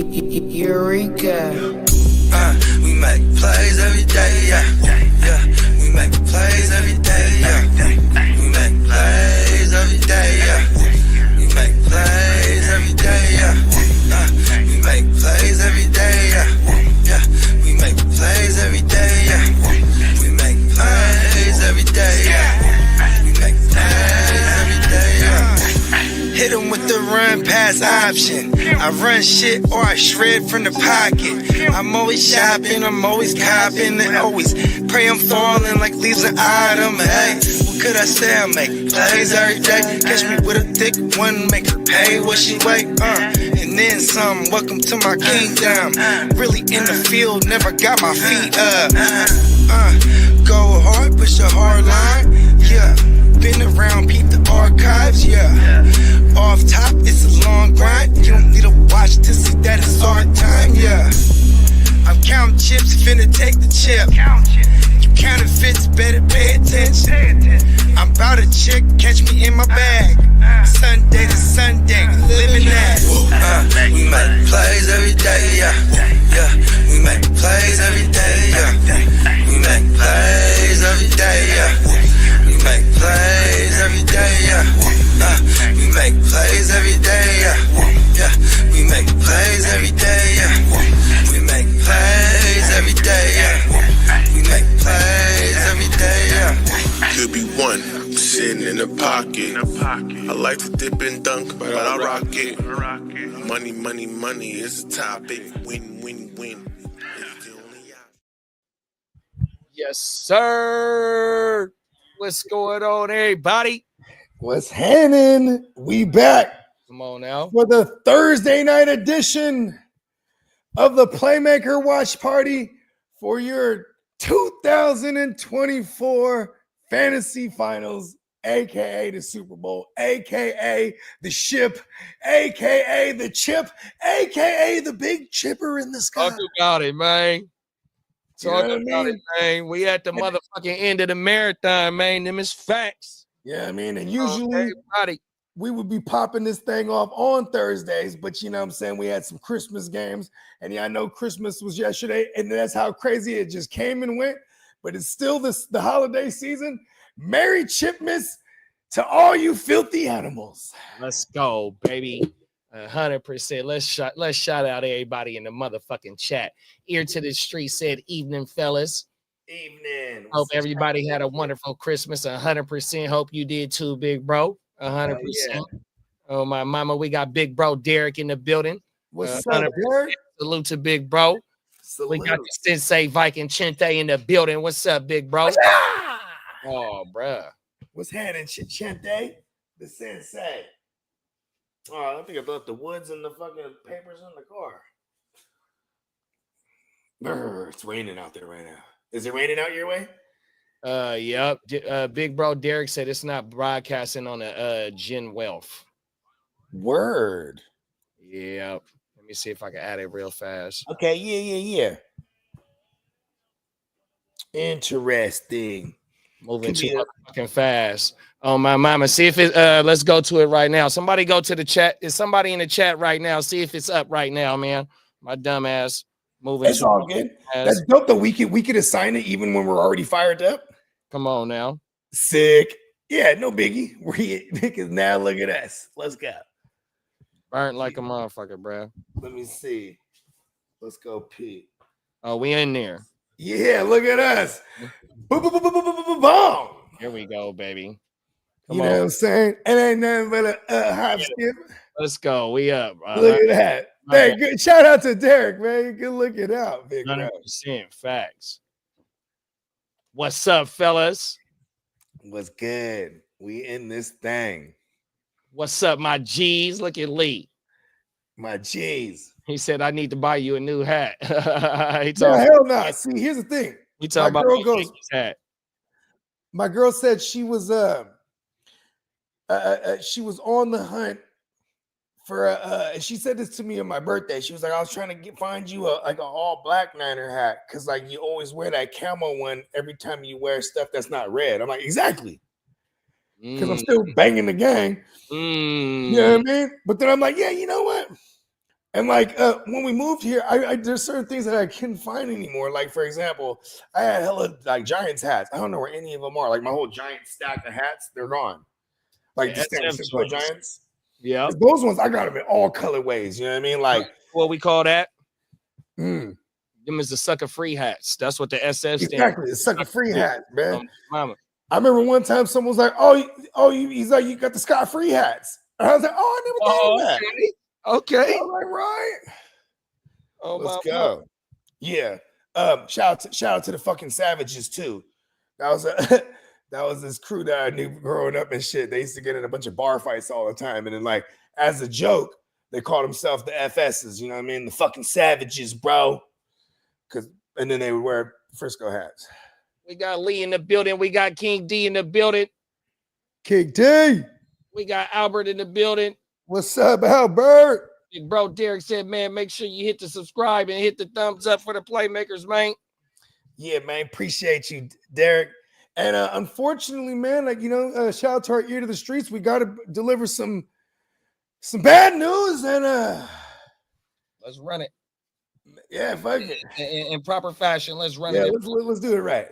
Eureka. We make plays every day, yeah. We make plays every day, yeah. We make plays every day, yeah. We make plays every day, yeah. We make plays every day, yeah. We make plays every day, yeah. We make plays every day, yeah. We make plays every day, yeah. Hit 'em with the run pass option. I run shit or I shred from the pocket. I'm always shopping, I'm always copping, and always pray I'm falling like leaves an item. Hey, what could I say? I make plays every day. Catch me with a thick one, make her pay what she weigh. And then some. Welcome to my kingdom. Really in the field, never got my feet up. Go hard, push a hard line. Yeah, been around, peep the archives. Yeah. Off top, it's a long grind. You don't need to watch to see that it's our time, yeah. I'm counting chips, finna take the chip. You counterfeits, better pay attention. I'm about a chick, catch me in my bag. Sunday to Sunday, living that. We make plays every day, yeah. We make plays every day, yeah. We make plays every day, yeah. We make plays every day, yeah. We make plays every day, yeah. We make plays every day, yeah. We make plays every day, yeah. We make plays every day, yeah. Could be one sitting in the pocket. I like to dip and dunk, but I rock it. Money, money, money is the topic. Win, win, win. It's the only option. Yes, sir. What's going on, everybody? What's happening? We back Come on now. for the Thursday night edition of the Playmaker Watch Party for your 2024 Fantasy Finals, aka the Super Bowl, aka the ship, aka the chip, aka the big chipper in the sky. Talk about it, man. You know Talk what I about mean? it, man. We at the motherfucking end of the marathon, man. Them is facts. Yeah, I mean, and usually Everybody. we would be popping this thing off on Thursdays, but you know what I'm saying? We had some Christmas games, and yeah, I know Christmas was yesterday, and that's how crazy it just came and went, but it's still the holiday season. Merry Chipmas to all you filthy animals. Let's go, baby. 100%. Let's shout out everybody in the motherfucking chat. Ear to the street said, evening, fellas. Evening. Hope everybody had a wonderful Christmas. 100%. Hope you did too, big bro. 100%. Yeah. Oh, my mama, we got big bro Derek in the building. What's up, 100%. Derek? Salute to big bro. Salute. We got the Sensei Viking Chente in the building. What's up, big bro? Oh, bruh. What's happening, Chente? The sensei. Oh, I think I left the woods and the fucking papers in the car. Brr, it's raining out there right now. Is it raining out your way? Yep. Big bro Derek said it's not broadcasting on a Gen Wealth. Word. Yep. Let me see if I can add it real fast. Okay, yeah. Interesting. Moving Could be too fucking fast. Oh my mama. See if it let's go to it right now. Somebody go to the chat. Is somebody in the chat right now? See if it's up right now, man. My dumb ass moving. It's all good. That's dope though. We could assign it even when we're already fired up. Come on now. Sick. Yeah, no biggie. Because now look at us. Let's go. Burnt like a motherfucker, bro. Let me see. Let's go, Pete. Oh, we in there. Yeah, look at us. Boom, boom, boom, boom, boom, boom, boom, boom. Here we go, baby. You know what I'm saying? It ain't nothing but a hop skip. Let's go. We up. Look at that. Hey, good shout out to Derek, man. Good looking out, big bro. 100% facts. What's up, fellas? What's good? We in this thing. What's up, my G's? Look at Lee. My G's. He said, I need to buy you a new hat. No, hell no. See, here's the thing. We talking about girl goes, hat. my girl said she was on the hunt for she said this to me on my birthday. She was like, I was trying to find you an all black Niner hat because like you always wear that camo one every time you wear stuff that's not red. I'm like, exactly. Because I'm still banging the gang. You know what I mean? But then I'm like, yeah, you know what? And like when we moved here, I there's certain things that I couldn't find anymore. Like for example, I had hella like Giants hats. I don't know where any of them are. Like my whole giant stack of hats, they're gone. Like the San SF Francisco joints. Giants. Yeah. Those ones I got them in all colorways. You know what I mean? Like What we call that? mm, Them is the sucker free hats. That's what the SF stands. exactly, it's such a free hat, man. Mama. I remember one time someone was like, he's like, you got the Scott free hats. And I was like, I never thought of that. Okay. I was like, right. Oh, Let's go. Yeah. Shout out to the fucking Savages too. That was that was this crew that I knew growing up and shit. They used to get in a bunch of bar fights all the time. And then like as a joke, they called themselves the FSs, you know what I mean? The fucking Savages, bro. And then they would wear Frisco hats. We got Lee in the building. We got King D in the building. King D. We got Albert in the building. What's up, Albert? Big bro Derek said, man, make sure you hit the subscribe and hit the thumbs up for the Playmakers, man. Yeah, man. Appreciate you, Derek. And unfortunately, man, like, shout out to our ear to the streets. We got to deliver some bad news. And let's run it. Yeah, fuck it. In proper fashion, let's run it. Yeah, let's do it right.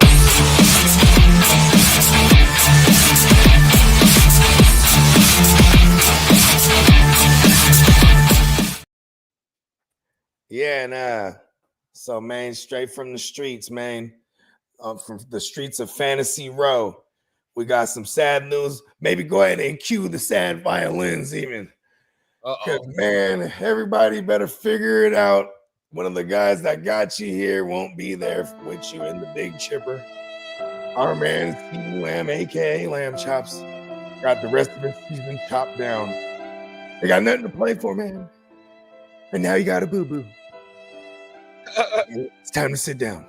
Yeah, and so man, straight from the streets, man, from the streets of Fantasy Row, we got some sad news. Maybe go ahead and cue the sad violins, even. Because man, everybody better figure it out. One of the guys that got you here won't be there with you in the big chipper. Our man, Steve Lamb, aka Lamb Chops, got the rest of his season chopped down. They got nothing to play for, man. And now you got a boo-boo. It's time to sit down.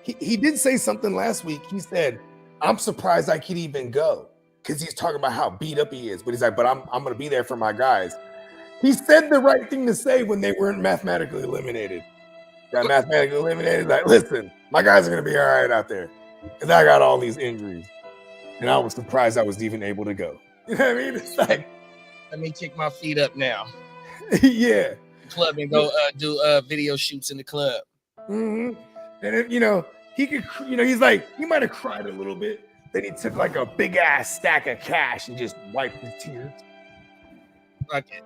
He did say something last week. He said, I'm surprised I could even go. Because he's talking about how beat up he is. But he's like, but I'm going to be there for my guys. He said the right thing to say when they weren't mathematically eliminated. Got mathematically eliminated. Like, listen, my guys are going to be all right out there. Because I got all these injuries. And I was surprised I was even able to go. You know what I mean? It's like, let me kick my feet up now. Yeah. Club and go do video shoots in the club. Mm-hmm. And if, he could, he's like, he might have cried a little bit. Then he took like a big ass stack of cash and just wiped his tears. Fuck it.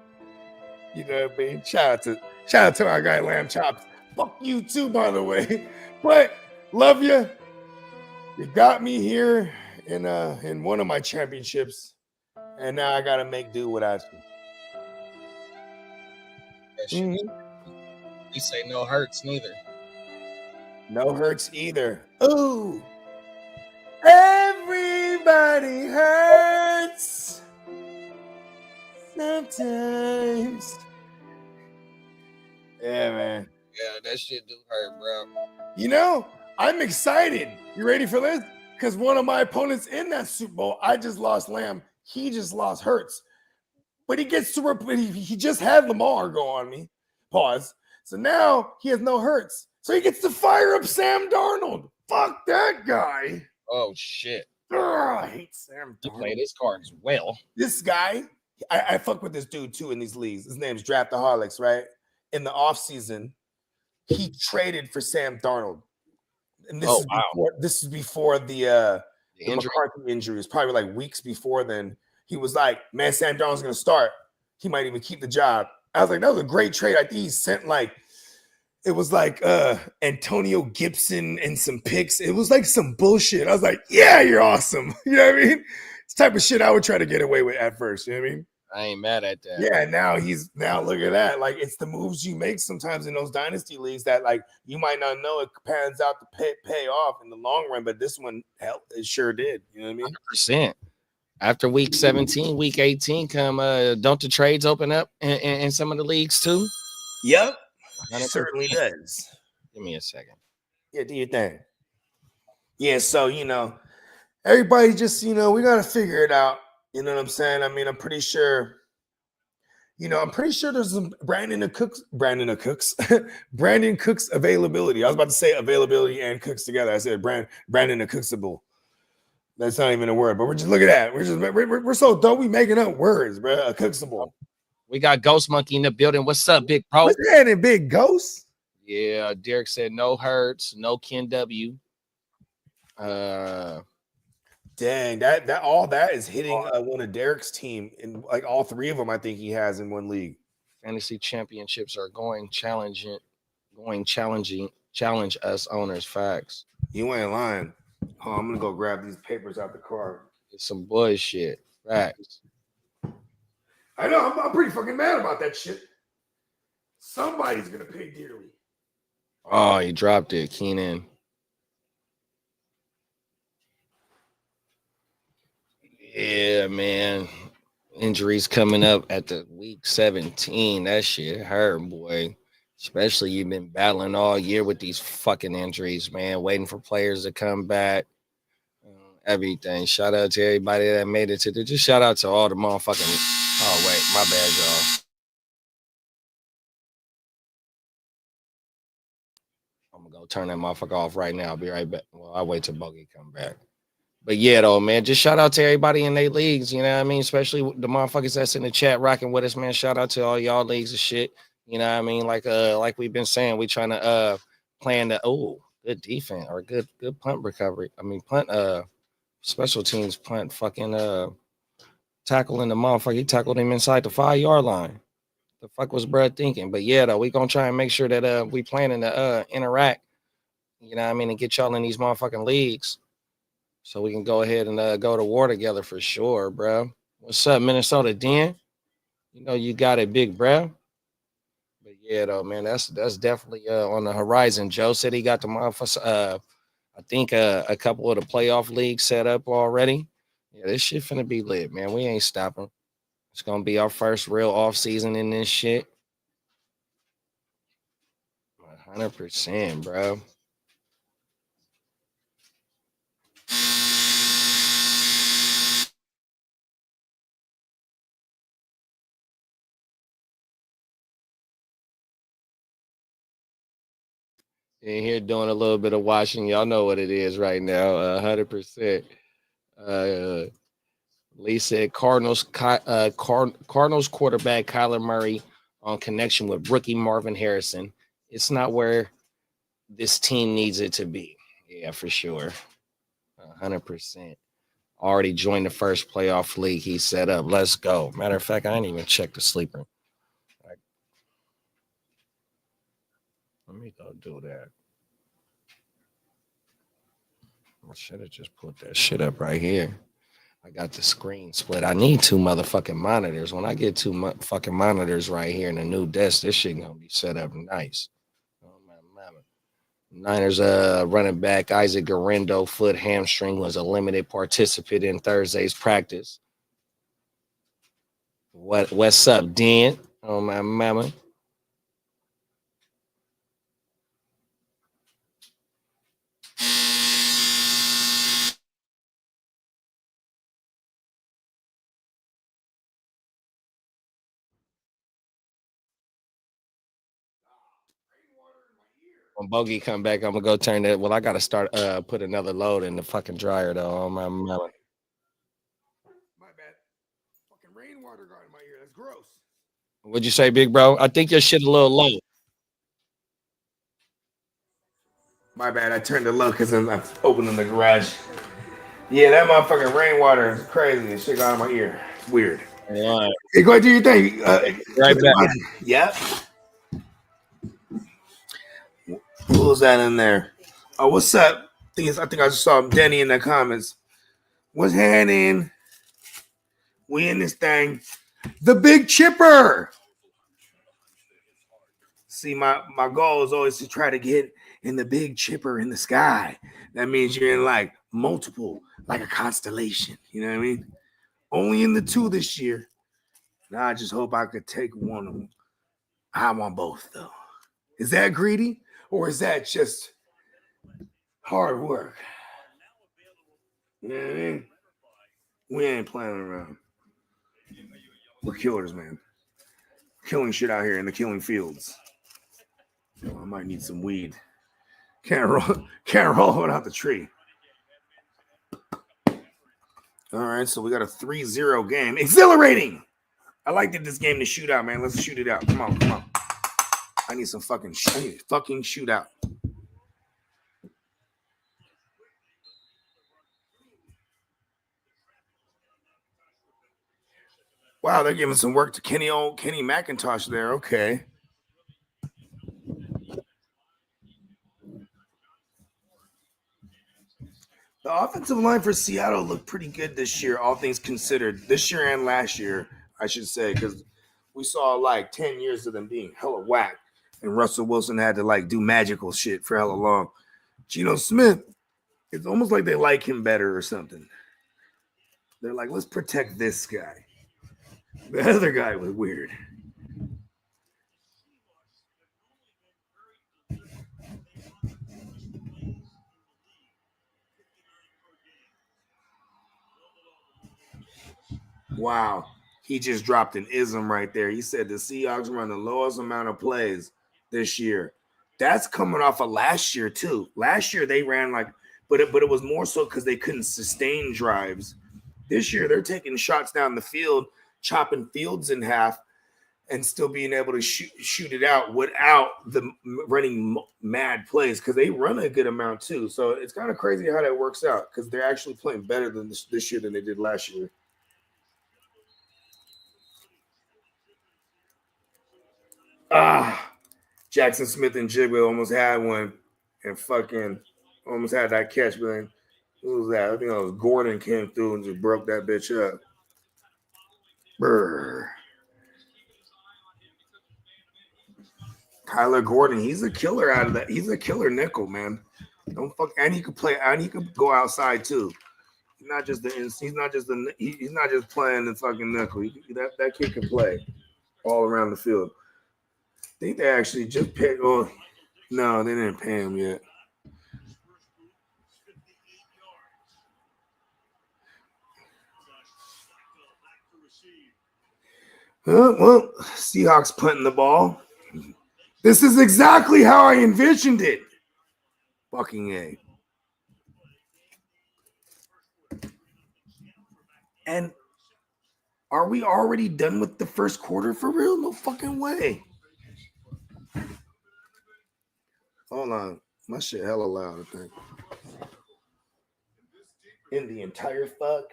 You know what I mean? Shout out to our guy Lamb Chops. Fuck you too, by the way. But love you. You got me here in one of my championships, and now I gotta make do without you. Mm-hmm. You say no hurts neither. No hurts either. Ooh. Everybody hurts sometimes. Yeah, man. Yeah, that shit do hurt, bro. I'm excited. You ready for this? Because one of my opponents in that Super Bowl, I just lost Lamb. He just lost Hurts. But he gets to he just had Lamar go on me. Pause. So now he has no Hurts. So he gets to fire up Sam Darnold. Fuck that guy. Oh, shit. Ugh, I hate Sam Darnold. You play this card as well. This guy, I fuck with this dude too in these leagues. His name's Draftaholics, right? In the offseason, he traded for Sam Darnold. And this is before the McCarthy injury. It was probably like weeks before then. He was like, man, Sam Darnold's going to start. He might even keep the job. I was like, that was a great trade. I think he sent it was like Antonio Gibson and some picks. It was like some bullshit. I was like, yeah, you're awesome. You know what I mean? It's the type of shit I would try to get away with at first. You know what I mean? I ain't mad at that. Yeah, now look at that. Like, it's the moves you make sometimes in those dynasty leagues that like you might not know it pans out to pay off in the long run, but this one it sure did. You know what I mean? 100%. After week 17, week 18 come, don't the trades open up in some of the leagues too? Yep. It certainly does. Give me a second. Yeah, do your thing. Yeah, so everybody just we gotta figure it out. You know what I'm saying? I mean, I'm pretty sure there's some Brandon Cooks availability. I was about to say availability and Cooks together. I said Brandon Cooksable. That's not even a word, but we're just looking at it. We're so dope. We making up words, bro. Cooksable. We got Ghost Monkey in the building. What's up, big bro? What's happening, big ghost? Yeah, Derek said no Hurts, no Ken W. Dang, that all that is hitting one of Derek's team, and like all three of them, I think he has in one league. Fantasy championships are challenge us owners. Facts. You ain't lying. Oh, I'm gonna go grab these papers out the car. It's some bullshit. Facts. I know. I'm pretty fucking mad about that shit. Somebody's gonna pay dearly. Oh, he dropped it, Keenan. Yeah, man. Injuries coming up at the week 17. That shit hurt, boy. Especially you've been battling all year with these fucking injuries, man. Waiting for players to come back. Everything. Shout out to everybody that made it to the. Just shout out to all the motherfucking. Oh wait, my bad, y'all. I'm gonna go turn that motherfucker off right now. I'll be right back. Well, I'll wait till Bogey come back. But yeah, though, man, just shout out to everybody in their leagues. You know what I mean? Especially the motherfuckers that's in the chat rocking with us, man. Shout out to all y'all leagues and shit. You know what I mean? Like we've been saying, we trying to plan the good defense or good punt recovery. I mean punt special teams punt fucking tackling the motherfucker. He tackled him inside the 5-yard line. The fuck was Brad thinking? But yeah, though, we gonna try and make sure that we planning to interact. You know what I mean? And get y'all in these motherfucking leagues. So we can go ahead and go to war together for sure, bro. What's up, Minnesota Den? You know you got it, big bro. But yeah, though, man, that's definitely on the horizon. Joe said he got the motherfuckers. I think a couple of the playoff leagues set up already. Yeah, this shit finna be lit, man. We ain't stopping. It's gonna be our first real off season in this shit. 100%, bro. In here doing a little bit of watching. Y'all know what it is right now. 100%. Lee said Cardinals quarterback Kyler Murray on connection with rookie Marvin Harrison. It's not where this team needs it to be. Yeah, for sure. 100%. Already joined the first playoff league he set up. Let's go. Matter of fact, I didn't even check the sleeper. Let me go do that. I should have just put that shit up right here. I got the screen split. I need 2 motherfucking monitors. When I get 2 fucking monitors right here in the new desk, this shit gonna be set up nice. Oh, my mama. Niners running back Isaac Garendo foot hamstring was a limited participant in Thursday's practice. What's up, Dan? Oh, my mama. When Bogey come back, I'm gonna go turn that. Well, I gotta start put another load in the fucking dryer though. Oh, my mama. My bad. Fucking rainwater got in my ear. That's gross. What'd you say, big bro? I think your shit a little low. My bad. I turned it low because I'm opening the garage. Yeah, that motherfucking rainwater is crazy. Shit got in my ear. It's weird. All right. Hey, go ahead, do your thing. Right back. Yep. Who's that in there? Oh, what's up? I think I just saw Denny in the comments. What's happening? We in this thing. The big chipper. See, my goal is always to try to get in the big chipper in the sky. That means you're in like multiple, like a constellation. You know what I mean? Only in the 2 this year. Now I just hope I could take one of them. I want both though. Is that greedy or is that just hard work? You know what I mean? We ain't playing around. We're killers, man. Killing shit out here in the killing fields. I might need some weed. Can't roll without the tree. All right, so we got a 3-0 game. Exhilarating. I like that this game to shoot out, man. Let's shoot it out. Come on, come on. I need some fucking shootout. Wow, they're giving some work to Kenny McIntosh there. Okay. The offensive line for Seattle looked pretty good this year, all things considered. This year and last year, I should say, because we saw like 10 years of them being hella whack, and Russell Wilson had to like do magical shit for hella long. Geno Smith, it's almost like they like him better or something. They're like, let's protect this guy. The other guy was weird. Wow. He just dropped an ism right there. He said the Seahawks run the lowest amount of plays this year. That's coming off of last year, too. Last year, they ran like, but it was more so because they couldn't sustain drives. This year, they're taking shots down the field, chopping fields in half, and still being able to shoot it out without the running mad plays because they run a good amount, too. So it's kind of crazy how that works out because they're actually playing better than this year than they did last year. Jackson Smith and Jigba almost had one and fucking almost had that catch, but who was that? I think it was Gordon came through and just broke that bitch up. Brr. Tyler Gordon, he's a killer out of that. He's a killer nickel, man. Don't fuck, and he could play, and he could go outside too. He's not just playing the fucking nickel. That kid can play all around the field. I think they actually just paid. Oh, no, they didn't pay him yet. Well, Seahawks punting the ball. This is exactly how I envisioned it. Fucking A. And are we already done with the first quarter for real? No fucking way. Hold on. My shit hella loud, I think. In the entire fuck.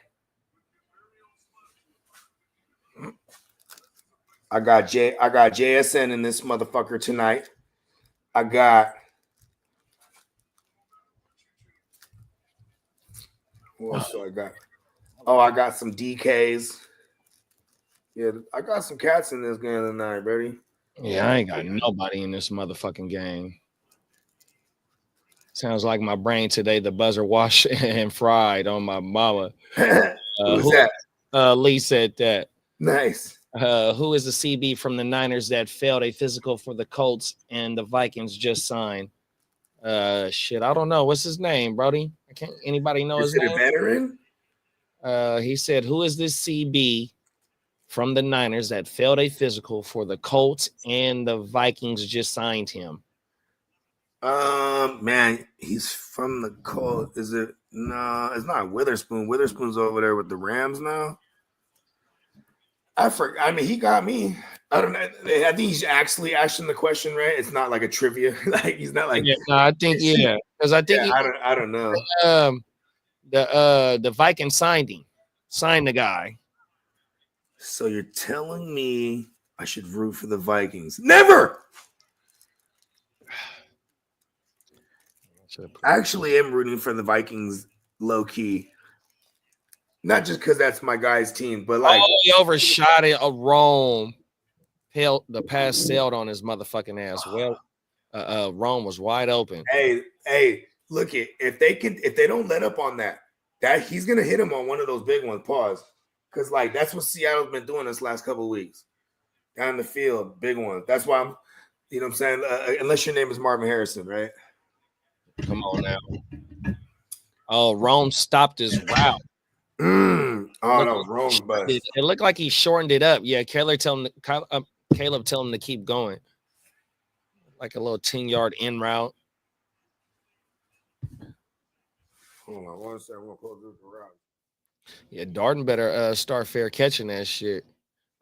I got JSN in this motherfucker tonight. I got what else do I got? Oh, I got some DKs. Yeah, I got some cats in this game tonight, buddy. Yeah, I ain't got nobody in this motherfucking game. Sounds like my brain today, the buzzer washed and fried on my mama. Who's that? Lee said that. Nice. Who is the CB from the Niners that failed a physical for the Colts and the Vikings just signed? Shit, I don't know. What's his name, Brody? Anybody know his name? Is it a veteran? He said, who is this CB from the Niners that failed a physical for the Colts and the Vikings just signed him? Man, he's from the Colts. Is it? No, it's not Witherspoon. Witherspoon's over there with the Rams now. I forgot. I mean, he got me. I don't know. I think he's actually asking the question, right? It's not like a trivia. Like he's not like. Yeah, no, I think because I think I don't know. The Vikings signed the guy. So you're telling me I should root for the Vikings? Never. I actually am rooting for the Vikings low key. Not just because that's my guy's team, but like he overshot it. A Rome, the pass sailed on his motherfucking ass. Well, Rome was wide open. Hey, look it. If they don't let up on that he's gonna hit him on one of those big ones. Pause, because like that's what Seattle's been doing this last couple of weeks down the field, big ones. That's why I'm, you know what I'm saying. Unless your name is Marvin Harrison, right? Come on now. Oh, Rome stopped his route. Oh no, Rome bust. It looked like he shortened it up. Yeah, Caleb tell him to keep going. Like a little 10-yard in route. Hold on, 1 second. I'm gonna close this garage. Yeah, Darden better start fair catching that shit.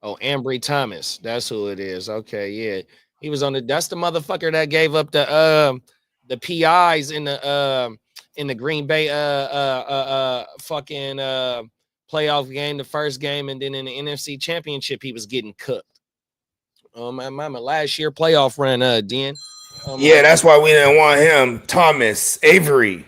Oh, Ambry Thomas. That's who it is. Okay, yeah. He was on the that's the motherfucker that gave up the PIs in the Green Bay fucking playoff game, the first game, and then in the NFC championship, he was getting cooked. My mama last year playoff run, Den. Yeah, that's why we didn't want him. Thomas Avery.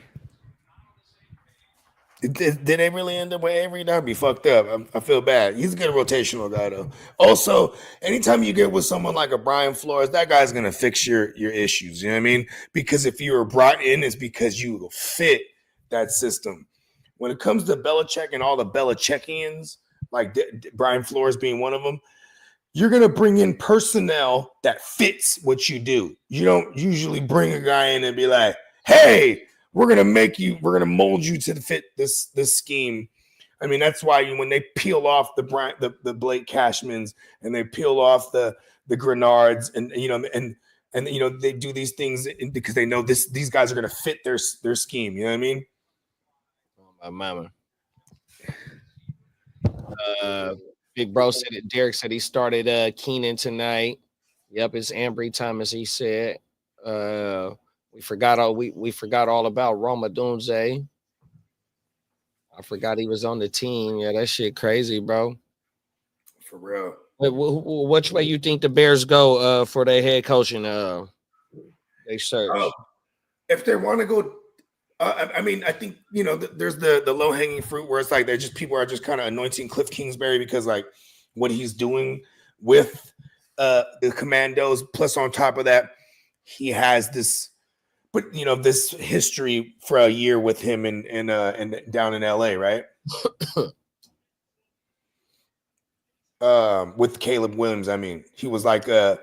Did they really end up with Avery? That'd be fucked up. I feel bad. He's a good rotational guy, though. Also, anytime you get with someone like a Brian Flores, that guy's gonna fix your issues. You know what I mean? Because if you were brought in, it's because you fit that system. When it comes to Belichick and all the Belichickians, like Brian Flores being one of them, you're gonna bring in personnel that fits what you do. You don't usually bring a guy in and be like, "Hey, we're gonna mold you to fit this scheme." I mean, that's why when they peel off the Blake Cashmans and they peel off the Grenards and they do these things because they know these guys are gonna fit their scheme. You know what I mean? Oh, my mama. Big bro said it. Derek said he started Keenan tonight. Yep, it's Ambry Thomas. He said. We forgot all about Roma Dunze. I forgot he was on the team. Yeah, that shit crazy, bro. For real. Which way you think the Bears go for their head coaching they search? If they want to go, I mean, I think there's the low hanging fruit where it's like people are just kind of anointing Cliff Kingsbury because like what he's doing with the Commandos. Plus, on top of that, he has this. But this history for a year with him and down in LA, right? With Caleb Williams, I mean, he was like the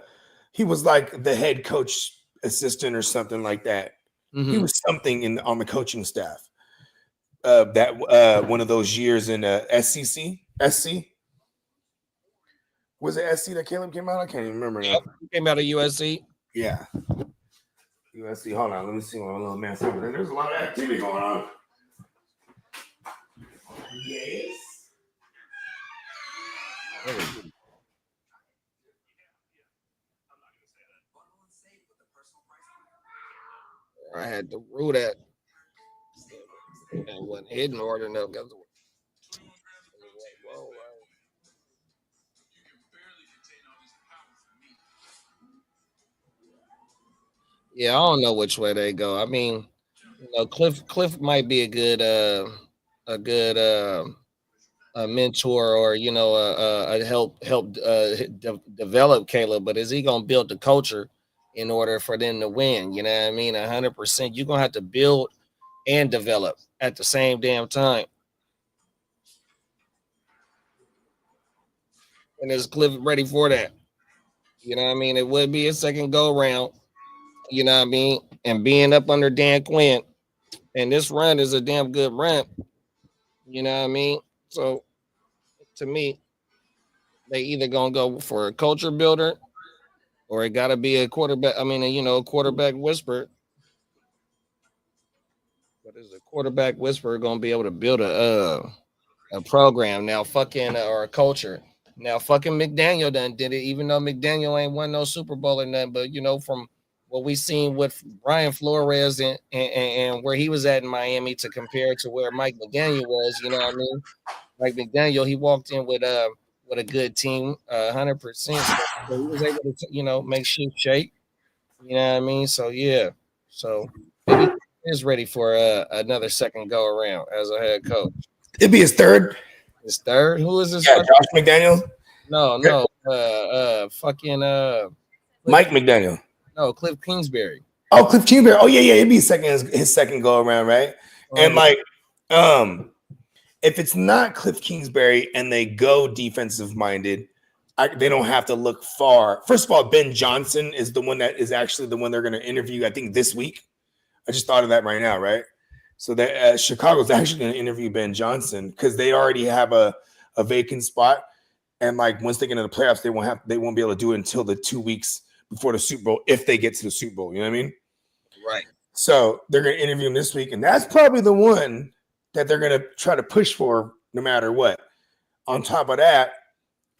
head coach assistant or something like that. Mm-hmm. He was something on the coaching staff. That one of those years in SC was it SC that Caleb came out? I can't even remember. Yep. He came out of USC. Yeah. USC. Hold on, let me see what my little man's over there. There's a lot of activity going on. Yes. I had to rule that. And wasn't hidden order enough. Yeah, I don't know which way they go. I mean, Cliff might be a good mentor or a help develop Caleb, but is he gonna build the culture in order for them to win? You know what I mean? 100%. You're gonna have to build and develop at the same damn time. And is Cliff ready for that? You know what I mean? It would be a second go round. You know what I mean? And being up under Dan Quinn, and this run is a damn good run. You know what I mean? So, to me, they either gonna go for a culture builder, or it got to be a quarterback. I mean, a quarterback whisperer. But is a quarterback whisperer gonna be able to build a program now? Or a culture. Now, fucking McDaniel done did it, even though McDaniel ain't won no Super Bowl or nothing. But from what we seen with Brian Flores and where he was at in Miami to compare to where Mike McDaniel was, you know what I mean? Mike McDaniel, he walked in with a good team, 100%. So he was able to, make shit shake. You know what I mean? So yeah, so maybe he is ready for another second go around as a head coach. It'd be his third. His third? Who is this? Yeah, Josh McDaniel. No. Mike McDaniel. No, Cliff Kingsbury. Oh, Cliff Kingsbury. Oh, yeah. It'd be his second go around, right? And if it's not Cliff Kingsbury and they go defensive minded, they don't have to look far. First of all, Ben Johnson is the one that is actually the one they're going to interview, I think, this week. I just thought of that right now, right? So that Chicago's actually going to interview Ben Johnson because they already have a vacant spot, and once they get into the playoffs, they won't be able to do it until the 2 weeks before the Super Bowl if they get to the Super Bowl. You know what I mean? Right. So they're going to interview him this week, and that's probably the one that they're going to try to push for no matter what. On top of that,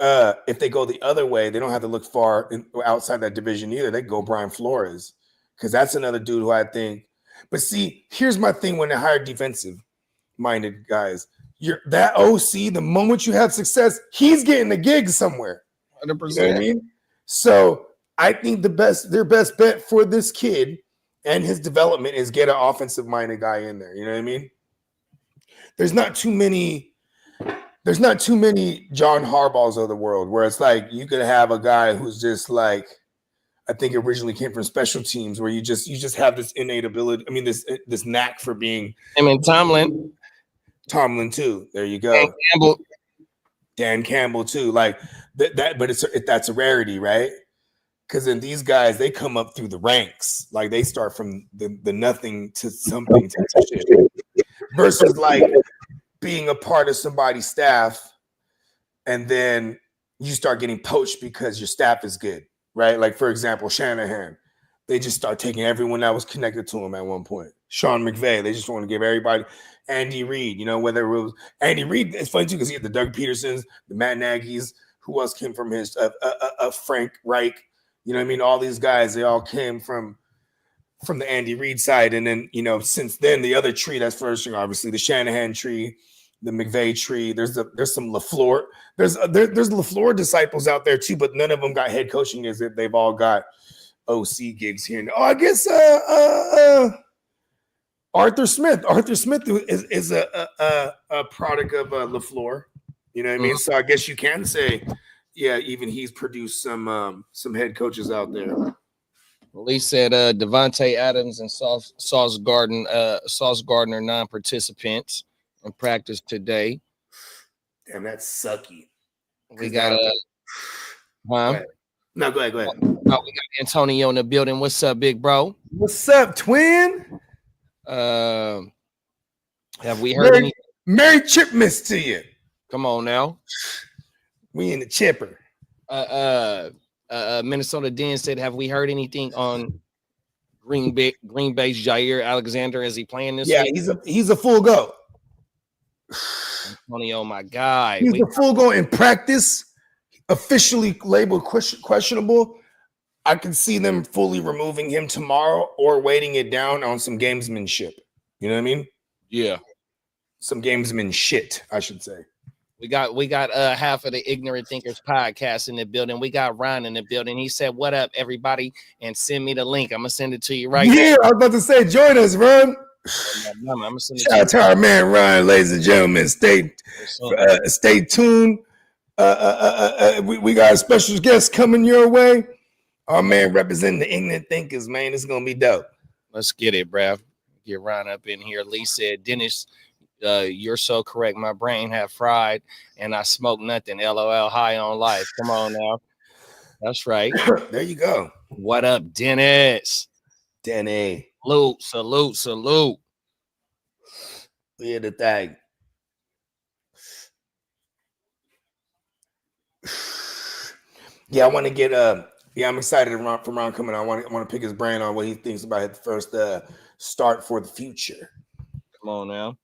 if they go the other way, they don't have to look far outside that division either. They go Brian Flores, because that's another dude who I think. But see, here's my thing: when they hire defensive-minded guys, that OC, the moment you have success, he's getting a gig somewhere. 100%. You know what I mean? So I think their best bet for this kid and his development is get an offensive-minded guy in there. You know what I mean? There's not too many John Harbaughs of the world where it's like you could have a guy who's just like, I think originally came from special teams, where you just have this innate ability. I mean, this knack for being. I mean, Tomlin too. There you go. Dan Campbell too. Like that, but that's a rarity, right? Because then these guys, they come up through the ranks, like they start from the nothing to something to shit. Versus like being a part of somebody's staff, and then you start getting poached because your staff is good, right? Like, for example, Shanahan, they just start taking everyone that was connected to him at one point. Sean McVay, they just want to give everybody. Andy Reid, you know, whether it was Andy Reid, it's funny too because he had the Doug Petersons, the Matt Nagy's, who else came from his Frank Reich, you know what I mean? All these guys, they all came from the Andy Reid side, and then, you know, since then the other tree that's flourishing, obviously the Shanahan tree, the McVay tree. There's some LaFleur. There's LaFleur disciples out there too, but none of them got head coaching. Is it? They've all got OC gigs here. Oh, I guess Arthur Smith. Arthur Smith is a product of LaFleur. You know what I mean? So I guess you can say, yeah, even he's produced some head coaches out there. Well, he said Devontae Adams and Sauce Gardner non-participants in practice today. Damn, that's sucky. We got Go ahead. No, go ahead. We got Antonio in the building. What's up, big bro? What's up, twin? Have we heard any? Merry Chipmas to you. Come on now. We in the chipper. Minnesota Den said, have we heard anything on Green Bay's Jair Alexander? Is he playing this week? He's a full go. Antonio, my guy. He's a full go in practice, officially labeled questionable. I can see them fully removing him tomorrow or weighting it down on some gamesmanship. You know what I mean? Yeah. Some gamesmanship, I should say. We got half of the Ignorant Thinkers podcast in the building. We got Ron in the building. He said, "What up, everybody?" And send me the link. I'm gonna send it to you right now. Yeah, I was about to say, join us, Ron. I'm gonna send it Shout out to our man Ryan, ladies and gentlemen. Stay tuned. We got a special guest coming your way. Our man representing the Ignorant Thinkers, man. It's gonna be dope. Let's get it, bruh. Get Ron up in here. Lee said, Dennis, you're so correct. My brain had fried and I smoked nothing. LOL, high on life. Come on now. That's right. There you go. What up, Dennis? Denny. Salute. We had the thing. Yeah, I want to get I'm excited for Ron coming. I want to pick his brain on what he thinks about his first start for the future. Come on now.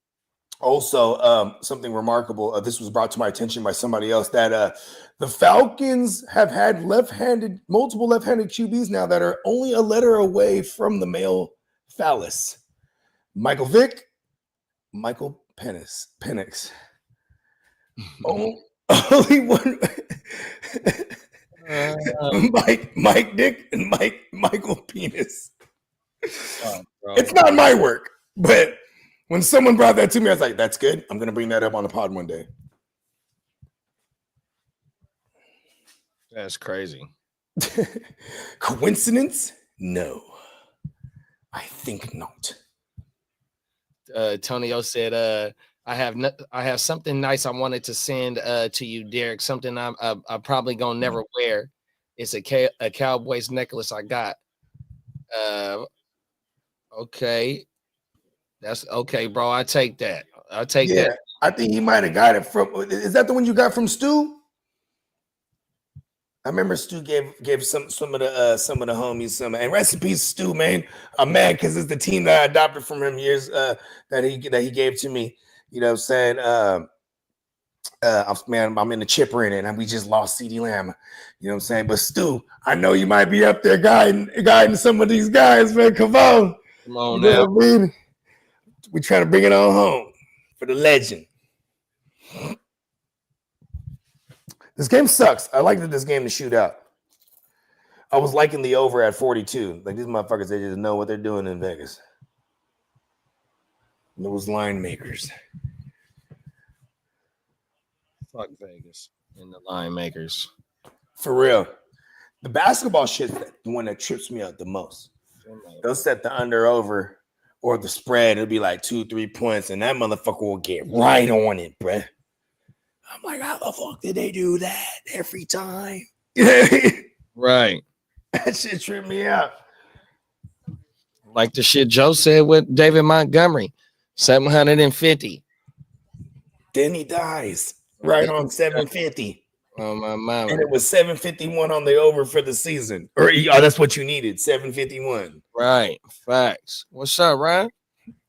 Also, something remarkable. This was brought to my attention by somebody else that the Falcons have had multiple left-handed QBs now that are only a letter away from the male phallus. Michael Vick, Michael Penix. Only one. Mike Dick and Michael Penis. It's not my work, but when someone brought that to me, I was like, that's good. I'm going to bring that up on the pod one day. That's crazy. Coincidence? No. I think not. Tonio said, I have something nice I wanted to send to you, Derek. Something I'm probably gonna never wear. It's a Cowboys necklace I got. Okay, that's okay, bro. I take that. I'll take that. I think he might have got it from. Is that the one you got from Stu? I remember Stu gave some of the homies some, and recipes Stu, man. I'm mad because it's the team that I adopted from him years that he gave to me. You know what I'm saying? I'm in the chipper in it, and we just lost CeeDee Lamb. You know what I'm saying? But Stu, I know you might be up there guiding some of these guys, man. Come on. Come on You now. know what I mean? We trying to bring it on home for the legend. This game sucks. I like that this game to shoot out. I was liking the over at 42. Like these motherfuckers, they just know what they're doing in Vegas. Those line makers. Fuck Vegas and the line makers. For real. The basketball shit's the one that trips me out the most. They'll set the under over or the spread. It'll be like 2-3 points, and that motherfucker will get right on it, bruh. I'm like, how the fuck did they do that every time? Right. That shit tripped me out. Like the shit Joe said with David Montgomery, 750. Then he dies right on 750. Oh my mama. And it was 751 on the over for the season. Or that's what you needed, 751. Right. Facts. What's up, Ryan?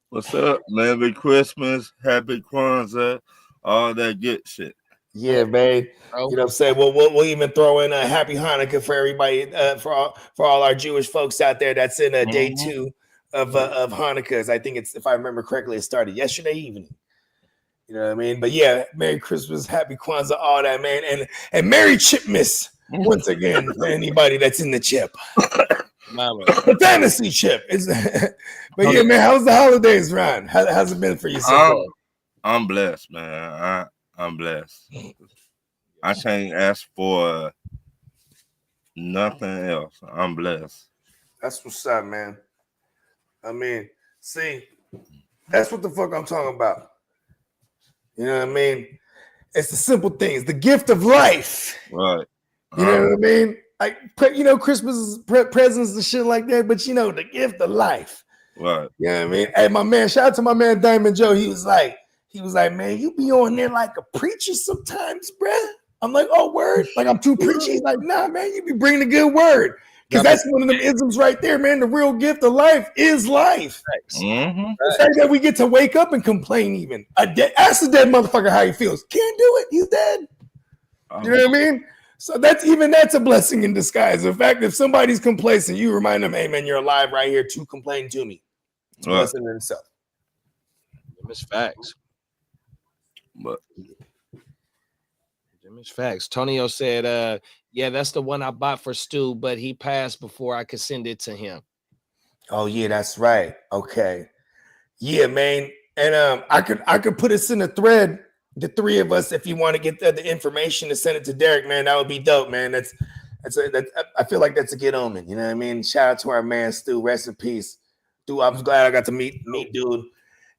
What's up? Merry Christmas, Happy Kwanzaa, all that good shit. Yeah, man. Oh. You know what I'm saying? We'll even throw in a happy Hanukkah for everybody, for all our Jewish folks out there. That's in day 2 of Hanukkah. I think it's, if I remember correctly, it started yesterday evening. You know what I mean? But yeah, Merry Christmas, Happy Kwanzaa, all that, man. And Merry Chipmas once again for anybody that's in the chip. Mama. The fantasy chip. But yeah, man, how's the holidays, Ron? How's it been for you so far? I'm blessed, man. I'm blessed. I can't ask for nothing else. I'm blessed. That's what's up, man. I mean, see, that's what the fuck I'm talking about. You know what I mean? It's the simple things, the gift of life. Right. You know what I mean? Like, you know, Christmas presents and shit like that, but you know, the gift of life. Right. You know what I mean? Hey, my man, shout out to my man Diamond Joe. He was like, man, you be on there like a preacher sometimes, bruh. I'm like, oh, word? Like I'm too preachy? He's like, nah, man, you be bringing a good word. Because that's one of them isms right there, man. The real gift of life is life. Mm-hmm. The fact that we get to wake up and complain even. Ask the dead motherfucker how he feels. Can't do it. He's dead. You know what I mean? So that's a blessing in disguise. In fact, if somebody's complacent, you remind them, hey, man, you're alive right here to complain to me. It's a blessing in itself. It's facts. But It's facts. Tonio said, yeah, that's the one I bought for Stu, but he passed before I could send it to him. Oh, yeah, that's right. Okay. Yeah, man. And I could put us in a thread, the three of us, if you want to get the information to send it to Derek, man. That would be dope, man. I feel like that's a good omen. You know what I mean? Shout out to our man Stu. Rest in peace. Dude, I was glad I got to meet dude.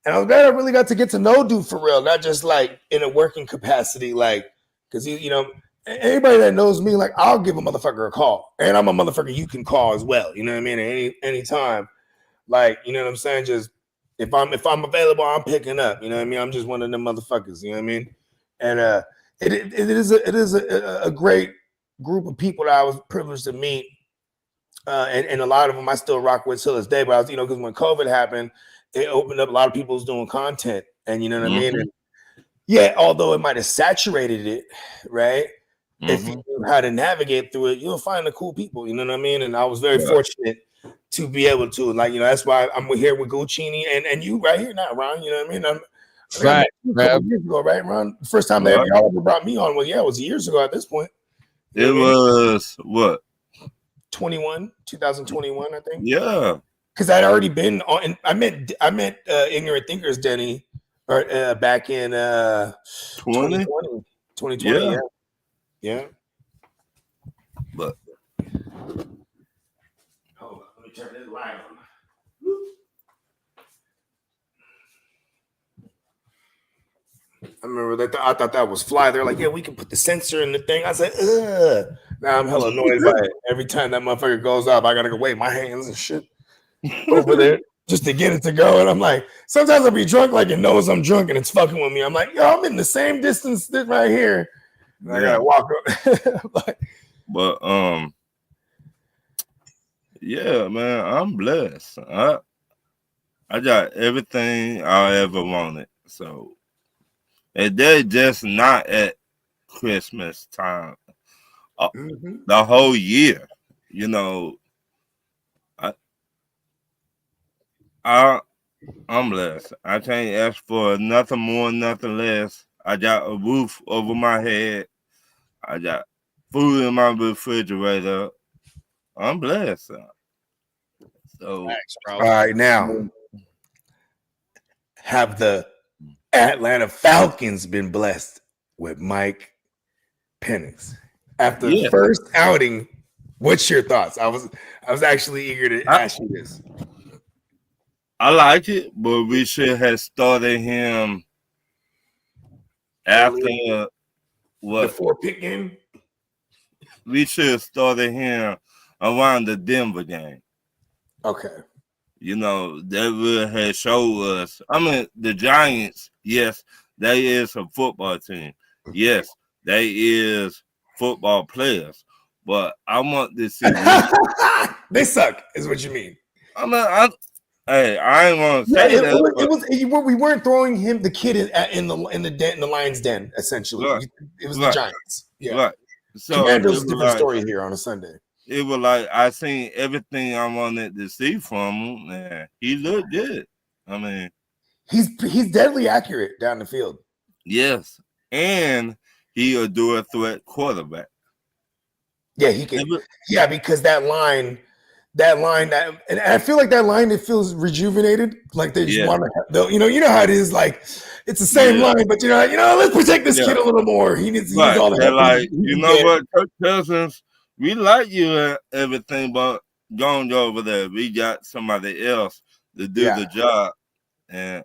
And I was glad I really got to get to know dude for real, not just like in a working capacity, like, because he, you know, anybody that knows me, like, I'll give a motherfucker a call, and I'm a motherfucker you can call as well. You know what I mean? Any time, like, you know what I'm saying? Just if I'm available, I'm picking up. You know what I mean? I'm just one of them motherfuckers. You know what I mean? And it is a great group of people that I was privileged to meet, and a lot of them I still rock with till this day. But I was, you know, because when COVID happened, it opened up a lot of people who's doing content, and you know what I mean? And yeah, although it might have saturated it, right? If you knew how to navigate through it, you'll find the cool people, you know what I mean? And I was very fortunate to be able to, like, you know, that's why I'm here with Guccini and you right here now, Ron, you know what I mean? Right. A couple years ago, right, Ron? The first time y'all ever brought me on, well, yeah, it was years ago at this point. it was what? 2021, I think. Yeah. Because I'd already been on, I met Ignorant Thinkers, Denny, or back in 2020. Yeah. But Hold on, let me turn this light on. I remember that. I thought that was fly. They're like, yeah, we can put the sensor in the thing. I said, ugh. Now I'm hella annoyed by it. Every time that motherfucker goes off, I gotta go wave my hands and shit over there just to get it to go. And I'm like, sometimes I'll be drunk, like it knows I'm drunk and it's fucking with me. I'm like, yo, I'm in the same distance that right here. And I gotta walk up. Like, but yeah, man, I'm blessed. I got everything I ever wanted. So and they're just not at Christmas time. Mm-hmm. The whole year, you know. I'm blessed. I can't ask for nothing more, nothing less. I got a roof over my head. I got food in my refrigerator. I'm blessed. So, Thanks, bro. All right, now have the Atlanta Falcons been blessed with Mike Penix after the yeah, first outing? What's your thoughts? I was actually eager to ask you this. I like it, but we should have started him after The what? 4-pick game. We should have started him around the Denver game. Okay. You know, that would have showed us. I mean, the Giants, yes, they is a football team. Yes, they is football players. But I want to see. They suck, is what you mean. I mean, I ain't want to Yeah, say that. we weren't throwing him the kid in the lion's den. Essentially, Right. It was Right. the Giants. Yeah, Right. So Commando's a it was different story here on a Sunday. It was like I seen everything I wanted to see from him, and he looked good. I mean, He's deadly accurate down the field. yes, and he a dual threat quarterback. Yeah, he can. Yeah, because that line, and I feel like that line, it feels rejuvenated. Like they just want to, you know how it is. Like it's the same line, but let's protect this kid a little more. He needs all the help. Like what, Kirk Cousins, we like you and everything, but going over there, we got somebody else to do the job. And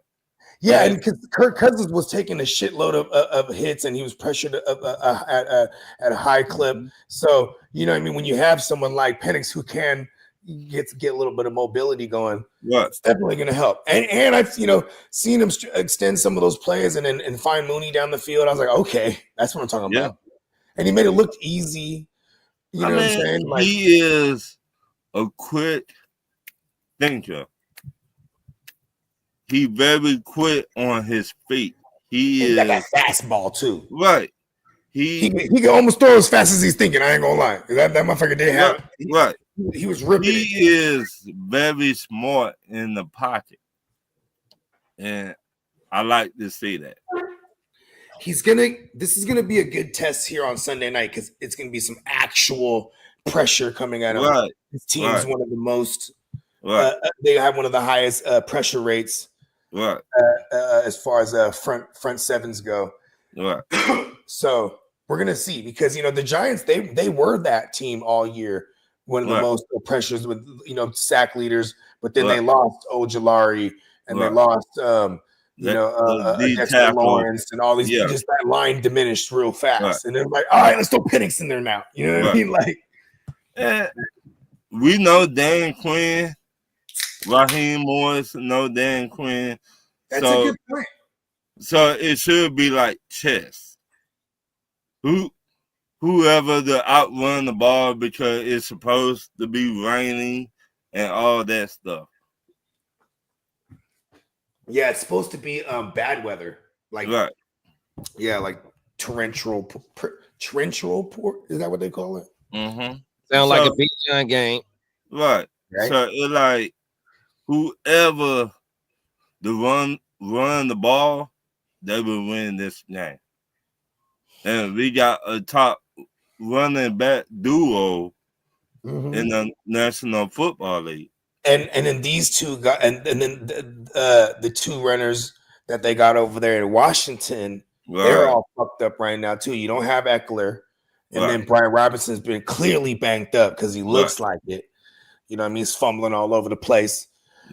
and because Kirk Cousins was taking a shitload of hits, and he was pressured at a high clip. So when you have someone like Penix who can get a little bit of mobility going, it's definitely going to help. And I've seen him extend some of those plays and find Mooney down the field. I was like, okay, that's what I'm talking about. And he made it look easy. You know what I'm saying? Like, he is a quick thinker. He very quick on his feet. He got that fastball too. Right. He can almost throw as fast as he's thinking. I ain't gonna lie. That motherfucker did have it. Right. He was ripping. He is very smart in the pocket, and I like to see that. This is gonna be a good test here on Sunday night because it's gonna be some actual pressure coming at him. Right. His team's one of the most. Right. They have one of the highest pressure rates. Right. As far as front sevens go. Right. So we're gonna see because the Giants they were that team all year, one of the most pressures with sack leaders, but then they lost Ojolari and they lost Dexter Lawrence and all these. Just that line diminished real fast, and they're like, all right, let's throw Penix in there now. You know what I mean? Like, we know Dan Quinn. Raheem Morris, no Dan Quinn. That's a good point. So it should be like chess. Whoever to outrun the ball because it's supposed to be raining and all that stuff. Yeah, it's supposed to be bad weather. Like like torrential. Is that what they call it? Mm-hmm. Sound like a Bijan game. Right. So it's like whoever the run the ball, they will win this game. And we got a top running back duo in the National Football League. And then these two got and then the two runners that they got over there in Washington, they're all fucked up right now too. You don't have Eckler, and then Brian Robinson's been clearly banked up because he looks like it. You know what I mean? He's fumbling all over the place.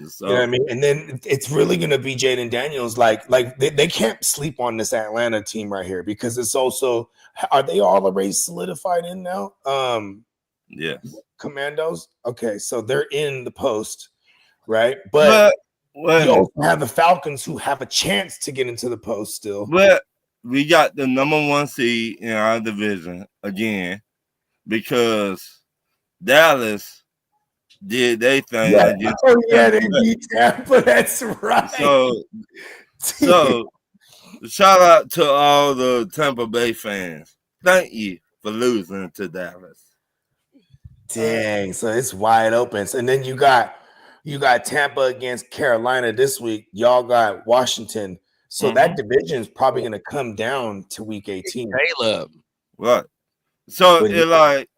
So, you know what I mean? And then it's really going to be Jaden Daniels. Like they can't sleep on this Atlanta team right here because it's also – are they all already solidified in now? Yes. Commandos? Okay, so they're in the post, right? But you also have the Falcons who have a chance to get into the post still. But we got the number 1 seed in our division again because Dallas – did they thing? They beat Tampa. That's right. So Shout out to all the Tampa Bay fans. Thank you for losing to Dallas. Dang, so it's wide open. And then you got Tampa against Carolina this week. Y'all got Washington. So that division is probably going to come down to week 18. Caleb. Right. So But it like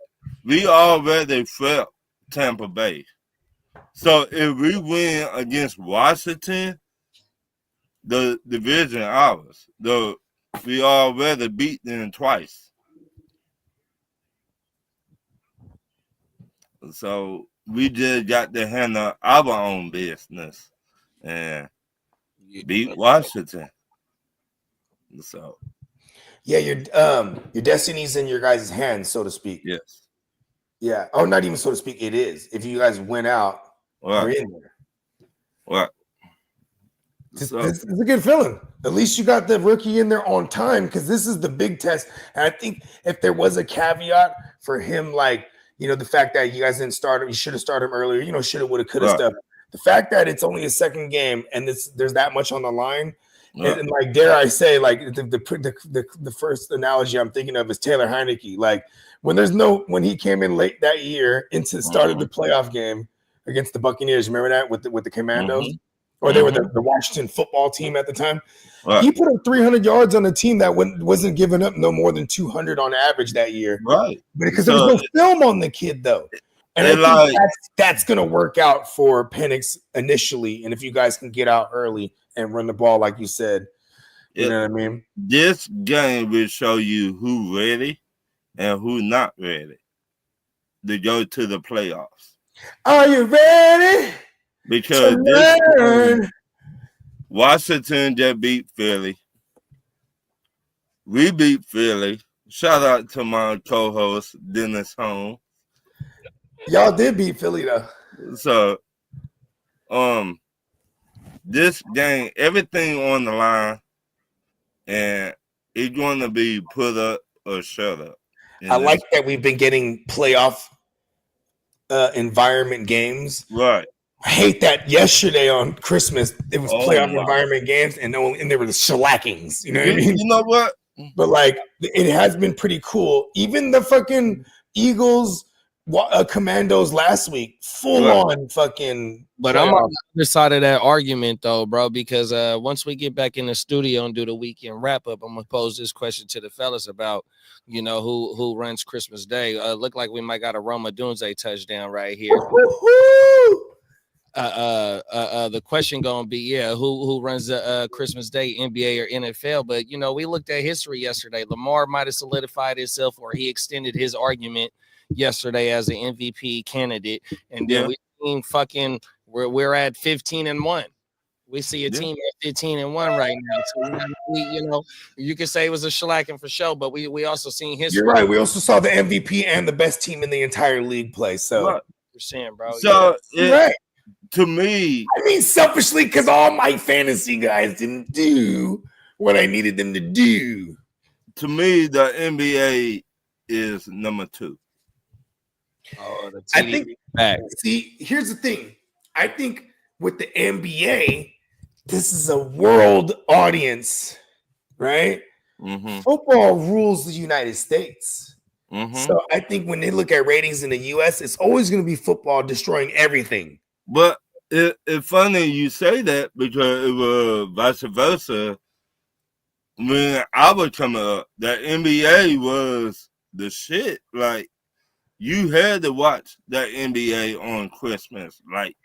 we already felt Tampa Bay. So if we win against Washington, the division ours. We already beat them twice. So we just got to handle our own business and beat Washington. So yeah, your destiny's in your guys' hands, so to speak. yes. Yeah. Oh, not even so to speak. It is. If you guys win out, you're in there. Right. So, it's a good feeling. At least you got the rookie in there on time because this is the big test. And I think if there was a caveat for him, like, the fact that you guys didn't start him, you should have started him earlier, shoulda, woulda, coulda stuff. The fact that it's only a second game and there's that much on the line. And like, dare I say, like the first analogy I'm thinking of is Taylor Heineke. Like when he came in late that year started the playoff game against the Buccaneers. Remember that with the Commandos? Or they were the Washington football team at the time. Right. He put up 300 yards on a team that wasn't giving up no more than 200 on average that year. Right. Because there was no film on the kid, though. And I think that's going to work out for Penix initially. And if you guys can get out early and run the ball, like you said, you know what I mean? This game will show you who ready and who not ready to go to the playoffs. Are you ready? Because Washington just beat Philly. We beat Philly. Shout out to my co-host, Dennis Holmes. Y'all did beat Philly, though. So, this game, everything on the line, and it's going to be put up or shut up. I like that we've been getting playoff environment games. Right. I hate that yesterday on Christmas it was playoff environment games and there were the shellackings. You know what I mean? You know what? But like it has been pretty cool. Even the fucking Eagles Commandos last week, full on fucking. But I'm on the other side of that argument though, bro, because once we get back in the studio and do the weekend wrap up, I'm gonna pose this question to the fellas about who runs Christmas Day. Look like we might got a Roma Dunze touchdown right here. The question gonna be who runs the Christmas Day, NBA or NFL? But we looked at history yesterday. Lamar might have solidified himself, or he extended his argument yesterday as an MVP candidate, and then we seen we're at 15-1. We see a team at 15-1 right now. So you could say it was a shellacking for sure, but we also seen history. You're right. We also saw the MVP and the best team in the entire league play. So, % bro. So right. To me, I mean, selfishly, because all my fantasy guys didn't do what I needed them to do. To me, the NBA is number 2. I think. See, here's the thing. I think with the NBA, this is a world audience, right? Mm-hmm. Football rules the United States. Mm-hmm. So I think when they look at ratings in the U.S., it's always going to be football destroying everything. But it's funny you say that because it was vice versa. When I was coming up, the NBA was the shit. Like, you had to watch that NBA on Christmas. Like,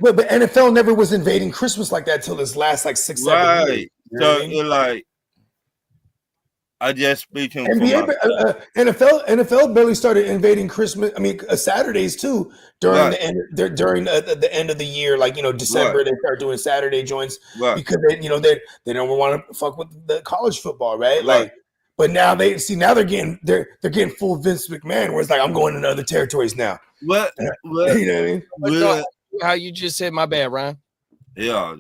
but NFL never was invading Christmas like that till this last 6-7 years. Right. So it's like, I just speaking NBA, NFL barely started invading Christmas. I mean, Saturdays too during the end of the year, like December they start doing Saturday joints because they don't want to fuck with the college football, right? Like, but now they're getting full Vince McMahon, where it's like I'm going into other territories now. What you know what I mean? How you just said, my bad, Ryan. Yeah.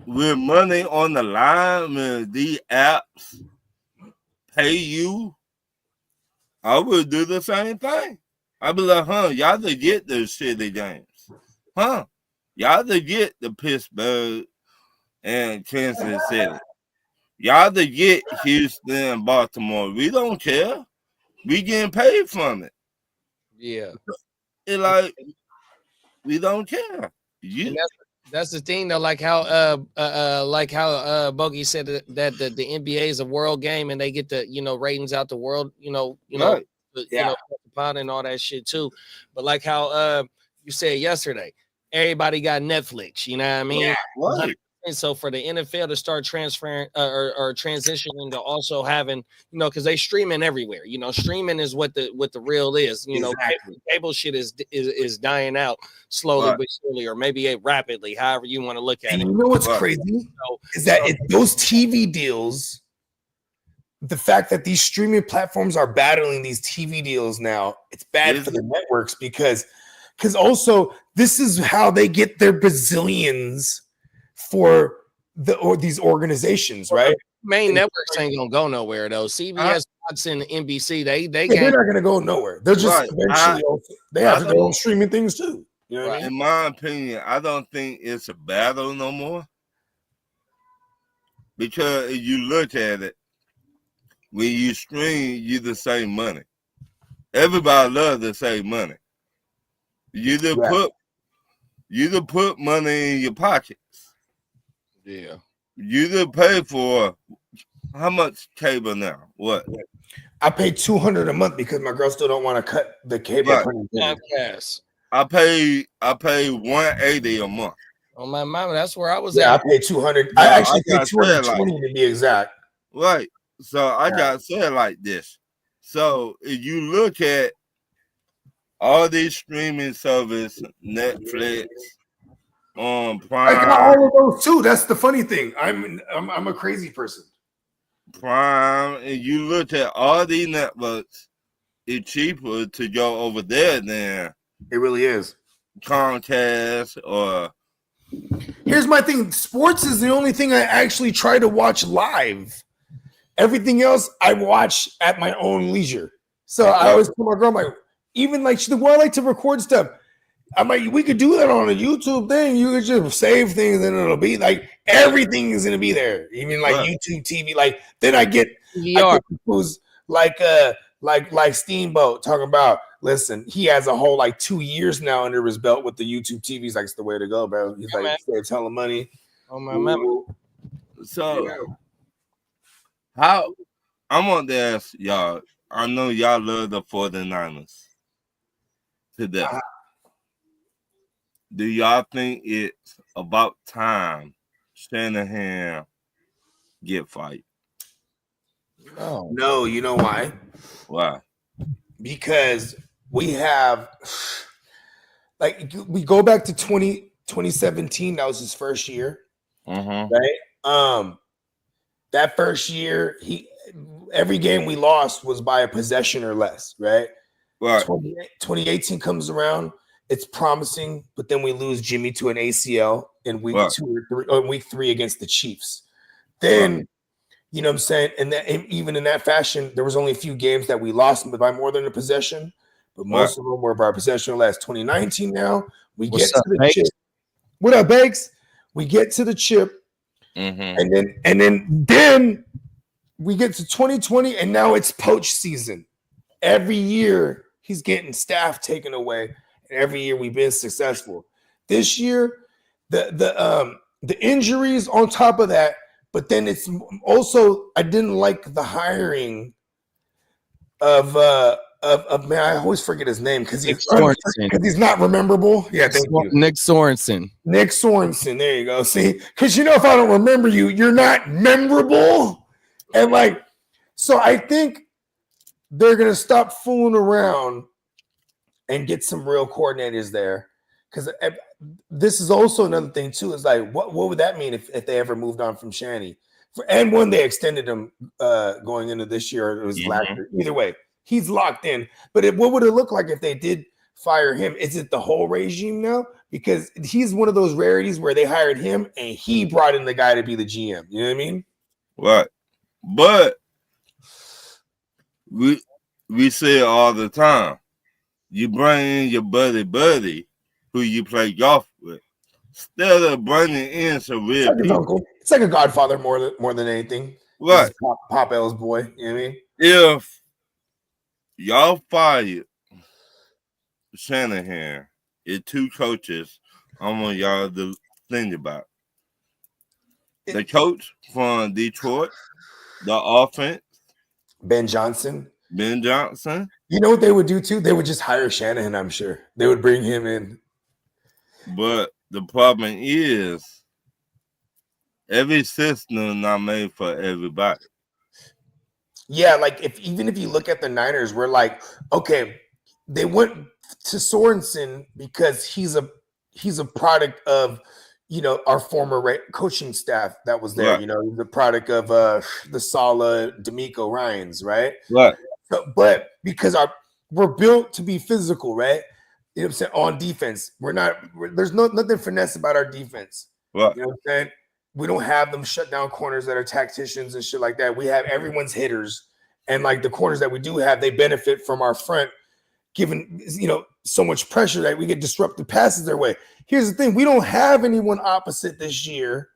With money on the line, man, these apps pay you, I would do the same thing. I'd be like, y'all to get those shitty games. Y'all to get the Pittsburgh and Kansas City. Y'all to get Houston and Baltimore. We don't care. We getting paid from it. Yeah. It like we don't care. And that's the thing though, like how Bogey said that the NBA is a world game and they get the ratings out the world, Right. and all that shit too. But like how you said yesterday, everybody got Netflix, you know what I mean? Yeah, right. And so for the NFL to start transferring or transitioning to also having, because they streaming everywhere. Streaming is what the real is. Exactly. Cable shit is dying out slowly Right. but surely, or maybe rapidly, however you want to look at And it. you know what's crazy is that those TV deals, the fact that these streaming platforms are battling these TV deals now, it's bad for the networks because also this is how they get their bazillions for these organizations, right? Main networks ain't gonna go nowhere though. CBS, Fox, and NBC, they're not gonna go nowhere. They're just eventually they have their own streaming things too. You know what I mean? In my opinion, I don't think it's a battle no more. Because if you look at it, when you stream, you the same money. Everybody loves the same money. You either put money in your pockets. Yeah. You either pay for how much cable now? What? I pay $200 a month because my girl still don't want to cut the cable. Right. Yes. I pay $180 a month. Oh my mama, that's where I was at. I pay $200. I actually pay $220 to be exact. Right. So I got said like this. So if you look at all these streaming services, Netflix, Prime, I got all of those too. That's the funny thing. I'm a crazy person. Prime, and you look at all these networks, it's cheaper to go over there than it really is. Comcast or. Here's my thing. Sports is the only thing I actually try to watch live. Everything else I watch at my own leisure. So I always tell my girl, even like I like to record stuff. I'm like, we could do that on a YouTube thing. You could just save things and it'll be like everything is gonna be there. Even like YouTube TV. Like then I get who's like Steamboat talking about. Listen, he has a whole 2 years now under his belt with the YouTube TV. He's like, it's the way to go, bro. He's saves hella money. Oh my mama. So how I want to ask y'all. I know y'all love the 49ers to death. Do y'all think it's about time Shanahan get fired? No, you know why? Why? Because we have we go back to 2017. That was his first year. Right? That first year, every game we lost was by a possession or less, right? Right. 2018 comes around. It's promising, but then we lose Jimmy to an ACL in week 2 or 3, or week 3 against the Chiefs. Then, you know what I'm saying? And even in that fashion, there was only a few games that we lost by more than a possession, but most of them were by possession or less. 2019 now, we get to the chip. What up, Bakes? We get to the chip, and then we get to 2020, and now it's poach season. Every year, he's getting staff taken away. Every year we've been successful. This year, the injuries on top of that, but then it's also I didn't like the hiring of man. I always forget his name because he's not rememberable. Yeah, thank you. Nick Sorensen. Nick Sorensen. There you go. See, because if I don't remember you, you're not memorable. And so I think they're gonna stop fooling around and get some real coordinators there, because this is also another thing too. Is what would that mean if they ever moved on from Shanny? And when they extended him going into this year, or it was last year. Either way, he's locked in. But what would it look like if they did fire him? Is it the whole regime now? Because he's one of those rarities where they hired him and he brought in the guy to be the GM. You know what I mean? Right. But we say it all the time. You bring in your buddy who you play golf with. instead of bringing in some It's real like his people. uncle. It's like a godfather more than anything. Right. This is Pop L's boy. You know what I mean? If y'all fired Shanahan, it's two coaches I want y'all to think about. The coach from Detroit, the offense, Ben Johnson. Ben Johnson. You know what they would do too? They would just hire Shanahan, I'm sure. They would bring him in. But the problem is every system not made for everybody. Yeah, like even if you look at the Niners, we're like, okay, they went to Sorensen because he's a product of our former coaching staff that was there. Right. You know, he's a product of the Sala, D'Amico, Ryans, right? Right. So, but because we're built to be physical, right? You know what I'm saying? On defense, there's nothing finesse about our defense. Right. You know what I'm saying? We don't have them shut down corners that are tacticians and shit like that. We have everyone's hitters, and like the corners that we do have, they benefit from our front giving so much pressure that we get disrupted passes their way. Here's the thing: we don't have anyone opposite this year.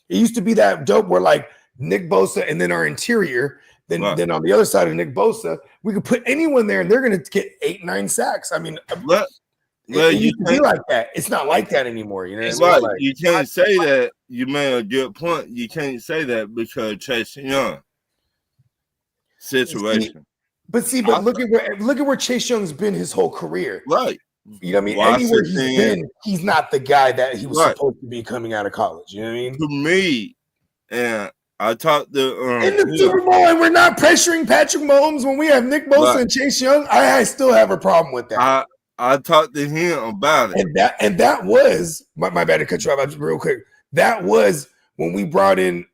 It used to be that dope where like Nick Bosa and then our interior. Then on the other side of Nick Bosa, we could put anyone there and they're going to get 8-9 sacks. I mean, it used to be like that. It's not like that anymore. You know what I mean? Like, you can't say that. You made a good point. You can't say that because Chase Young situation. But look at where Chase Young's been his whole career. Right. You know what I mean? Anywhere he's been, he's not the guy that he was supposed to be coming out of college. You know what I mean? To me, and I talked to in the Super Bowl, and we're not pressuring Patrick Mahomes when we have Nick Bosa and Chase Young. I still have a problem with that. I talked to him about it, and that was my bad to cut you off real quick. That was when we brought in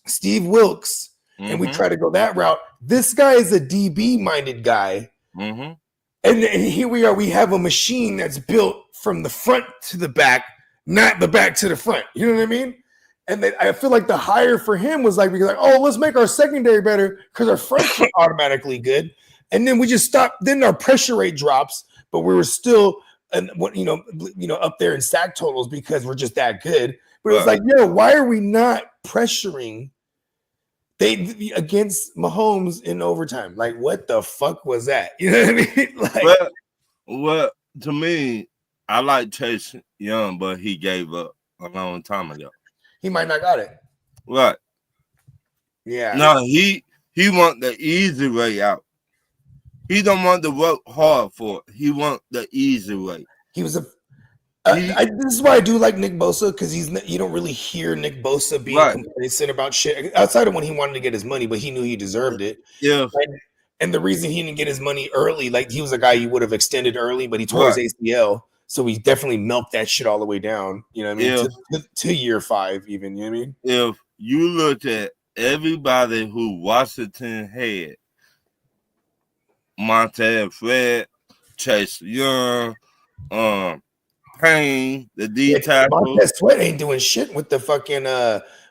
Steve Wilkes, and we tried to go that route. This guy is a DB minded guy, and here we are. We have a machine that's built from the front to the back, not the back to the front. You know what I mean? And I feel like the hire for him was like, let's make our secondary better because our fronts are automatically good. And then we just stopped. Then our pressure rate drops, but we were still, up there in sack totals because we're just that good. But it was like, why are we not pressuring against Mahomes in overtime? Like, what the fuck was that? You know what I mean? Like, well, to me, I like Chase Young, but he gave up a long time ago. He might not got it. Right. Yeah. No, he want the easy way out. He don't want to work hard for it. He want the easy way. He was this is why I do like Nick Bosa, because you don't really hear Nick Bosa being complacent about shit outside of when he wanted to get his money, but he knew he deserved it. Yeah. And the reason he didn't get his money early, like he was a guy you would have extended early, but he tore his ACL. So we definitely milked that shit all the way down, you know what I mean? To year 5 even, you know what I mean? If you look at everybody who Washington had, Montez Fred, Chase Young, Payne, the D tackle. Montez Sweat ain't doing shit with the fucking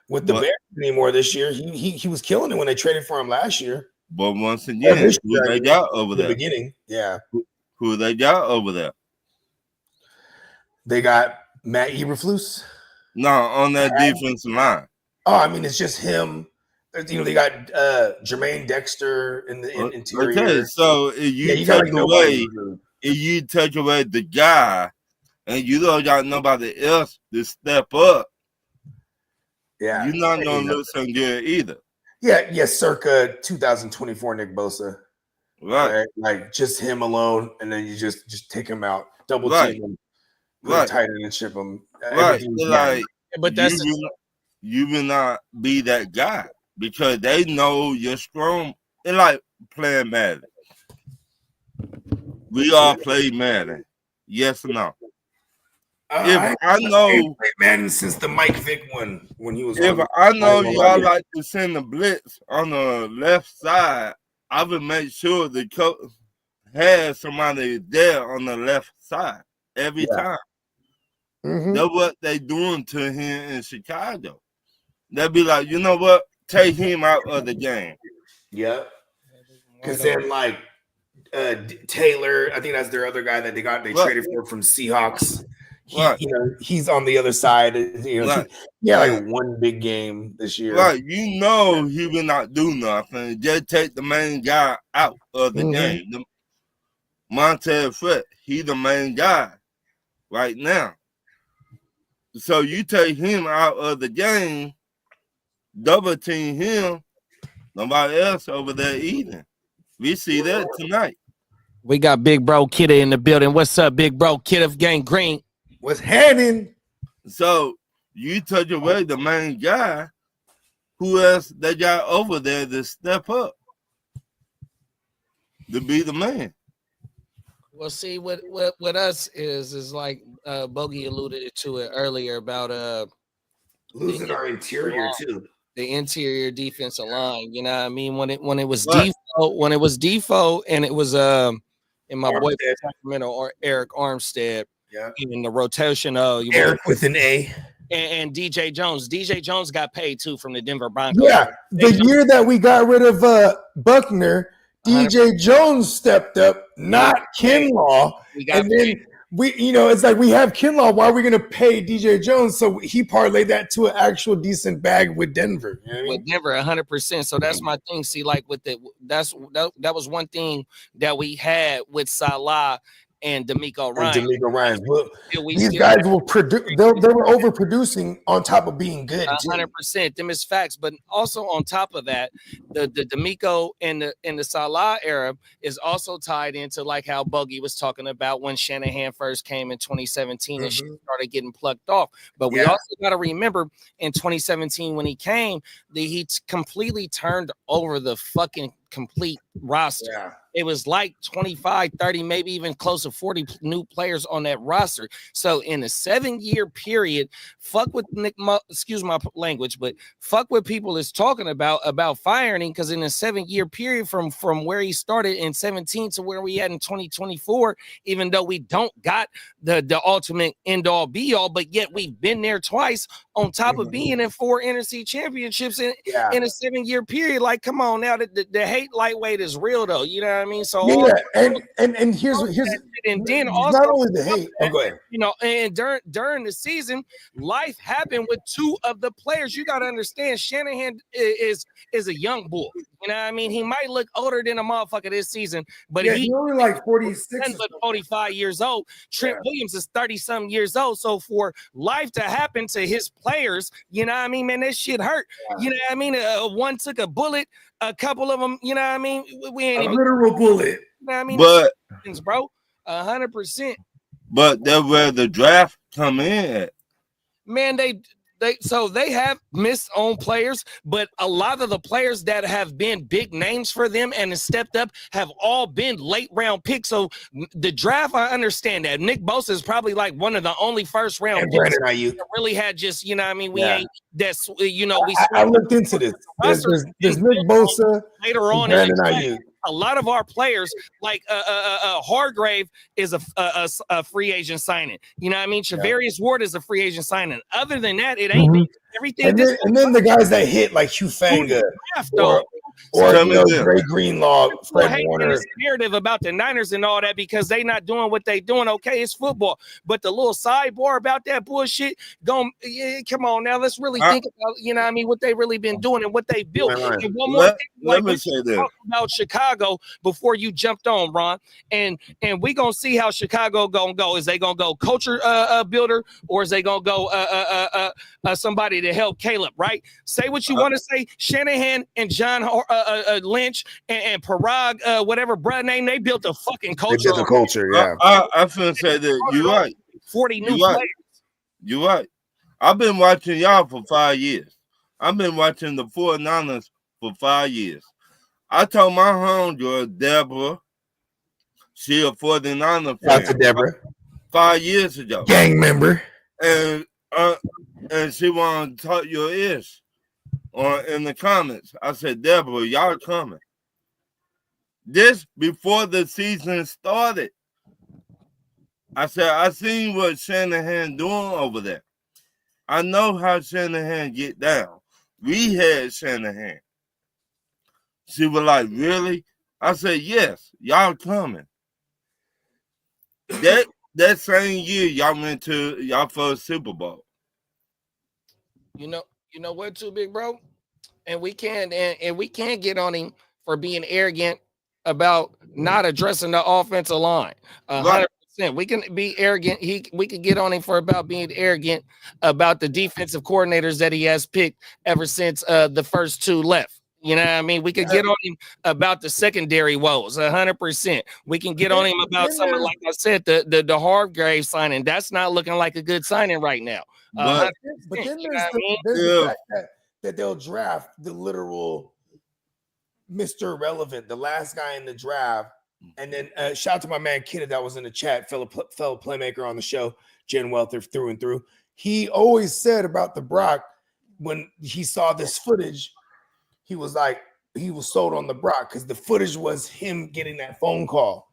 with the Bears anymore this year. He was killing it when they traded for him last year. But once again, who they got over there? Beginning, yeah. Who they got over there? They got Matt Eberflus. No, on that defensive line. Oh, I mean, it's just him. They got Jermaine Dexter in the interior. Okay, so if you take away the guy, and you don't got nobody else to step up, you're not gonna look so good either. Yeah, circa 2024 Nick Bosa. Right. Like just him alone, and then you just take him out, double team him. Tight end and ship them. Right. Like, but you will not be that guy because they know you're strong. It's like playing Madden. We all play Madden. Yes or no? If I know played Madden since the Mike Vick one when he was. If I know y'all like to send the blitz on the left side, I would make sure the coach has somebody there on the left side every time. Mm-hmm. That's what they doing to him in Chicago. They'll be like, you know what? Take him out of the game. Yeah. Because then, like, Taylor, I think that's their other guy that they traded for from Seahawks. he's on the other side. Right. He had like one big game this year. Right, he will not do nothing. Just take the main guy out of the game. Montez Sweat, he the main guy right now. So you take him out of the game, double team him, nobody else over there eating. We see that tonight. We got Big Bro Kidda in the building. What's up, Big Bro Kid of Gang Green? What's happening? So you take away the main guy, who else they got over there to step up to be the man? Well, see, what us is like Bogey alluded to it earlier about losing our interior too. The interior defensive line. You know what I mean? When it was Defoe and it was in my boy Sacramento or Eric Armstead. Yeah. In the rotation Eric with an A. And DJ Jones. DJ Jones got paid too from the Denver Broncos. Yeah, the year that we got rid of Buckner, DJ Jones stepped up, not Kinlaw. And then it's like we have Kinlaw. Why are we going to pay DJ Jones? So he parlayed that to an actual decent bag with Denver. You know what I mean? With Denver, 100%. So that's my thing. See, like with that was one thing that we had with Salah and D'Amico Ryans. Well, these guys will produce. They were overproducing on top of being good. 100%. Them is facts, but also on top of that, the D'Amico and the Salah era is also tied into like how Bogey was talking about when Shanahan first came in 2017 and she started getting plucked off. But we also got to remember in 2017 when he came, he completely turned over the fucking complete roster. Yeah. It was like 25, 30, maybe even close to 40 new players on that roster. So in a 7-year period, fuck with excuse my language, but fuck what people is talking about firing him, because in a 7-year period from where he started in 17 to where we had in 2024, even though we don't got the ultimate end all be all, but yet we've been there twice on top of being in 4 NFC championships in a 7-year period. Like, come on now, the hate lightweight is real though. You know what I mean? So and here's and then also not only the hate. Oh, go ahead. You know, and during the season, life happened with 2 of the players. You got to understand, Shanahan is a young bull. You know what I mean? He might look older than a motherfucker this season, but he's only like 46, but 45 years old. Trent Williams is 30-something years old. So for life to happen to his players, you know what I mean, man, that shit hurt. You know what I mean? One took a bullet, a couple of them, you know what I mean? We ain't even literal bullet. You know what I mean? But bro, 100%. But that's where the draft come in at. Man, they have missed on players, but a lot of the players that have been big names for them and have stepped up have all been late round picks. So the draft, I understand that. Nick Bosa is probably like one of the only first round picks that really had just, you know what I mean? We ain't that's, you know, I looked into this. There's Nick Bosa later on. A lot of our players, like Hargrave, is a free agent signing. You know what I mean? Shavarius Ward is a free agent signing. Other than that, it ain't everything. And then the guys that hit like Hufanga or Ray Greenlaw, Fred Warner. Narrative about the Niners and all that because they not doing what they doing. Okay, it's football, but the little sidebar about that bullshit. Come on now, let's really think about what I mean, what they really been doing and what they built. And one more thing, let me say that about Chicago before you jumped on, Ron, and we gonna see how Chicago gonna go. Is they gonna go culture builder, or is they gonna go somebody to help Caleb? Right? Say what you want to say. Shanahan and John Lynch and Parag, whatever bruh name, they built a fucking culture. They built a culture, yeah. I feel say that you're right. 40 new players. You're right. I've been watching y'all for 5 years. I've been watching the 49ers for 5 years. I told my homegirl, Deborah, she a 49er fan. That's Deborah. 5 years ago. Gang member. And she wanted to talk your ears in the comments. I said, Deborah, y'all coming. This before the season started. I said, I seen what Shanahan doing over there. I know how Shanahan get down. We had Shanahan. She was like, really? I said, yes, y'all coming. that same year y'all went to y'all first Super Bowl. You know what, too, big bro? And we can't get on him for being arrogant about not addressing the offensive line. 100%. We can be arrogant. We could get on him for about being arrogant about the defensive coordinators that he has picked ever since the first two left. You know what I mean? We could get on him about the secondary woes, 100%. We can get on him about something like I said, the Hargrave signing. That's not looking like a good signing right now. But then there's the fact that they'll draft the literal Mr. Irrelevant, the last guy in the draft. And then shout out to my man Kid that was in the chat, fellow playmaker on the show, Jen Welter through and through. He always said about the Brock when he saw this footage, he was like, he was sold on the Brock because the footage was him getting that phone call.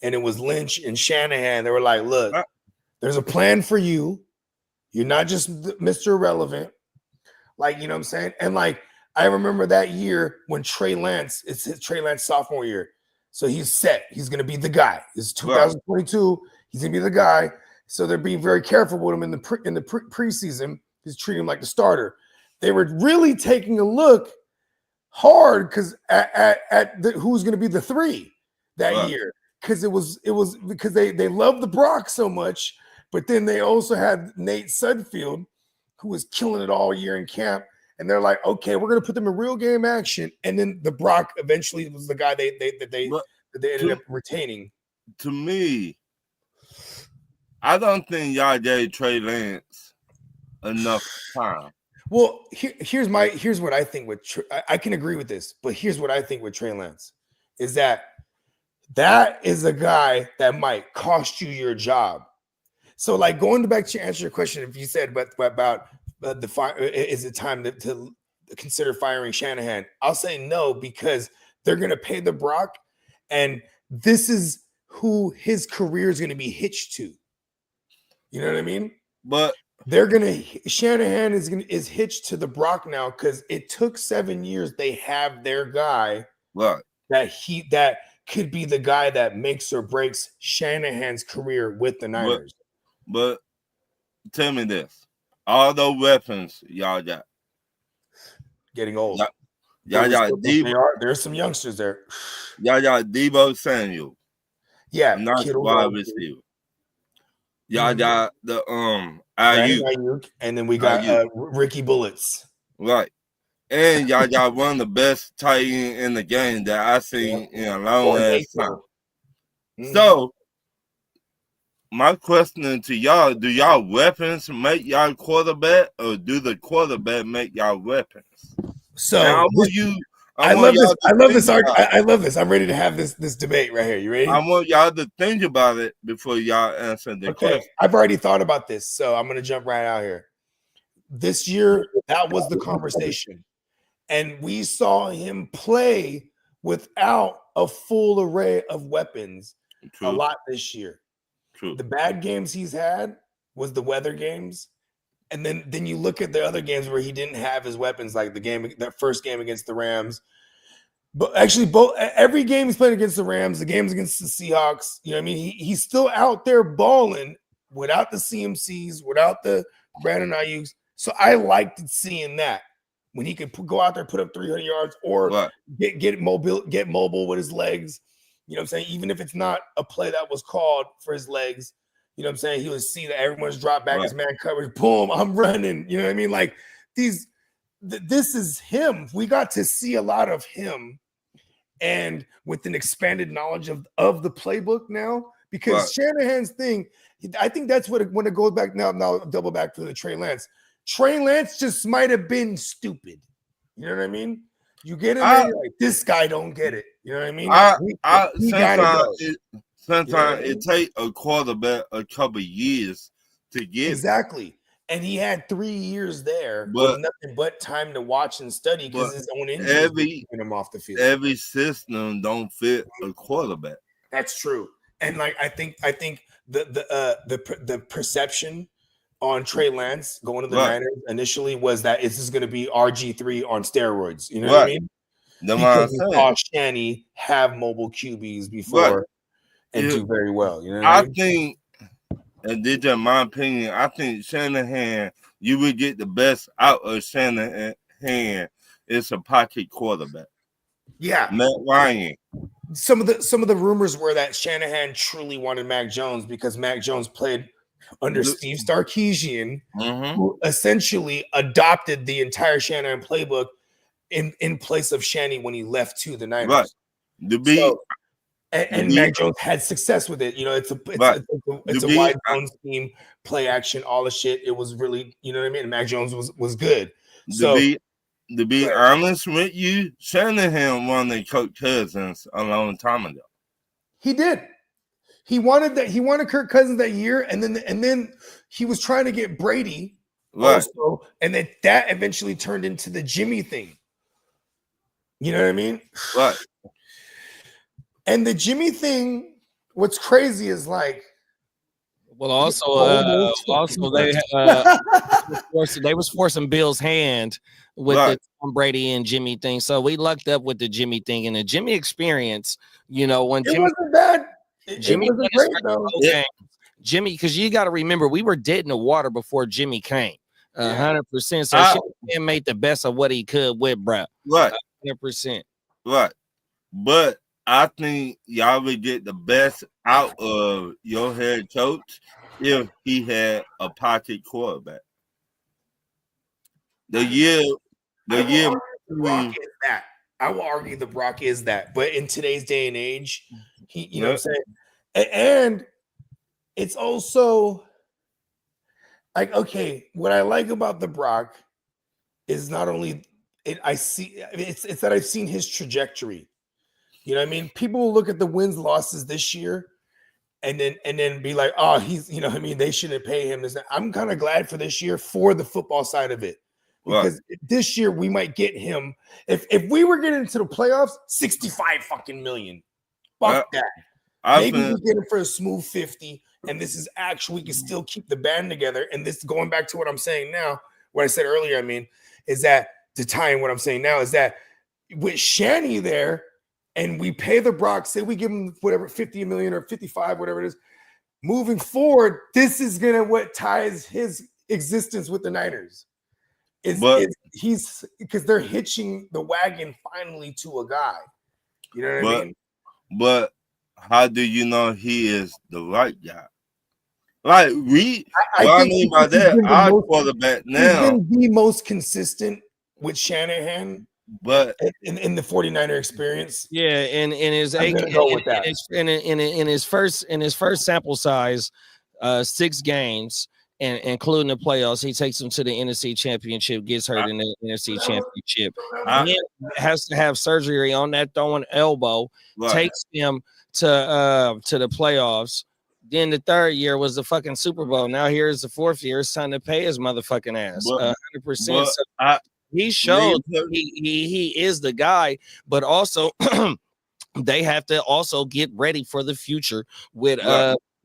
And it was Lynch and Shanahan. They were like, look, there's a plan for you. You're not just Mr. Irrelevant. Like, you know what I'm saying? And like, I remember that year when Trey Lance, it's his Trey Lance sophomore year. So he's set. He's going to be the guy. It's 2022. He's going to be the guy. So they're being very careful with him in the preseason. He's treating him like the starter. They were really taking a look hard because who's going to be the 3 that year. Because it was because they loved the Brock so much, but then they also had Nate Sudfeld, who was killing it all year in camp. And they're like, okay, we're going to put them in real game action. And then the Brock eventually was the guy they ended up retaining. To me, I don't think y'all gave Trey Lance enough time. Well, here's what I think with I can agree with this, but here's what I think with Trey Lance is that is a guy that might cost you your job. So, like going back to answer your question, if you said about is it time to consider firing Shanahan? I'll say no because they're going to pay the Brock, and this is who his career is going to be hitched to. You know what I mean? But Shanahan is hitched to the Brock now because it took 7 years. They have their guy that could be the guy that makes or breaks Shanahan's career with the Niners. But tell me this. All those weapons y'all got. Getting old. Y'all got Debo. There's some youngsters there. Y'all got Debo Samuel. Yeah. Not wide receiver. Y'all got the Ayuk. And then we got Ricky Bullets. Right. And y'all got one of the best tight end in the game that I've seen in a long ass time. So my question to y'all, do y'all weapons make y'all quarterback or do the quarterback make y'all weapons? So now, I love this. I'm ready to have this debate right here. You ready? I want y'all to think about it before y'all answer the question. I've already thought about this, so I'm going to jump right out here. This year, that was the conversation. And we saw him play without a full array of weapons a lot this year. The bad games he's had was the weather games. And then you look at the other games where he didn't have his weapons, like that first game against the Rams. But actually, every game he's played against the Rams, the games against the Seahawks, you know what I mean? He's still out there balling without the CMCs, without the Brandon Ayuks. So I liked seeing that when he could go out there, put up 300 yards or get mobile with his legs. You know what I'm saying? Even if it's not a play that was called for his legs, you know what I'm saying? He would see that everyone's dropped back his man coverage. Boom, I'm running. You know what I mean? Like this is him. We got to see a lot of him. And with an expanded knowledge of the playbook now, because Shanahan's thing, I think that's when it goes back now double back to the Trey Lance. Trey Lance just might have been stupid. You know what I mean? You get in there, you're like, this guy don't get it. You know what I mean? Sometimes it takes a quarterback a couple of years to get exactly. And he had 3 years there, with nothing but time to watch and study because his own injuries keeping him off the field. Every system don't fit a quarterback. That's true. And like I think the perception on Trey Lance going to the Niners initially was that this is going to be RG3 on steroids. You know what I mean? Because we saw Shanny have mobile QBs before and do very well. You know what I mean? think and this is my opinion, I think Shanahan, you would get the best out of Shanahan. It's a pocket quarterback. Yeah, Matt Ryan. some of the rumors were that Shanahan truly wanted Mac Jones because Mac Jones played under Steve Sarkisian, who essentially adopted the entire Shanahan playbook in place of Shanny when he left to the Niners. Right. And Mac Jones had success with it. You know, it's a wide zone scheme, play action, all the shit. It was really, you know what I mean? And Mac Jones was good. So to be honest with you, Shanahan wanted Kirk Cousins a long time ago. He did. He wanted Kirk Cousins that year, and then he was trying to get Brady also, and that eventually turned into the Jimmy thing. You know what I mean? Right. And the Jimmy thing, what's crazy is like, well, also they was forcing Bill's hand with the Tom Brady and Jimmy thing. So we lucked up with the Jimmy thing and the Jimmy experience. You know, when Jimmy wasn't bad. Jimmy wasn't great though. Jimmy, because you got to remember, we were dead in the water before Jimmy came. 100%. So he made the best of what he could with bro. Right. 100%. Right. But I think y'all would get the best out of your head coach if he had a pocket quarterback. The Brock is that. I will argue the Brock is that. But in today's day and age, you know what I'm saying? And it's also like, okay, what I like about the Brock is not only it's that I've seen his trajectory. You know what I mean? People will look at the wins, losses this year and then be like, oh, he's, you know what I mean? They shouldn't pay him. I'm kind of glad for this year for the football side of it. Because this year we might get him. If we were getting into the playoffs, 65 fucking million. Fuck that. Maybe we get him for a smooth 50. And this is actually, we can still keep the band together. And this, going back to what I'm saying now, what I said earlier, I mean, is that to tie in what I'm saying now is that with Shanny there, and we pay the Brock, say we give him whatever, 50 million or 55, whatever it is, moving forward, this is gonna what ties his existence with the Niners. He's because they're hitching the wagon finally to a guy. You know what I mean? But how do you know he is the right guy? Like I mean by that, our quarterback now he's been the most consistent with Shanahan. But in the 49er experience, in his first sample size, 6 games, and including the playoffs, he takes them to the NFC Championship, gets hurt in the NFC Championship, and has to have surgery on that throwing elbow, takes him to the playoffs. Then the 3rd year was the fucking Super Bowl. Now here's the 4th year. It's time to pay his motherfucking ass. 100%. He showed he is the guy, but also they have to also get ready for the future with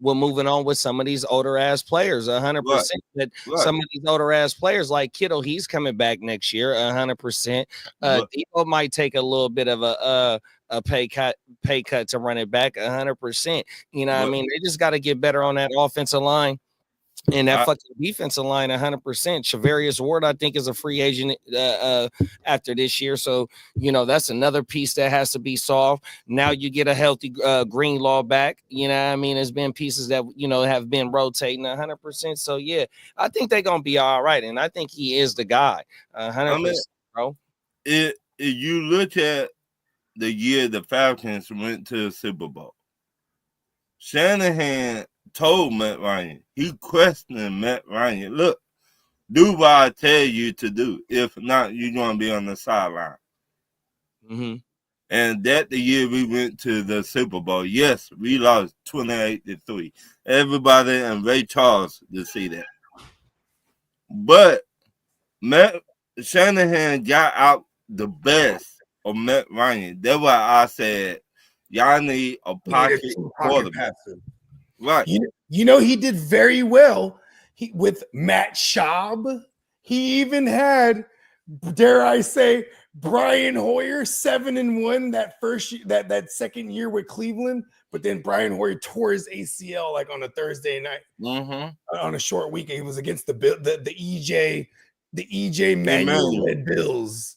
we're moving on with some of these older ass players. 100%. That some of these older ass players like Kittle, he's coming back next year. 100%. Debo might take a little bit of a pay cut to run it back. 100%. You know what I mean? They just got to get better on that offensive line. And that fucking defensive line, 100%. Shavarius Ward, I think, is a free agent after this year. So, you know, that's another piece that has to be solved. Now you get a healthy Greenlaw back. You know what I mean? There's been pieces that, you know, have been rotating 100%. So, yeah, I think they're going to be all right. And I think he is the guy. 100%, bro. If you look at the year the Falcons went to the Super Bowl, Shanahan told Matt Ryan, he questioned Matt Ryan, look, do what I tell you to do. If not, you're going to be on the sideline. Mm-hmm. And that the year we went to the Super Bowl, yes, we lost 28-3. Everybody and Ray Charles to see that. But Matt Shanahan got out the best of Matt Ryan. That's why I said, y'all need a pocket quarterback. Right. You know, he did very well with Matt Schaub. He even had, dare I say, Brian Hoyer 7-1 that second year with Cleveland, but then Brian Hoyer tore his ACL like on a Thursday night on a short weekend. He was against the EJ Manuel led Bills.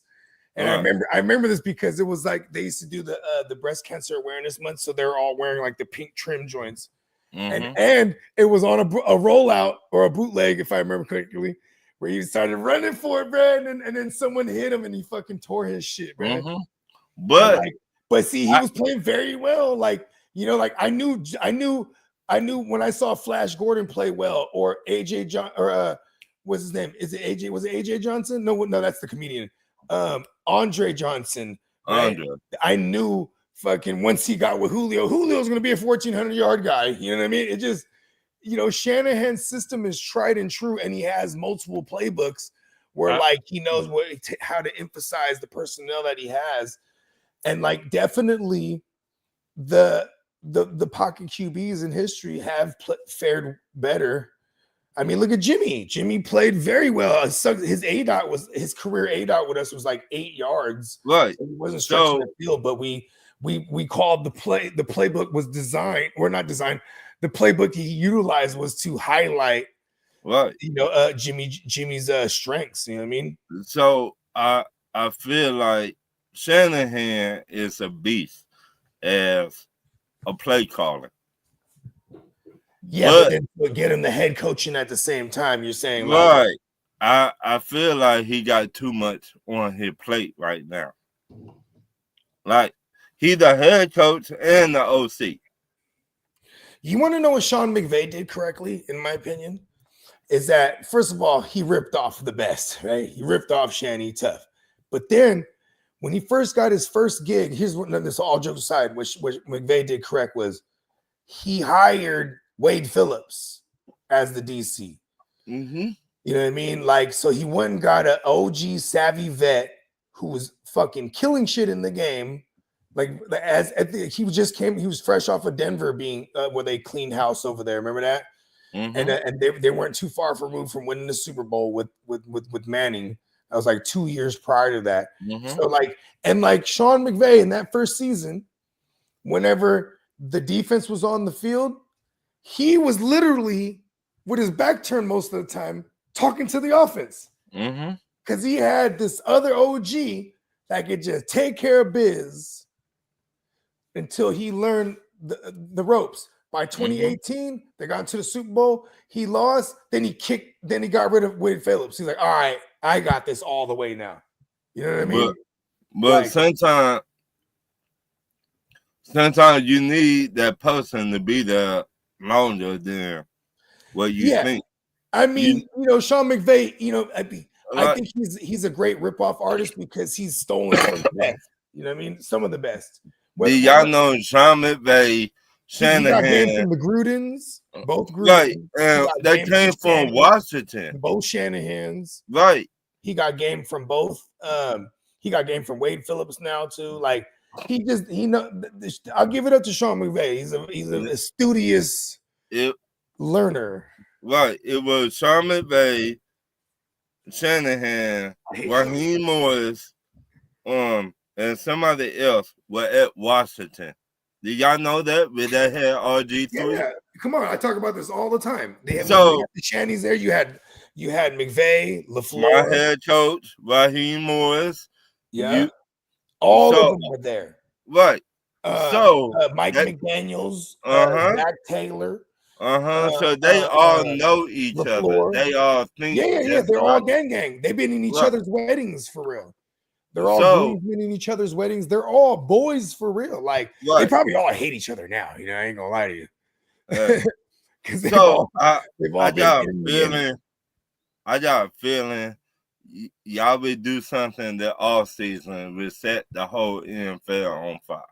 And I remember this because it was like they used to do the breast cancer awareness month, so they're all wearing like the pink trim joints, and it was on a rollout or a bootleg, if I remember correctly, where he started running for it, bro, and then someone hit him and he fucking tore his shit, bro. But see, he was playing very well. Like, you know, like I knew when I saw Flash Gordon play well, or AJ John, or what's his name? Is it AJ? Was it AJ Johnson? No, that's the comedian. Andre Johnson. Right? I knew fucking once he got with Julio's gonna be a 1,400-yard guy. You know what I mean? It just, you know, Shanahan's system is tried and true, and he has multiple playbooks where like he knows how to emphasize the personnel that he has, and like definitely the pocket QBs in history have fared better. I mean, look at Jimmy. Jimmy played very well. His ADOT was his career ADOT with us was like 8 yards. Right. So he wasn't stretching the field, but we called the play. The playbook was designed, or not designed. The playbook he utilized was to highlight, you know, Jimmy's strengths. You know what I mean? So I feel like Shanahan is a beast as a play caller. Yeah, but then get him the head coaching at the same time. You're saying, right? I feel like he got too much on his plate right now. Like, he's the head coach and the OC. You want to know what Sean McVay did correctly, in my opinion? Is that, first of all, he ripped off the best, right? He ripped off Shanny Tough. But then when he first got his first gig, here's what, this all jokes aside, what McVay did correct was he hired Wade Phillips as the DC. Mm-hmm. You know what I mean? Like, so he went and got an OG savvy vet who was fucking killing shit in the game. Like, he was fresh off of Denver being where they cleaned house over there. Remember that? Mm-hmm. And they weren't too far removed from winning the Super Bowl with Manning. That was like 2 years prior to that. Mm-hmm. So like Sean McVay in that first season, whenever the defense was on the field, he was literally with his back turned most of the time talking to the offense. Because he had this other OG that could just take care of biz until he learned the ropes. By 2018, they got into the Super Bowl. He lost. Then he got rid of Wade Phillips. He's like, all right, I got this all the way now. You know what I mean? But sometimes you need that person to be there longer than what you think. I mean, you know, Sean McVay, you know, I think he's a great ripoff artist because he's stolen some of the best. You know what I mean? Some of the best. Do y'all know Sean McVay, Shanahan? He got game from the Grudens, both Grudens. Right, and they came from Washington. Both Shanahans. Right. He got game from both. He got game from Wade Phillips now too. Like, I'll give it up to Sean McVay. He's a studious learner. Right. It was Sean McVay, Shanahan, Raheem Morris, and somebody else were at Washington. Did y'all know that? With that had RG3? Yeah. Come on, I talk about this all the time. They had the Shannies there. You had McVay, LaFleur, my head coach, Raheem Morris. Yeah. All of them were there. Right. Mike McDaniels, Zach Taylor. So they all know each other. They all think. Yeah. They're all gang. They've been in each other's weddings for real. They're all been in each other's weddings. They're all boys for real. Like, they probably all hate each other now. You know, I ain't gonna lie to you. Because I got a feeling y'all will do something that all season will set the whole NFL on fire.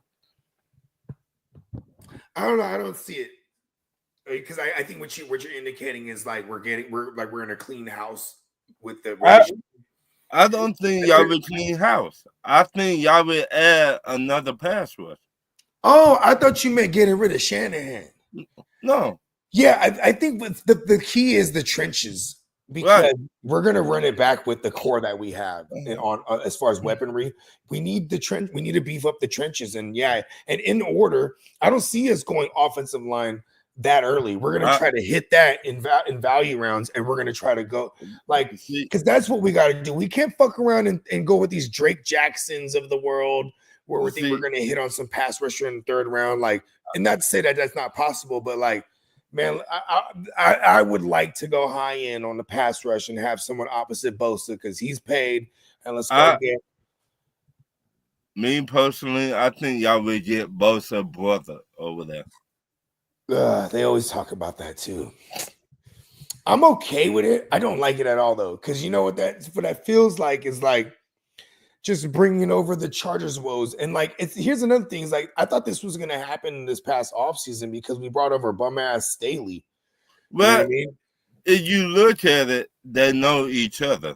I don't know. I don't see it. Because I think what you're indicating is like we're in a clean house with the. I don't think y'all will clean house. I think y'all will add another pass rush. Oh, I thought you meant getting rid of Shanahan. No. Yeah, I think the key is the trenches. because we're gonna run it back with the core that we have on as far as weaponry. We need the trench. We need to beef up the trenches, and in order. I don't see us going offensive line that early. We're gonna try to hit that in value rounds, and we're gonna try to go because that's what we got to do. We can't fuck around and go with these Drake Jacksons of the world where we think we're gonna hit on some pass rusher in the third round. And not to say that that's not possible, but man, I would like to go high end on the pass rush and have someone opposite Bosa because he's paid. And let's go again. Me personally, I think y'all would get Bosa brother over there. They always talk about that too. I'm okay with it. I don't like it at all though, because you know what that feels like is just bringing over the Chargers woes. And here's another thing is I thought this was gonna happen this past offseason because we brought over bum ass Staley. Well, you know what I mean? If you look at it, they know each other.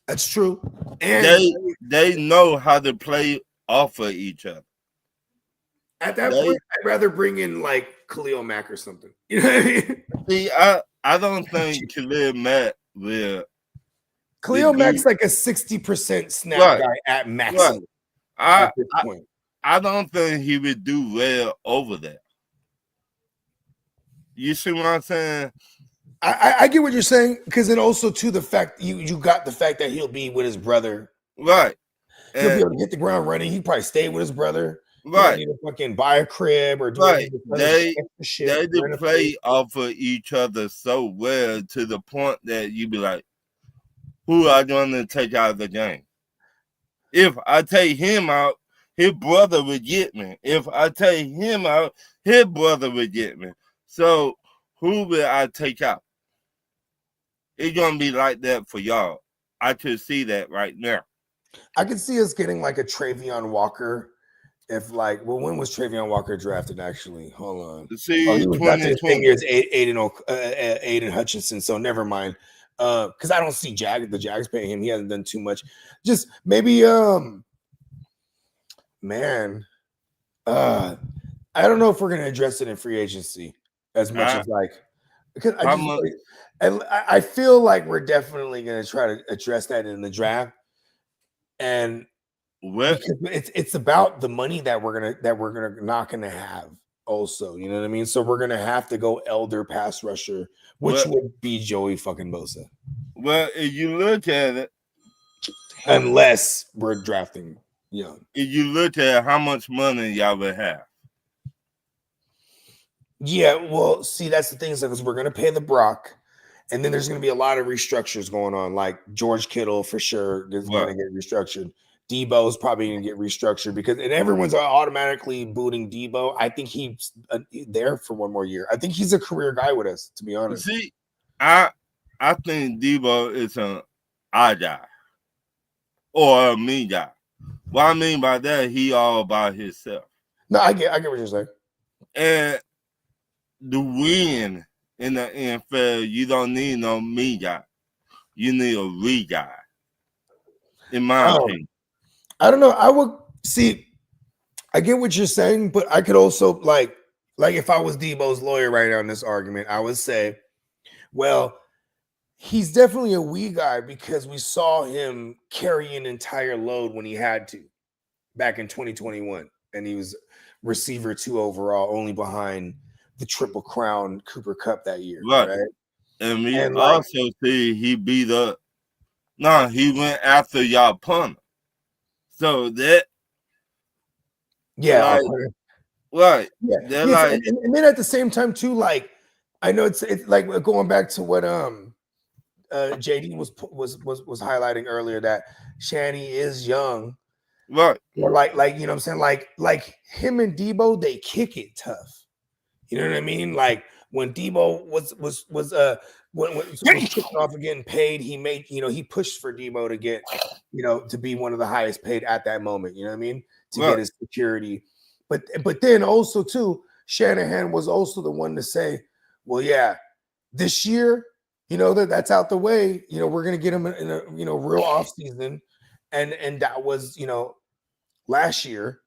That's true. And they know how to play off of each other. At that point, I'd rather bring in Khalil Mack or something. You know what I mean? See, I don't think Khalil Mack will. Khalil Mack's like a 60% snap guy at maximum. At this point. I don't think he would do well over there. You see what I'm saying? I get what you're saying, because then also too the fact you got the fact that he'll be with his brother. Right. He'll be able to hit the ground running. He probably stay with his brother. Right. Need to fucking buy a crib or do They play off of each other so well to the point that you be like, who are going to take out of the game? If I take him out, his brother would get me. If I take him out, his brother would get me. So who will I take out? It's going to be like that for y'all. I could see that right now. I could see us getting a Travion Walker. If when was Travion Walker drafted? Actually, hold on. See, he was drafted the same year as Aiden Hutchinson. So never mind. Because I don't see the Jags paying him. He hasn't done too much. Just maybe, man. I don't know if we're gonna address it in free agency as much as because I feel like we're definitely gonna try to address that in the draft. And it's about the money that we're not gonna have also, you know what I mean? So we're gonna have to go elder pass rusher, which would be Joey fucking Bosa. Well, if you look at it, unless we're drafting young. If you look at how much money y'all would have. Yeah, well, see, that's the thing is because we're gonna pay the Brock. And then there's going to be a lot of restructures going on, like George Kittle for sure is going to get restructured. Debo's probably going to get restructured and everyone's automatically booting Debo. I think he's there for one more year. I think he's a career guy with us, to be honest. See, I think Debo is an I guy or a me guy. What I mean by that, he all by himself. No, I get what you're saying. And the win in the NFL, you don't need no me guy. You need a we guy. In my opinion. I don't know. I would see. I get what you're saying, but I could also like if I was Debo's lawyer right now in this argument, I would say, well, he's definitely a we guy because we saw him carry an entire load when he had to back in 2021, and he was receiver 2 overall, only behind the Triple Crown Cooper Kupp that year, right? And we also see he beat up. No, he went after y'all punter. So that, right? Yeah, and then at the same time too, I know it's like going back to what JD was highlighting earlier that Shanny is young, right? Or like you know what I'm saying, like him and Debo, they kick it tough. You know what I mean? Like when Debo was kicking off and getting paid, he made, he pushed for Debo to get, to be one of the highest paid at that moment. You know what I mean? To get his security. But then also too, Shanahan was also the one to say, well, yeah, this year, that's out the way. We're gonna get him in a real off season, and that was last year,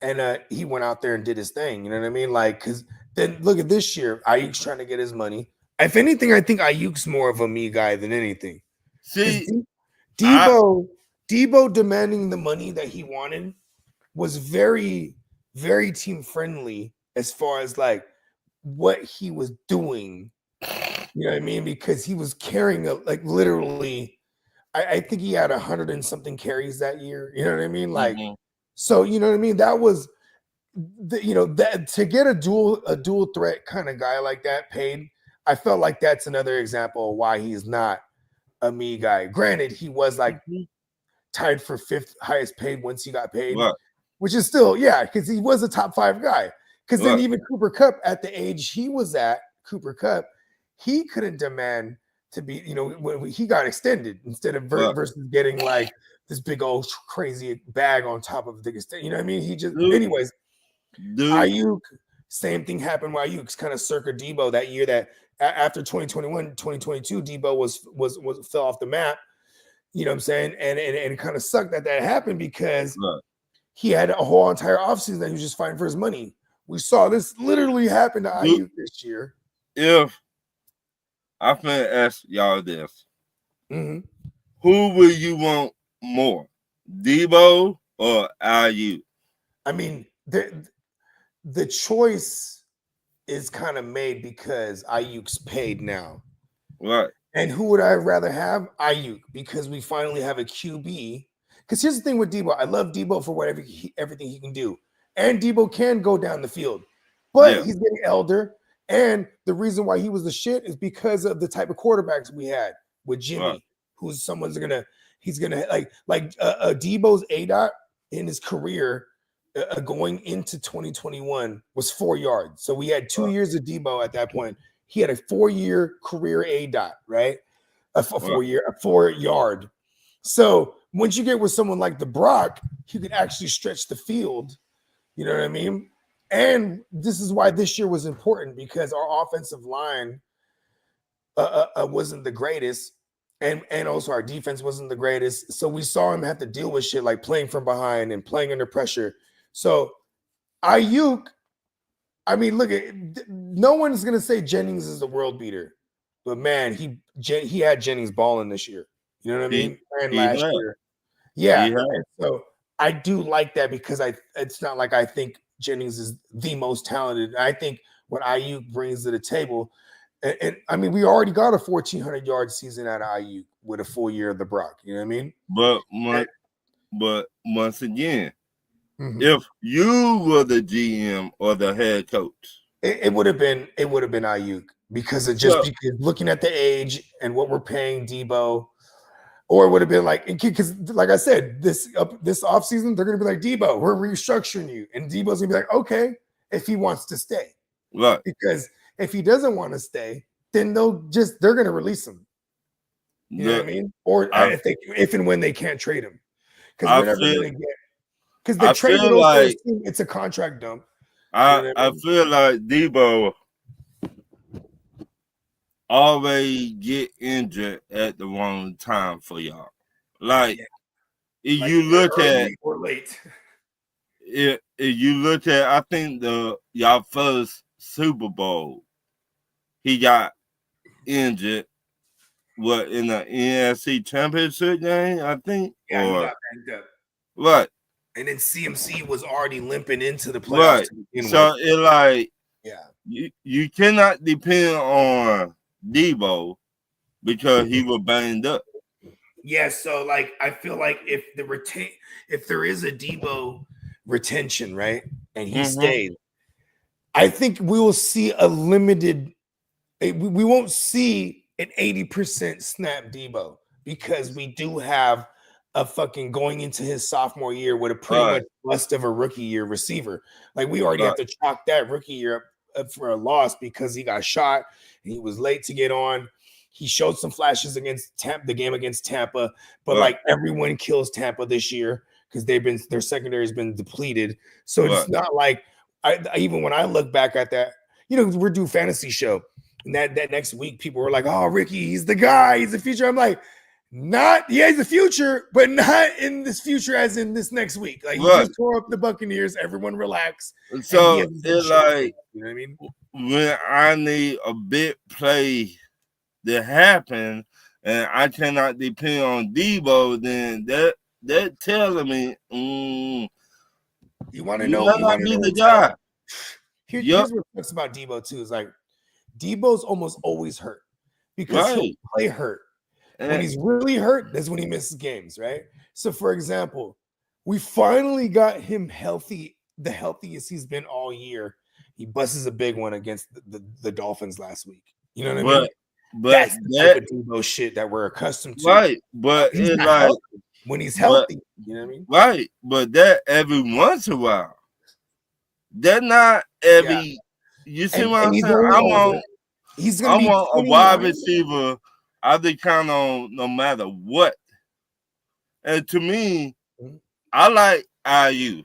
and he went out there and did his thing. You know what I mean? Like, because then look at this year, Ayuk's trying to get his money. If anything, I think Ayuk's more of a me guy than anything. See, Debo demanding the money that he wanted was very, very team friendly as far as like what he was doing. You know what I mean? Because he was carrying like literally, I think he had 100 and something carries that year. You know what I mean? Like, so you know what I mean? That was that to get a dual threat kind of guy like that paid. I felt like that's another example of why he's not a me guy. Granted, he was like tied for 5th highest paid once he got paid, which is still, because he was a top 5 guy. Because then even Cooper Kupp at the age he was at, Cooper Kupp, he couldn't demand to be, when he got extended instead of versus getting like this big old crazy bag on top of the extent. You know what I mean? He just, anyways, Ayuk, same thing happened with Ayuk's kind of circa Debo that year that after 2021, 2022, Debo was fell off the map. You know what I'm saying? And it kind of sucked that happened because he had a whole entire offseason that he was just fighting for his money. We saw this literally happen to Ayuk this year. If I'm going to ask y'all this, mm-hmm. Who will you want more, Debo or Ayuk? I mean, the choice is kind of made because Ayuk's paid now. Right. And who would I rather have? Ayuk, because we finally have a QB. Because here's the thing with Debo. I love Debo for everything he can do. And Debo can go down the field. But he's getting elder. And the reason why he was the shit is because of the type of quarterbacks we had with Jimmy, who's he's gonna like Debo's ADOT in his career going into 2021 was 4 yards. So we had 2 years of Debo at that point. He had a 4-year career ADOT, right? A 4 yard. So once you get with someone like the Brock, he could actually stretch the field. You know what I mean? And this is why this year was important because our offensive line wasn't the greatest. And also our defense wasn't the greatest. So we saw him have to deal with shit like playing from behind and playing under pressure. So Ayuk, I mean, look, no one's going to say Jennings is the world beater. But, man, he had Jennings balling this year. You know what I mean? And last year. Yeah. So I do like that because it's not like I think Jennings is the most talented. I think what Ayuk brings to the table, and I mean, we already got a 1,400-yard season out of Ayuk with a full year of the Brock. You know what I mean? But once again, if you were the GM or the head coach, it would have been Ayuk because because looking at the age and what we're paying Debo. Or it would have been like, because like I said, this offseason, they're going to be like, Debo, we're restructuring you. And Debo's going to be like, okay, if he wants to stay. Right. Because if he doesn't want to stay, then they're going to release him. You know what I mean? Or if and when they can't trade him. Because we're never going to get, because the trade it's a contract dump. I feel like Debo always get injured at the wrong time for y'all. If you look at or late. If you look at, I think y'all first Super Bowl, he got injured. What, in the NFC Championship game? I think. Yeah, he got banged up. Right. And then CMC was already limping into the playoffs. Right. So you cannot depend on Debo because he was banged up. Yeah, so like I feel like if there is a Debo retention, right, and he stays, I think we will see a limited. We won't see an 80% snap Debo because we do have a fucking going into his sophomore year with a pretty much bust of a rookie year receiver. Like we already have to chalk that rookie year up for a loss because he got shot and he was late to get on. He showed some flashes against the game against Tampa, but like everyone kills Tampa this year because their secondary has been depleted. So it's not like even when I look back at that, we're doing fantasy show and that next week people were like, "Oh, Ricky, he's the guy, he's the future." I'm like, he's the future, but not in this future as in this next week. Like he just tore up the Buccaneers. Everyone relax. So it's like, you know what I mean? when I need a big play to happen and I cannot depend on Debo, then that telling me You want to you know? might You not want to be know the what's guy. Here's what sucks about Debo too is like Debo's almost always hurt because he'll play hurt. When he's really hurt, that's when he misses games, right? So, for example, we finally got him healthy, the healthiest he's been all year. He busts a big one against the Dolphins last week. You know what I mean? But that's the type of Debo shit that we're accustomed to. Right, but he's it's not like healthy. When he's healthy, you know what I mean? Right, but that every once in a while. They're not every. You see what I'm saying? He's gonna be a wide receiver. I could count on no matter what. And to me, I like IU.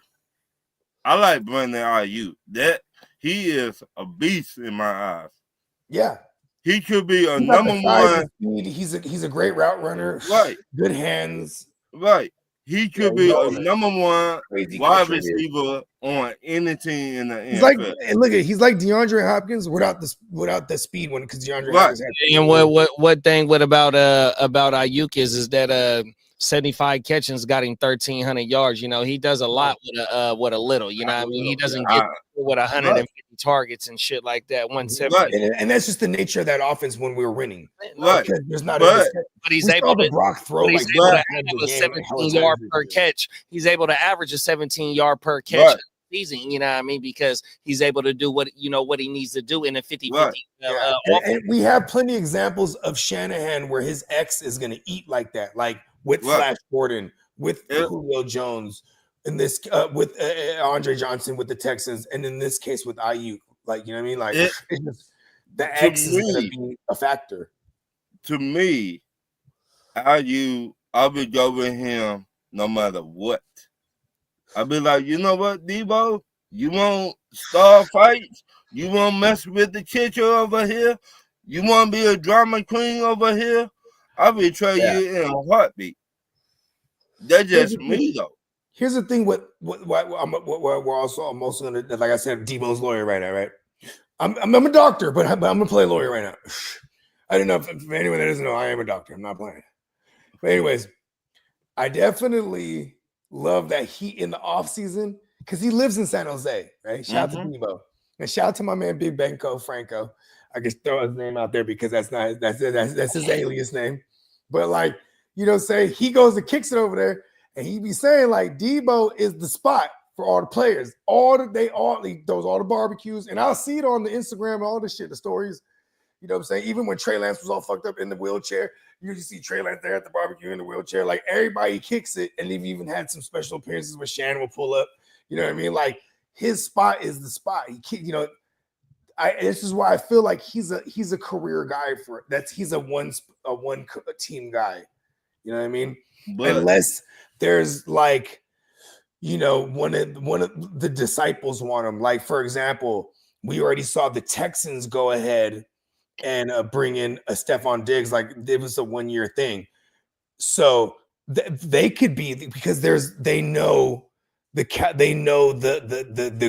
I like Brandon IU. That he is a beast in my eyes. Yeah. He could be a number one. He's a great route runner. Right. Good hands. Right. He could be a number one wide receiver on any team in the NFL. He's like, look at, he's like DeAndre Hopkins without the speed one because DeAndre Hopkins had. And what about Ayuk is that 75 catches got him 1,300 yards. You know, he does a lot with a little. You know what I mean? He doesn't get with 150 targets and shit like that. 170. And that's just the nature of that offense when we were winning. Right. There's not but he's able to Brock throw he's able to have a 17 yard per catch. He's able to average a 17 yard per catch. Season, you know what I mean? Because he's able to do what he needs to do in a 50-50. And we have plenty of examples of Shanahan where his ex is going to eat like that, like with Flash Gordon, with Julio Jones, in this with Andre Johnson with the Texans, and in this case with IU. Like, you know what I mean? Like the ex is going to be a factor. To me, IU, I would go with him no matter what. I'll be like, you know what, Debo? You want star fights? You want to mess with the kicker over here? You want to be a drama queen over here? I'll betray you in a heartbeat. That's just me, though. Here's the thing: what we're also almost gonna, like I said, Debo's lawyer right now, right? I'm a doctor, but I'm gonna play lawyer right now. I don't know if anyone that doesn't know, I am a doctor. I'm not playing. But anyways, I definitely love that he in the off season because he lives in San Jose, right? Shout out to Debo and shout out to my man Big Benko Franco. I just throw his name out there because that's his alias name. But like, you know, say he goes and kicks it over there, and he be saying like Debo is the spot for all the players. He does all the barbecues, and I'll see it on the Instagram, all the shit, the stories. You know what I'm saying? Even when Trey Lance was all fucked up in the wheelchair, you usually see Trey Lance there at the barbecue in the wheelchair. Like, everybody kicks it, and they've even had some special appearances where Shannon will pull up. You know what I mean? Like, his spot is the spot. This is why I feel like he's a career guy for that. He's a one team guy. You know what I mean? But unless there's like, you know, one of the disciples want him. Like, for example, we already saw the Texans go ahead and bring in a Stephon Diggs, like it was a 1-year thing. So they could be, because they know the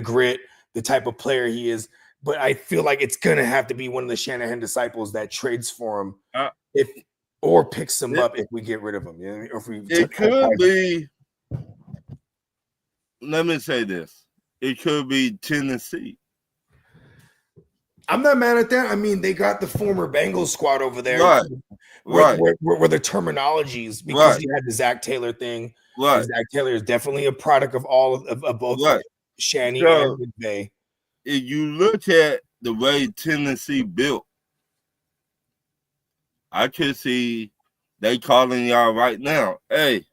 grit, the type of player he is. But I feel like it's gonna have to be one of the Shanahan disciples that trades for him, or picks him up if we get rid of him. You know, or if we it could be. Let me say this: it could be Tennessee. I'm not mad at that. I mean, they got the former Bengals squad over there, where the terminologies, because you had the Zach Taylor thing. Right. Zach Taylor is definitely a product of all of both Shanny and McVay. If you look at the way Tennessee built, I could see they calling y'all right now. Hey,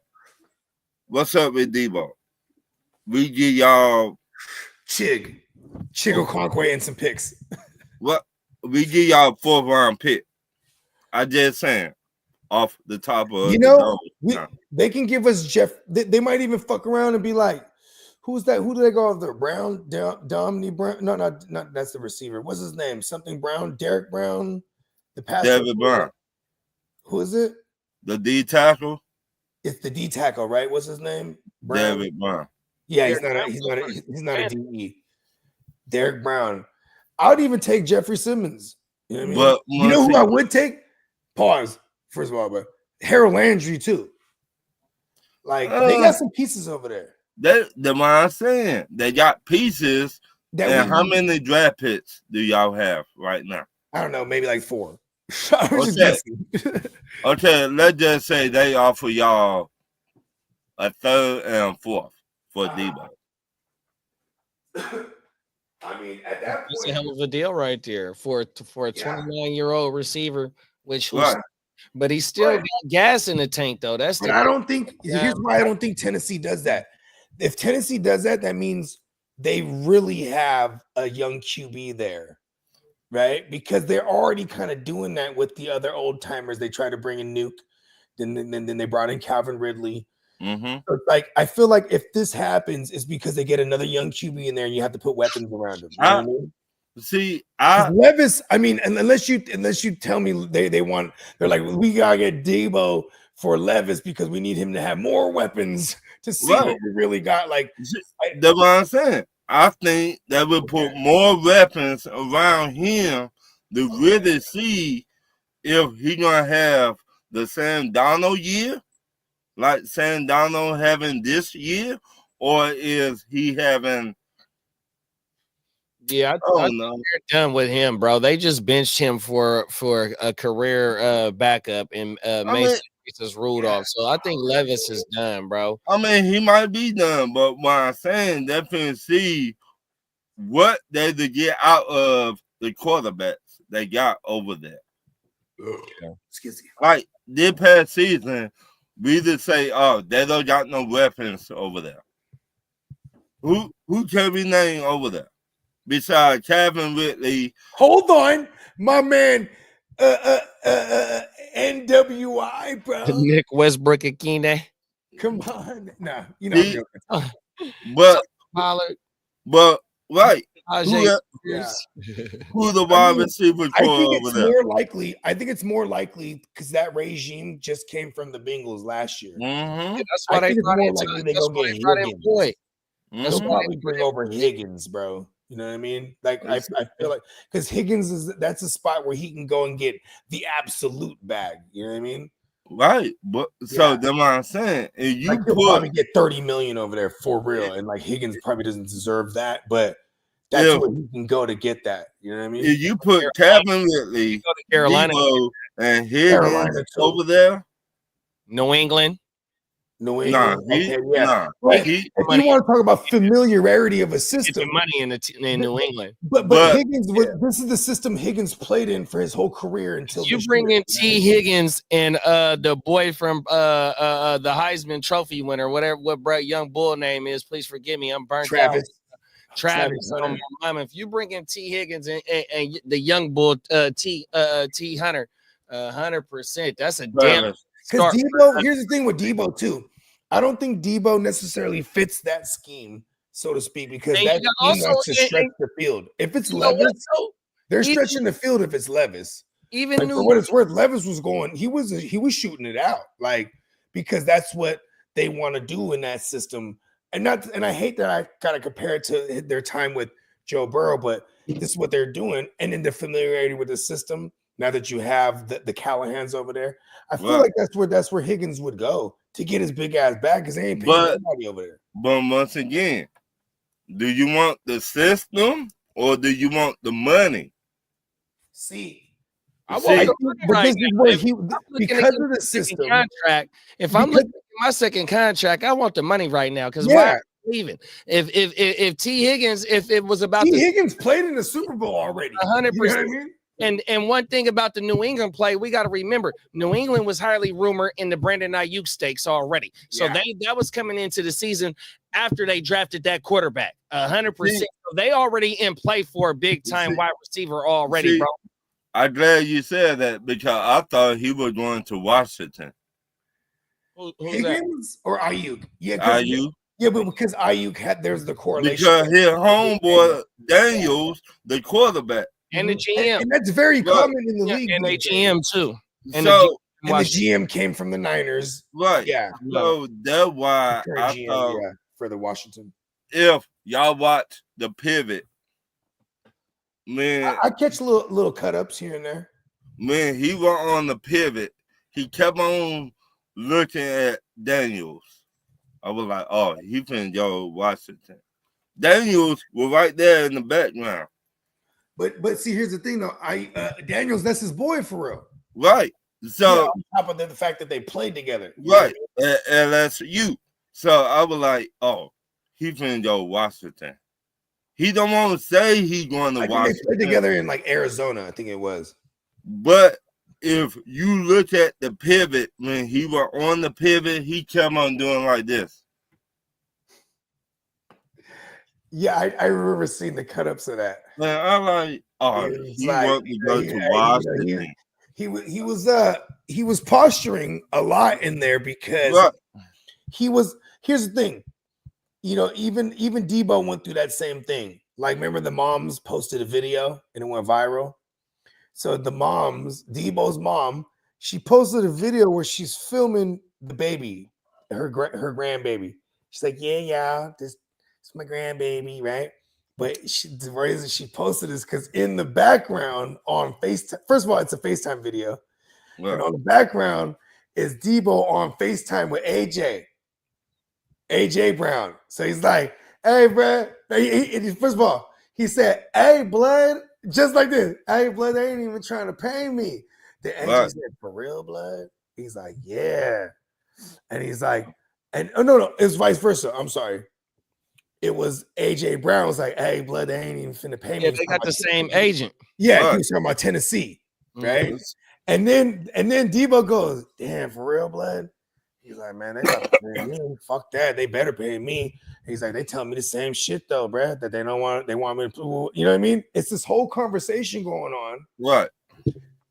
what's up with Debo? We give y'all Okonkwo and some picks. What? We give y'all a 4th round pick. I just saying, off the top of they can give us Jeff. They might even fuck around and be like, "Who's that? Who do they go after? Brown, Dominique Brown? No, not that's the receiver. What's his name? Something Brown, Derek Brown, the passer. David Brown. Who is it? The D tackle. It's the D tackle, right? What's his name? Brown? David Brown. Yeah, he's not a DE. Derek Brown. I would even take Jeffrey Simmons. You know what I mean? But You know who I would take? Pause. First of all, but Harold Landry too. Like they got some pieces over there. That's what I'm saying. They got pieces. And how many draft picks do y'all have right now? I don't know, maybe like 4. Okay. Okay, let's just say they offer y'all a 3rd and 4th for Debo. I mean, at that point, it's a hell of a deal right there for a 29-year-old receiver, but he's still got gas in the tank though. But I don't think here's why I don't think Tennessee does that. If Tennessee does that, that means they really have a young QB there, right? Because they're already kind of doing that with the other old timers. They try to bring in Nuke, then they brought in Calvin Ridley. Mm-hmm. So like I feel like if this happens, it's because they get another young QB in there, and you have to put weapons around him. You know what I mean? See, Levis. I mean, unless you tell me they're like we gotta get Debo for Levis because we need him to have more weapons to see what we really got. Like that's what I'm saying. I think that would put more weapons around him to really see if he gonna have the Sam Donald year, like Sam Donald having this year, or is he having? Yeah, I think they're done with him, bro. They just benched him for a career backup in Mason Rudolph. So I think Levis is done, bro. I mean, he might be done, but what I'm saying, definitely see what they to get out of the quarterbacks they got over there. Like this past season, we just say, oh, they don't got no weapons over there. Who can we name over there? Besides Calvin Ridley. Hold on, my man, NWI, bro. Nick Westbrook Akine. Come on, nah, you know, I'm joking. But right, who the wide receiver I think over it's there? more likely. I think it's more likely because that regime just came from the Bengals last year. Mm-hmm. That's why they brought in Boy. They'll probably bring over Higgins, bro. You know what I mean? Like I feel like because Higgins that's a spot where he can go and get the absolute bag. You know what I mean? Right, but so that's what I'm saying. And you like probably get 30 million over there for real, and like Higgins probably doesn't deserve that, but that's where he can go to get that. You know what I mean? If you put Calvin Ridley, Carolina, and Higgins over there, New England. Right. If you want to talk about familiarity of a system, money in New England, but Higgins, this is the system Higgins played in for his whole career until you bring in T. Higgins and the boy from the Heisman Trophy winner, what Brett Young Bull name is. Please forgive me, I'm burnt out. Travis. If you bring in T. Higgins and the young bull T. Hunter, 100%. That's a damn. Because Debo, here's the thing with Debo too. I don't think Debo necessarily fits that scheme, so to speak, because that scheme wants to stretch the field. If it's Levis, they're stretching the field. If it's Levis, even for what it's worth, Levis was going. He was shooting it out, like because that's what they want to do in that system. And I hate that I gotta compare it to their time with Joe Burrow, but this is what they're doing. And in the familiarity with the system, now that you have the Callahans over there, I feel like that's where Higgins would go to get his big ass back because they ain't paying nobody over there. But once again, do you want the system or do you want the money? Because of the system contract. If I'm looking at my second contract, I want the money right now because why leaving? If T. Higgins, if it was about T. Higgins played in the Super Bowl already, 100%. And one thing about the New England play, we got to remember, New England was highly rumored in the Brandon Ayuk stakes already. So that was coming into the season after they drafted that quarterback, 100%. So they already in play for a big time wide receiver already, bro. I'm glad you said that because I thought he was going to Washington. Who's Higgins or Ayuk? Ayuk. Yeah, but because Ayuk there's the correlation. Because his homeboy Daniels, the quarterback. And the GM. And that's very common in the league. And the GM too. And the GM came from the Niners. Right. Yeah. So that's why I thought, for the Washington. If y'all watch The Pivot Man, I catch little cut ups here and there. Man, he was on the pivot. He kept on looking at Daniels. I was like, oh, he finna go Washington. Daniels was right there in the background. But see, here's the thing though. Daniels, that's his boy for real. Right. So on top of the fact that they played together. Right. At LSU. So I was like, oh, he finna go Washington. He don't want to say he going to Washington. They played together in like Arizona, I think it was. But if you look at the pivot, when he was on the pivot, he kept on doing like this. Yeah, I remember seeing the cut-ups of that. Man, I'm like, oh, he wanted to go to Washington. He was posturing a lot in there because he was. Here's the thing, even Debo went through that same thing. Like, remember the moms posted a video and it went viral. So the moms, Debo's mom, she posted a video where she's filming the baby, her grandbaby. She's like, yeah, this is my grandbaby, right? But the reason she posted is because in the background on FaceTime, first of all, it's a FaceTime video. Right. And on the background is Debo on FaceTime with AJ Brown. So he's like, hey, bro. First of all, he said, hey, blood, just like this. Hey, blood, they ain't even trying to pay me. The AJ said, for real, blood? He's like, yeah. And he's like, no, it's vice versa. I'm sorry. It was AJ Brown was like, hey, blood, they ain't even finna pay me. Yeah, they got the same agent. Yeah, he was talking about Tennessee, right? And then Debo goes, damn, for real, blood? He's like, man, they gotta pay me. Fuck that. They better pay me. He's like, they tell me the same shit though, bruh, that they want me to, you know what I mean? It's this whole conversation going on. Right.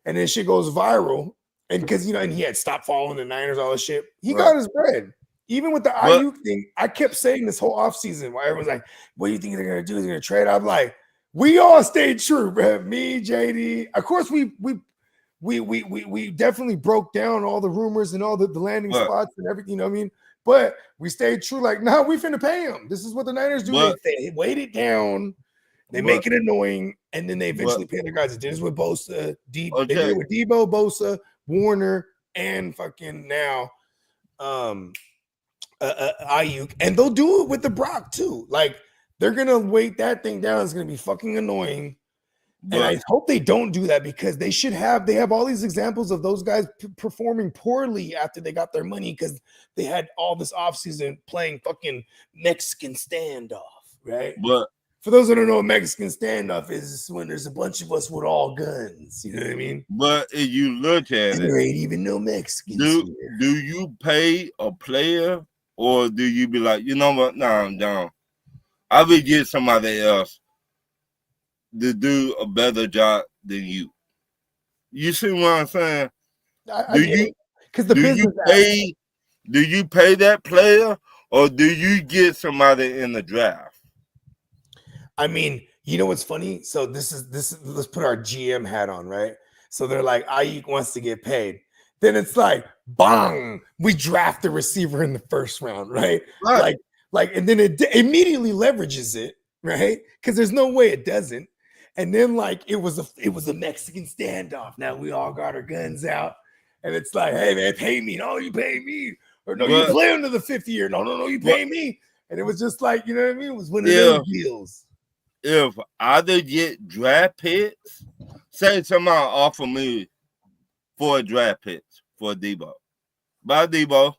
And then shit goes viral. And because, and he had stopped following the Niners, all this shit. He got his bread. Even with the Ayuk thing, I kept saying this whole offseason while everyone's like, what do you think they're going to do? They're going to trade? I'm like, we all stayed true, bro. Me, JD. Of course, we definitely broke down all the rumors and all the landing spots and everything, you know what I mean? But we stayed true, like, no, we finna pay him. This is what the Niners do. They weight it down, they make it annoying, and then they eventually pay their guys. They did this with Bosa, they did it with Debo, Bosa, Warner, and fucking now Ayuk, and they'll do it with the Brock too. Like, they're gonna weight that thing down. It's gonna be fucking annoying. And I hope they don't do that because they have all these examples of those guys performing poorly after they got their money because they had all this offseason playing fucking Mexican standoff, right? But for those that don't know what Mexican standoff is, when there's a bunch of us with all guns, you know what I mean? But if you look at it, there ain't even no Mexicans. Do you pay a player or do you be like, you know what? Nah, I'm down. I will get somebody else to do a better job than you. You see what I'm saying? Do you pay that player or do you get somebody in the draft? I mean, you know what's funny? So this is let's put our GM hat on, right? So they're like, Ayuk wants to get paid. Then it's like, bang, we draft the receiver in the first round, right? Like, and then it immediately leverages it, right? Because there's no way it doesn't. And then like it was a Mexican standoff. Now we all got our guns out, and it's like, hey man, pay me. No, you pay me. Or no, you play under the 5th year. No, you pay me. And it was just like, you know what I mean? It was one of those deals. If I did get draft picks, say somebody offer me 4 draft picks for Debo. Bye, Debo.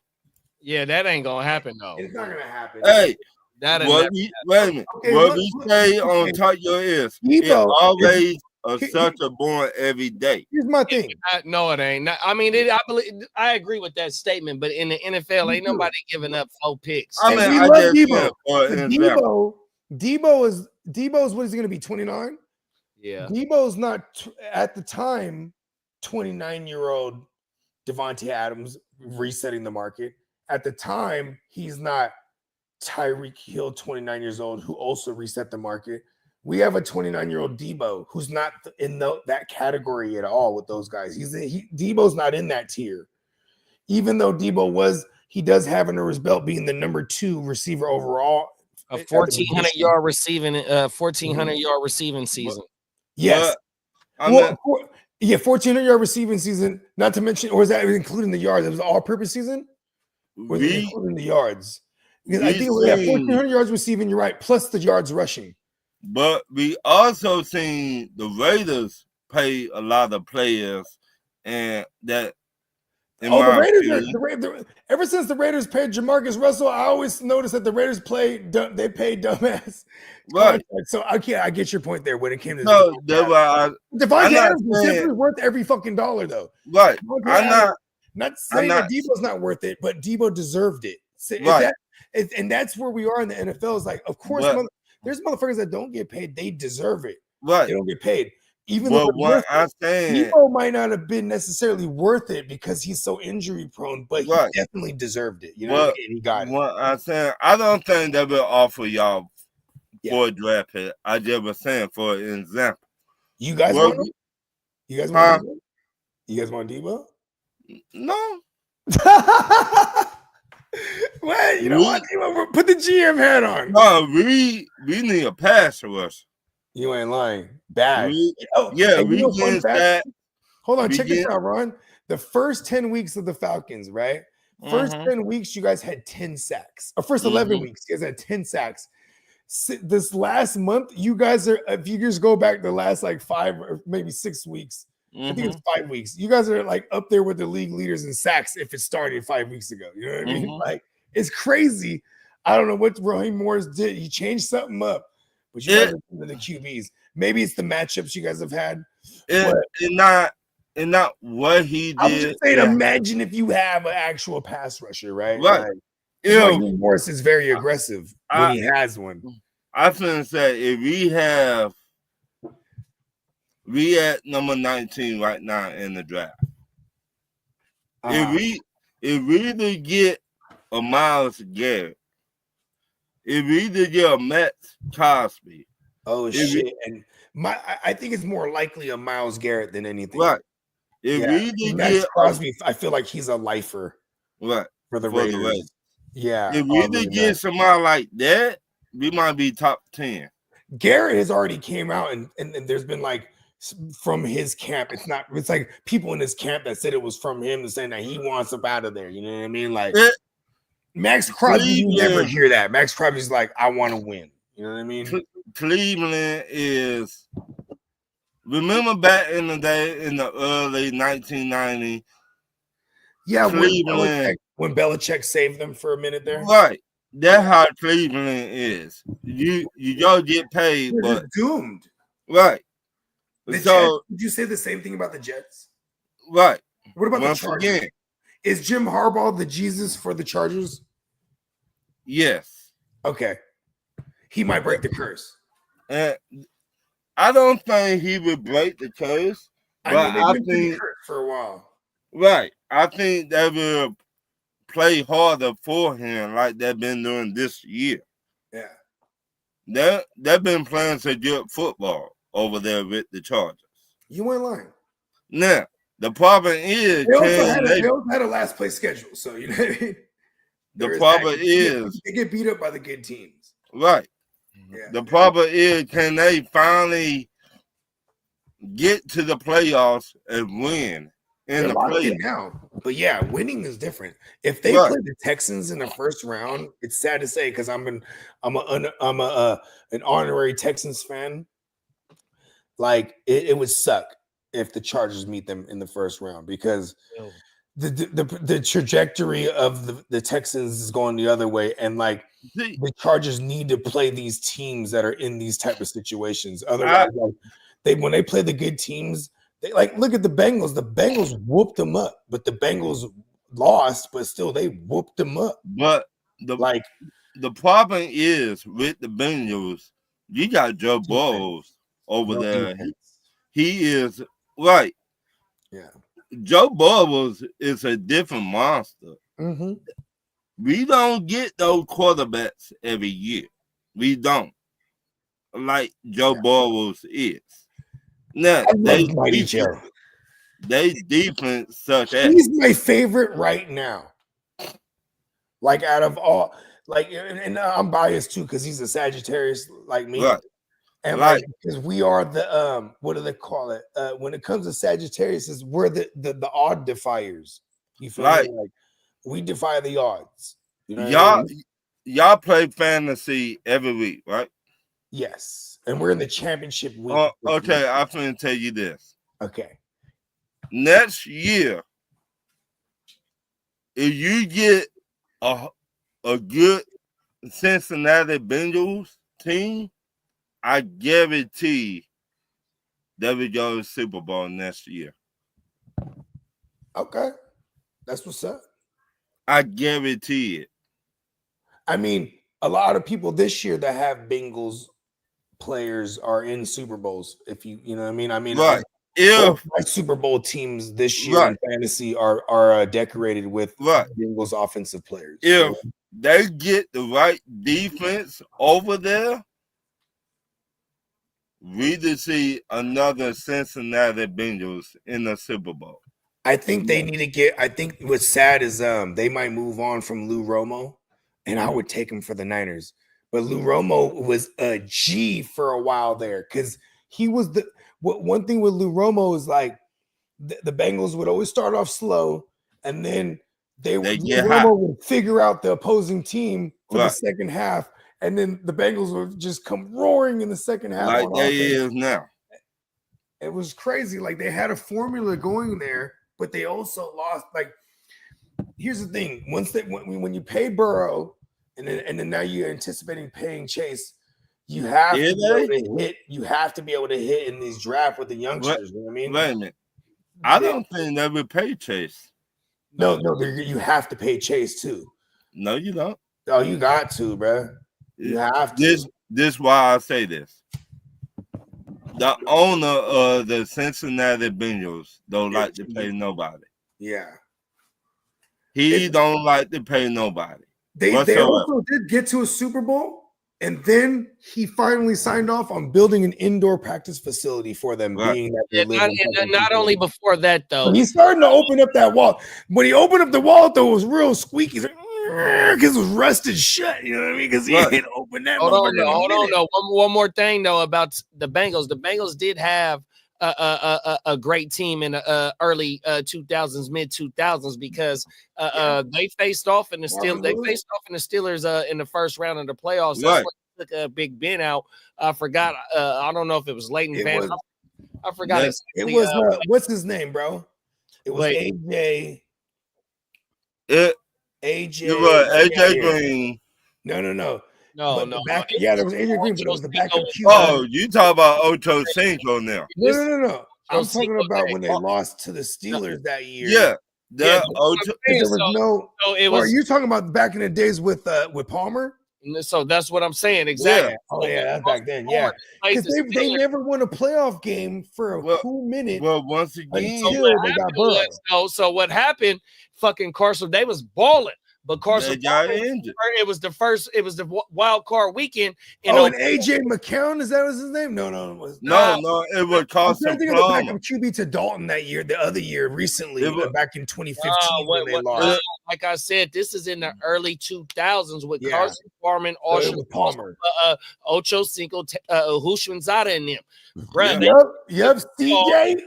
Yeah, that ain't gonna happen though. It's not gonna happen. Hey. Wait a minute. Okay, what we say on Talk Your Ears, it's always such a born every day. Here's my thing. No, it ain't. I agree with that statement, but in the NFL, ain't nobody giving up 4 picks. I mean, I love Debo. Debo is what is he going to be, 29? Yeah. Debo's not at the time 29-year-old Devontae Adams resetting the market. At the time, he's not Tyreek Hill, 29 years old, who also reset the market. We have a 29-year-old Debo who's not in that category at all with those guys. Debo's not in that tier. Even though he does have under his belt being the number 2 receiver overall. A 1,400 yard receiving season. Yes. But, Well, 1,400-yard receiving season, not to mention, or is that including the yards? It was all-purpose season? Or is it including the yards? Because I think we have 1,400 yards receiving, you're right, plus the yards rushing. But we also seen the Raiders pay a lot of players, and that the Raiders ever since the Raiders paid Jamarcus Russell, I always noticed that the Raiders pay dumbass contract. So I get your point there when it came to Devontae Adams was definitely worth every fucking dollar though. Right. I'm not saying that Debo's not worth it, but Debo deserved it. So and that's where we are in the NFL. Is like, of course, there's motherfuckers that don't get paid. They deserve it. Right. They don't get paid. Even though Debo might not have been necessarily worth it because he's so injury prone, but he definitely deserved it. You know, and he got it. What I'm saying, I don't think they will offer y'all for a draft pick. I just was saying, for an example. You guys want him? You guys want Debo? You guys want Debo? No. Well, you know what? Put the GM hat on. No, we need a pass rush. You ain't lying. Bad. We get that. Hold on, check this out, Ron. The first 10 weeks of the Falcons, right? First 10 weeks, you guys had 10 sacks. Or first 11 weeks, you guys had 10 sacks. This last month, you guys are, if you just go back the last like 5 or maybe 6 weeks, I think it's 5 weeks. You guys are like up there with the league leaders in sacks if it started 5 weeks ago. You know what I mean? Like, it's crazy. I don't know what Raheem Morris did. He changed something up. But you guys are the QBs. Maybe it's the matchups you guys have had. And not what he did. I'm just saying, imagine if you have an actual pass rusher, right? Right. Raheem Morris is very aggressive when he has one. I finna say, if we at number 19 right now in the draft. If we either get a Myles Garrett, if we either get a Matt Cosby. Oh shit! And I think it's more likely a Myles Garrett than anything. Right. If we either Matt Cosby, I feel like he's a lifer. Right. For the Raiders. Yeah. If we either get somebody like that, we might be top 10. Garrett has already came out and there's been like from his camp. It's like people in his camp that said it was from him and saying that he wants up out of there. You know what I mean? Like Max Crosby, you never hear that. Max Crosby's like, I want to win. You know what I mean? Cleveland is. Remember back in the day, in the early 1990s. Yeah, when Belichick saved them for a minute there. Right. That's how Cleveland is. You don't get paid, but doomed. Right. Did you say the same thing about the Jets? Right. What about the Chargers? Again. Is Jim Harbaugh the Jesus for the Chargers? Yes. Okay. He might break the curse. And I don't think he would break the curse. I think for a while. Right. I think they will play harder for him like they've been doing this year. Yeah. They've been playing some good football over there with the Chargers. You ain't lying. Now, the problem is they also had a last place schedule, so you know what I mean? The problem is they get beat up by the good teams. Right. Yeah. The problem is, can they finally get to the playoffs and win in the playoffs now? But yeah, winning is different. If they play the Texans in the first round, it's sad to say because I'm an honorary Texans fan. Like it would suck if the Chargers meet them in the first round because the trajectory of the Texans is going the other way, and like the Chargers need to play these teams that are in these type of situations. Otherwise, when they play the good teams, they like look at the Bengals. The Bengals whooped them up, but the Bengals lost, but still they whooped them up. But the problem is with the Bengals, you got Joe Burrow over there. He is right. Yeah. Joe Burrow is a different monster. Mm-hmm. We don't get those quarterbacks every year. We don't. Like Joe Burrow is. Now, they defense such as. He's my favorite right now. Like out of all, like, and I'm biased too because he's a Sagittarius like me. Right. And Right. like, because we are the what do they call it? When it comes to Sagittarius, we're the odd defiers. You feel Right. me? Like we defy the odds. You know what I mean? Y'all play fantasy every week, right? Yes. And we're in the championship week. Okay, I'm gonna tell you this. Okay. Next year, if you get a good Cincinnati Bengals team, I guarantee they will go to the Super Bowl next year. Okay. That's what's up. I guarantee it. I mean, a lot of people this year that have Bengals players are in Super Bowls. If you know what I mean? Right. Both my Super Bowl teams this year in fantasy are decorated with Bengals offensive players. If they get the right defense over there, we to see another Cincinnati Bengals in the Super Bowl. I think they need to get. I think what's sad is they might move on from Lou Romo, and I would take him for the Niners. But Lou Romo was a G for a while there because he was the. One thing with Lou Romo is like the Bengals would always start off slow, and then Romo would figure out the opposing team for the second half, and then the Bengals would just come roaring in the second half. Like they is now. It was crazy. Like they had a formula going there, but they also lost. Like, here's the thing: when you pay Burrow, and then now you're anticipating paying Chase, you have to be able to hit. You have to be able to hit in these drafts with the youngsters. You know what I mean? Wait a minute. I don't think they would pay Chase. No, you have to pay Chase too. No, you don't. Oh, you got to, bro. You have to. This why I say this. The owner of the Cincinnati Bengals don't like to pay nobody. Yeah. He don't like to pay nobody. They also did get to a Super Bowl, and then he finally signed off on building an indoor practice facility for them. Being that not only before that though, but he's starting to open up that wall. When he opened up the wall, though, it was real squeaky. He's like, because it was rusted shut. You know what I mean? Because he ain't opened that. Hold on. One more thing though about the Bengals. The Bengals did have a great team in the early 2000s, mid 2000s, because they faced off in the Steelers in the first round of the playoffs. That's what took a Big Ben out. I forgot. I don't know if it was Leighton Van. I forgot. It was what's his name, bro? It was AJ. AJ Green. No. No. There was AJ Green, but it was the backup QB. Oh, you talk about Ocho Cinco now. No. I'm talking about when they lost to the Steelers that year. Yeah. Are you talking about back in the days with Palmer? So that's what I'm saying. Exactly. Yeah. Oh, yeah, that's back then. Yeah. Because they never won a playoff game for a cool minute. Well, once again, they got Burrow. So what happened? Fucking Carson, they was balling. But Carson injured. It was the wild card weekend. And AJ McCown, is that was his name? No, it was it was Carson Palmer. The backup QB to Dalton that year, the other year, recently, back in 2015 when they lost. Like I said, this is in the early 2000s with Carson Palmer, Ocho Cinco, Hushmanzada and them. Bruh, yep, CJ.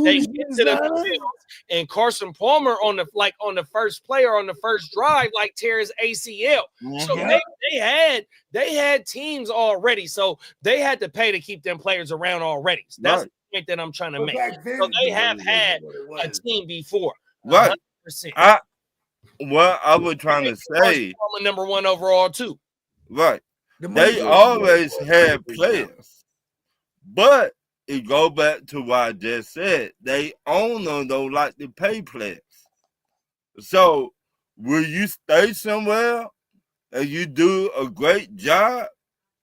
They get to the field, and Carson Palmer on the first player on the first drive, like tears ACL. So they had teams already, so they had to pay to keep them players around already. So that's the point that I'm trying to make. So they have had a team before, right? 100%. I was trying to say, number one overall too, right? They always had players, but it go back to what I just said. They owner don't like to pay players. So will you stay somewhere and you do a great job?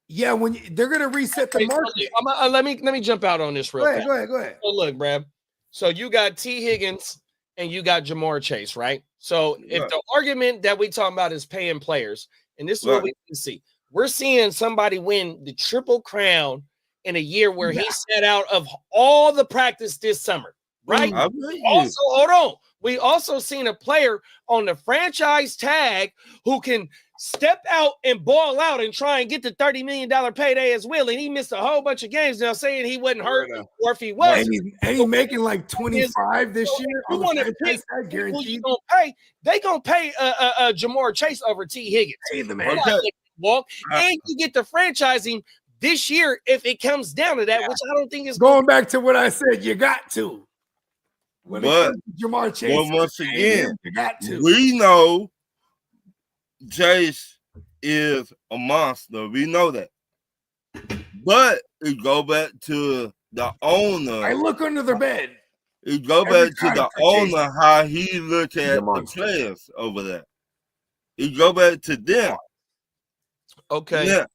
Yeah, they're gonna reset the market. Let me jump out on this real quick. Go ahead. So look, Brad. So you got T. Higgins and you got Jamar Chase, right? So if the argument that we talking about is paying players, and this is what we can see, we're seeing somebody win the Triple Crown in a year where he sat out of all the practice this summer, right? Also, hold on. We also seen a player on the franchise tag who can step out and ball out and try and get the $30 million payday as well. And he missed a whole bunch of games now saying he wasn't hurt, or if he was. And he's making like 25 this year. You want to pick guaranteed. They gonna pay Jamar Chase over T. Higgins. Pay the man. Walk, and you get the franchising this year if it comes down to that, which I don't think is going back to what I said. You got to. But Jamar Chase, once again, you got to. We know Chase is a monster. We know that. But it go back to the owner. I look under the bed. It go back to the owner, how he look at the players over there. It go back to them. Okay. Yeah.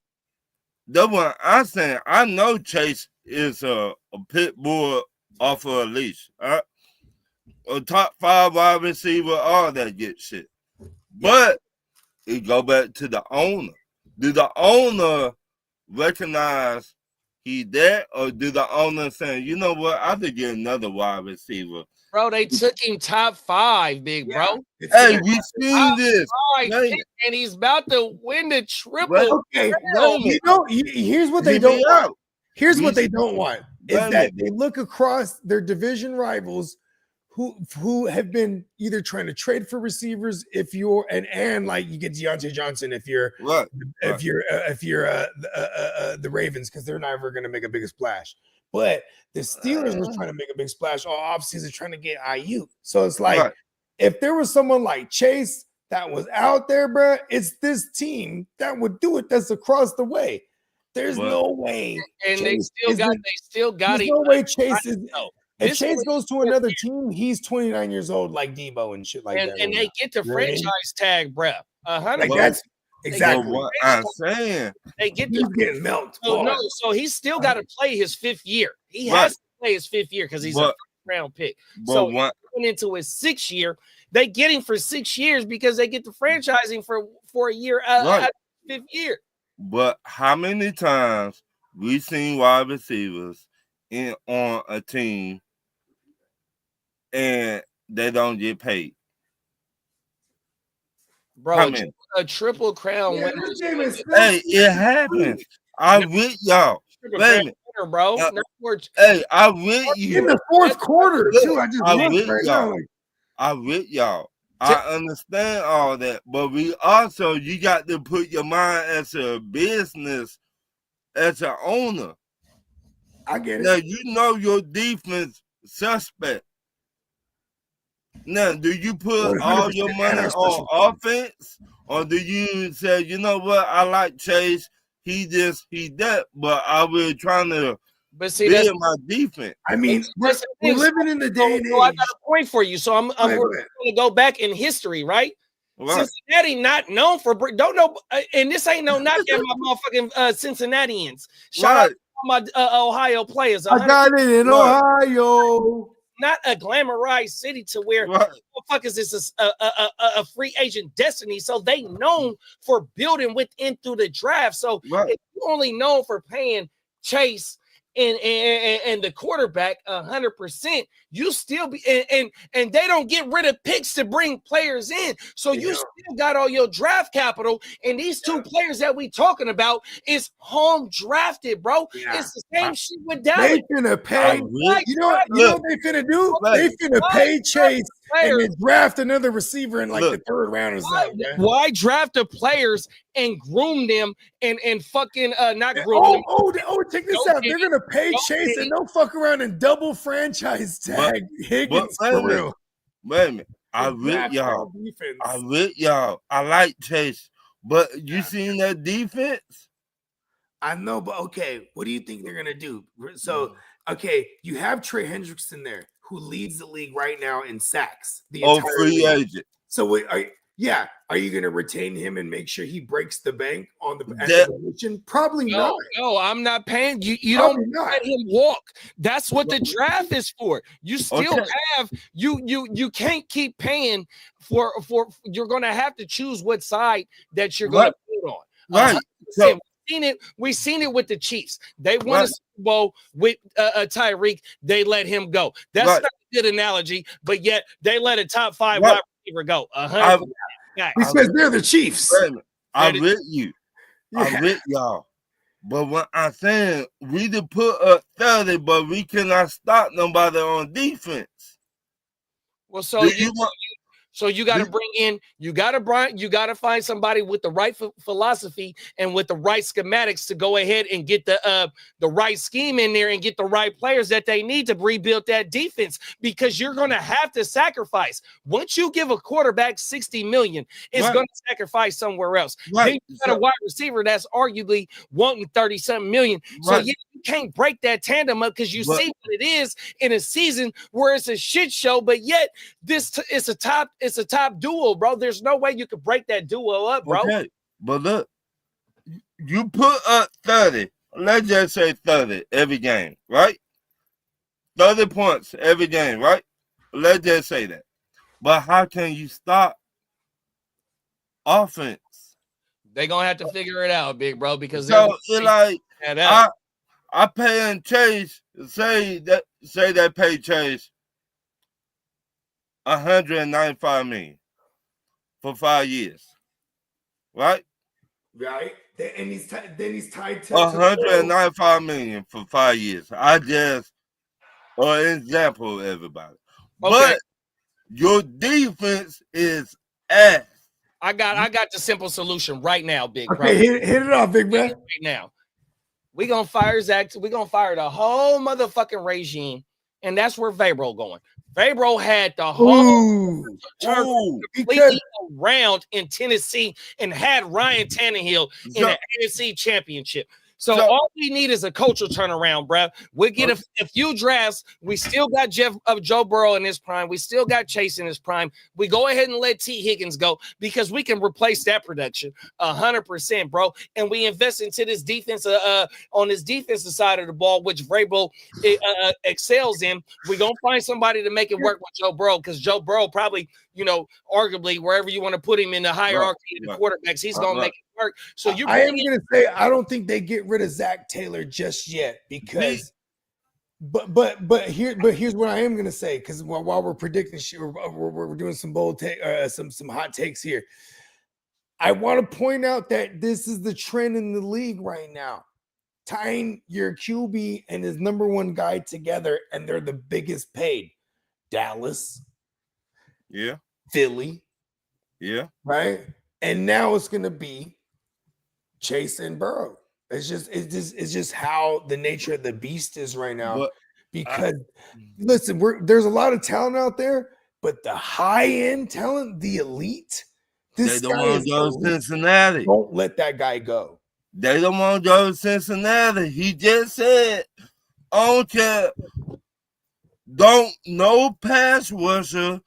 That's what I'm saying. I know Chase is a pit bull off of a leash. A top 5 wide receiver, all that good shit. But it go back to the owner. Do the owner recognize he that, or do the owner saying, you know what, I could get another wide receiver? Bro, they took him top 5, big bro. Hey, we seen this. And he's about to win the triple. Okay, here's what they don't want. Here's what they don't want is that they look across their division rivals who have been either trying to trade for receivers if you're and like you get Deontay Johnson if you're the Ravens, because they're never going to make a big splash. But the Steelers were trying to make a big splash all offseason trying to get IU. So it's like if there was someone like Chase that was out there, bro, it's this team that would do it. That's across the way. There's no way. And Chase they still got there's him. No way Chase is. If Chase goes to another team, he's 29 years old, like Debo and shit like that. And they get the franchise tag, bro. 100. Like that's exactly what I'm saying. They get he's getting melted. So he's still got to play his 5th year. He has to play his 5th year because he's a 1st-round pick. So he's going into his 6th year. They get him for 6 years because they get the franchising for a year at 5th year. But how many times we seen wide receivers on a team and they don't get paid? Bro, a triple crown winner. Hey, it happens. I'm with y'all. Wait a bro. Hey, I'm with you. In the 4th quarter, too. I'm with y'all. I understand all that, but you got to put your mind as a business, as an owner. I get it. Now, you know your defense suspect. Now, do you put all your money on offense, or do you say, you know what, I like Chase, he that, but I was trying to build my defense. I mean, we're living in the day and age. I got a point for you. So I'm going to go back in history, right? Cincinnati not known for don't know, and this ain't no knock at my motherfucking Cincinnatians. Shout out to my Ohio players. I got it in Ohio. Not a glamorized city to where motherfuckers is a free agent destiny. So they known for building within through the draft. So if you only known for paying Chase and the quarterback 100%, you still be and they don't get rid of picks to bring players in. So you still got all your draft capital, and these 2 players that we talking about is home drafted, bro. It's the same shit with Dallas. They finna pay. You know what they finna do? They finna pay Chase and then draft another receiver in like the 3rd round or something. Why draft the players and groom them and fucking not groom them? Check this out. They're gonna pay Chase and don't fuck around and double franchise tag Higgins for real. Wait a minute. I'm with y'all. I like Chase, but you seen that defense? I know, but okay, what do you think they're gonna do? So, okay, you have Trey Hendrickson there, who leads the league right now in sacks. Free agent. So, are you going to retain him and make sure he breaks the bank on the position? Probably not. No, I'm not paying you. You don't let him walk. That's what the draft is for. You still have you can't keep paying for. You're going to have to choose what side that you're going to put on. Right. We've seen it with the Chiefs. They won a Super Bowl with Tyreek. They let him go. That's not a good analogy, but yet they let a top 5 wide receiver go. Because they're the Chiefs. I with you. Yeah. I with y'all. But when I'm saying we to put up 30, but we cannot stop nobody on defense. Well, so you got to bring in, you got to find somebody with the right philosophy and with the right schematics to go ahead and get the right scheme in there and get the right players that they need to rebuild that defense, because you're going to have to sacrifice. Once you give a quarterback $60 million, it's going to sacrifice somewhere else. Then you got a wide receiver that's arguably wanting 30-something million. So you can't break that tandem up, because you see what it is in a season where it's a shit show, but yet it's a top duo, bro. There's no way you could break that duo up, bro. Okay, but look, you put up 30. Let's just say 30 every game, right? 30 points every game, right? Let's just say that. But how can you stop offense? They're gonna have to figure it out, big bro, because so it's like I paying Chase, say they pay Chase $195 million for 5 years, right? Right. Then he's tied to $195 million for 5 years. I just an example, everybody. Okay. But your defense is ass. I got the simple solution right now, big bro. Okay, hit it off, big bro. Right now. We're gonna fire Zach. We're gonna fire the whole motherfucking regime, and that's where Vabro going. Vabro had the whole turn completely around in Tennessee and had Ryan Tannehill in the NFC Championship. So all we need is a cultural turnaround, bro. We'll get a few drafts. We still got Joe Burrow in his prime. We still got Chase in his prime. We go ahead and let T. Higgins go, because we can replace that production 100%, bro. And we invest into this defense on this defensive side of the ball, which Vrabel excels in. We're going to find somebody to make it work with Joe Burrow, because Joe Burrow probably, arguably wherever you want to put him in the hierarchy of the quarterbacks, he's going to make it work. So I am going to say, I don't think they get rid of Zach Taylor just yet, because here's what I am going to say, because while we're predicting shit, we're doing some bold some hot takes here. I want to point out that this is the trend in the league right now. Tying your QB and his number one guy together, and they're the biggest paid. Dallas. Yeah. Philly. Yeah. Right? And now it's going to be Chase and Burrow. It's just how the nature of the beast is right now. Because listen, there's a lot of talent out there, but the high-end talent, the elite, they don't want to go to Cincinnati. Don't let that guy go. They don't want to go to Cincinnati. He just said, I don't care. No pass rusher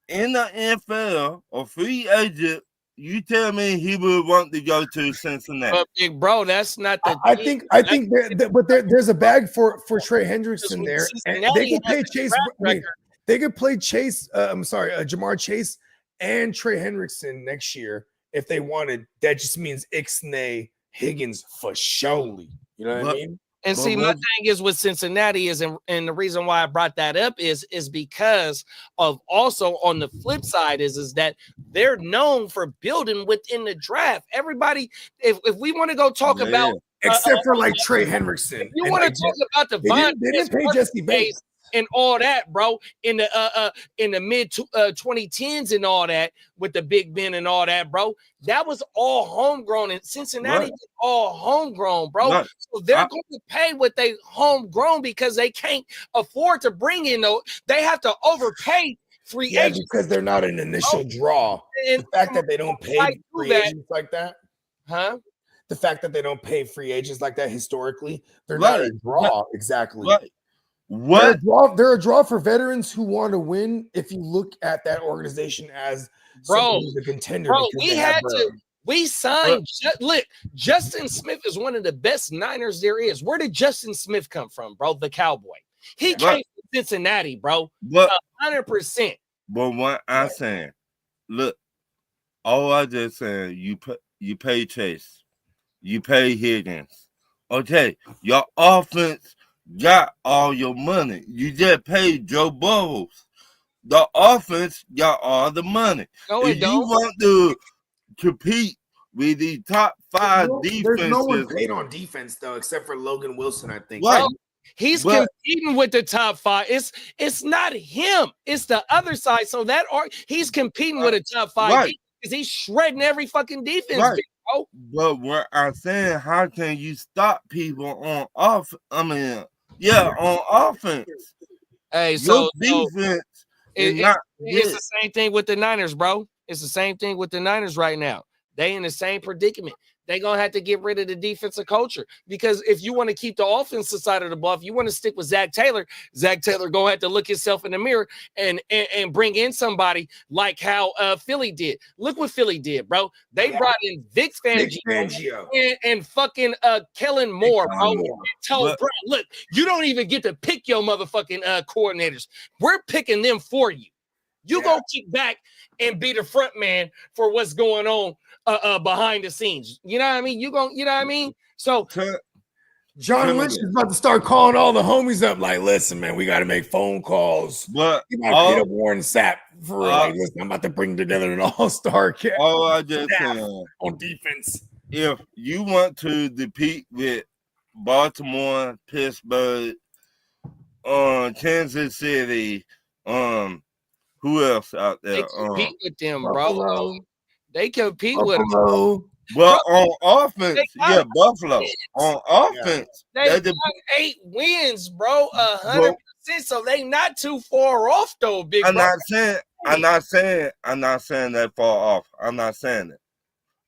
in the NFL or free agent, you tell me he would want to go to Cincinnati. But big bro, that's not the. I think there's a bag for Trey Hendrickson there, and they can pay Chase. They could play Chase. Jamar Chase and Trey Hendrickson next year if they wanted. That just means Ixnay Higgins for surely. You know what I mean? And see, my thing is with Cincinnati is, and the reason why I brought that up is because of also on the flip side is that they're known for building within the draft. Everybody, if we want to go talk about, except for like Trey Hendrickson, if you want to talk about the they didn't pay Jesse Bates and all that, bro, in the mid 2010s and all that with the Big Ben and all that, bro, that was all homegrown, and Cincinnati is all homegrown, bro. So they're going to pay what they homegrown because they can't afford to bring in they have to overpay free agents because they're not an initial draw. And the fact that they don't pay free agents like that, the fact that they don't pay free agents like that historically, they're not a draw exactly. What? They're a draw for veterans who want to win. If you look at that organization as a contender, we signed. Look, Justin Smith is one of the best Niners there is. Where did Justin Smith come from, bro? The Cowboy. He came from Cincinnati, bro. 100%. But what I'm saying, look, all I just saying, you pay Chase, you pay Higgins. Okay, your offense got all your money. You just paid Joe Burrow. The offense got all the money. No, if you want to compete with the top 5 There's no one defenses. paid on defense though, except for Logan Wilson, I think. Right. He's But- competing with the top 5. It's not him. It's the other side. So he's competing with a top 5 Right. defense because he's shredding every fucking defense. Right. Big bro. But what I'm saying, how can you stop people on off? I mean, on offense. Hey, Your defense is not it's good. the same thing with the Niners, bro. It's the same thing with the Niners right now. They in the same predicament. They're going to have to get rid of the defensive culture because if you want to keep the offensive side of the ball, if you want to stick with Zach Taylor going to have to look himself in the mirror and bring in somebody like how Philly did. Look what Philly did, bro. They brought in Vic Fangio and fucking Kellen Moore, bro. And told, bro, look, you don't even get to pick your motherfucking coordinators. We're picking them for you. You go kick back and be the front man for what's going on behind the scenes. You know what I mean? You know what I mean? So John Lynch is about to start calling all the homies up like, listen, man, we got to make phone calls. But you got to get up Warren Sapp for real. Like, listen, I'm about to bring together an all-star cast I just saying, on defense. If you want to compete with Baltimore, Pittsburgh, Kansas City, who else out there? They compete with them, bro. They compete with them. But on offense, Buffalo. On offense, they got 8 wins, bro. 100%. So they not too far off, though, big. I'm not saying that far off. I'm not saying it.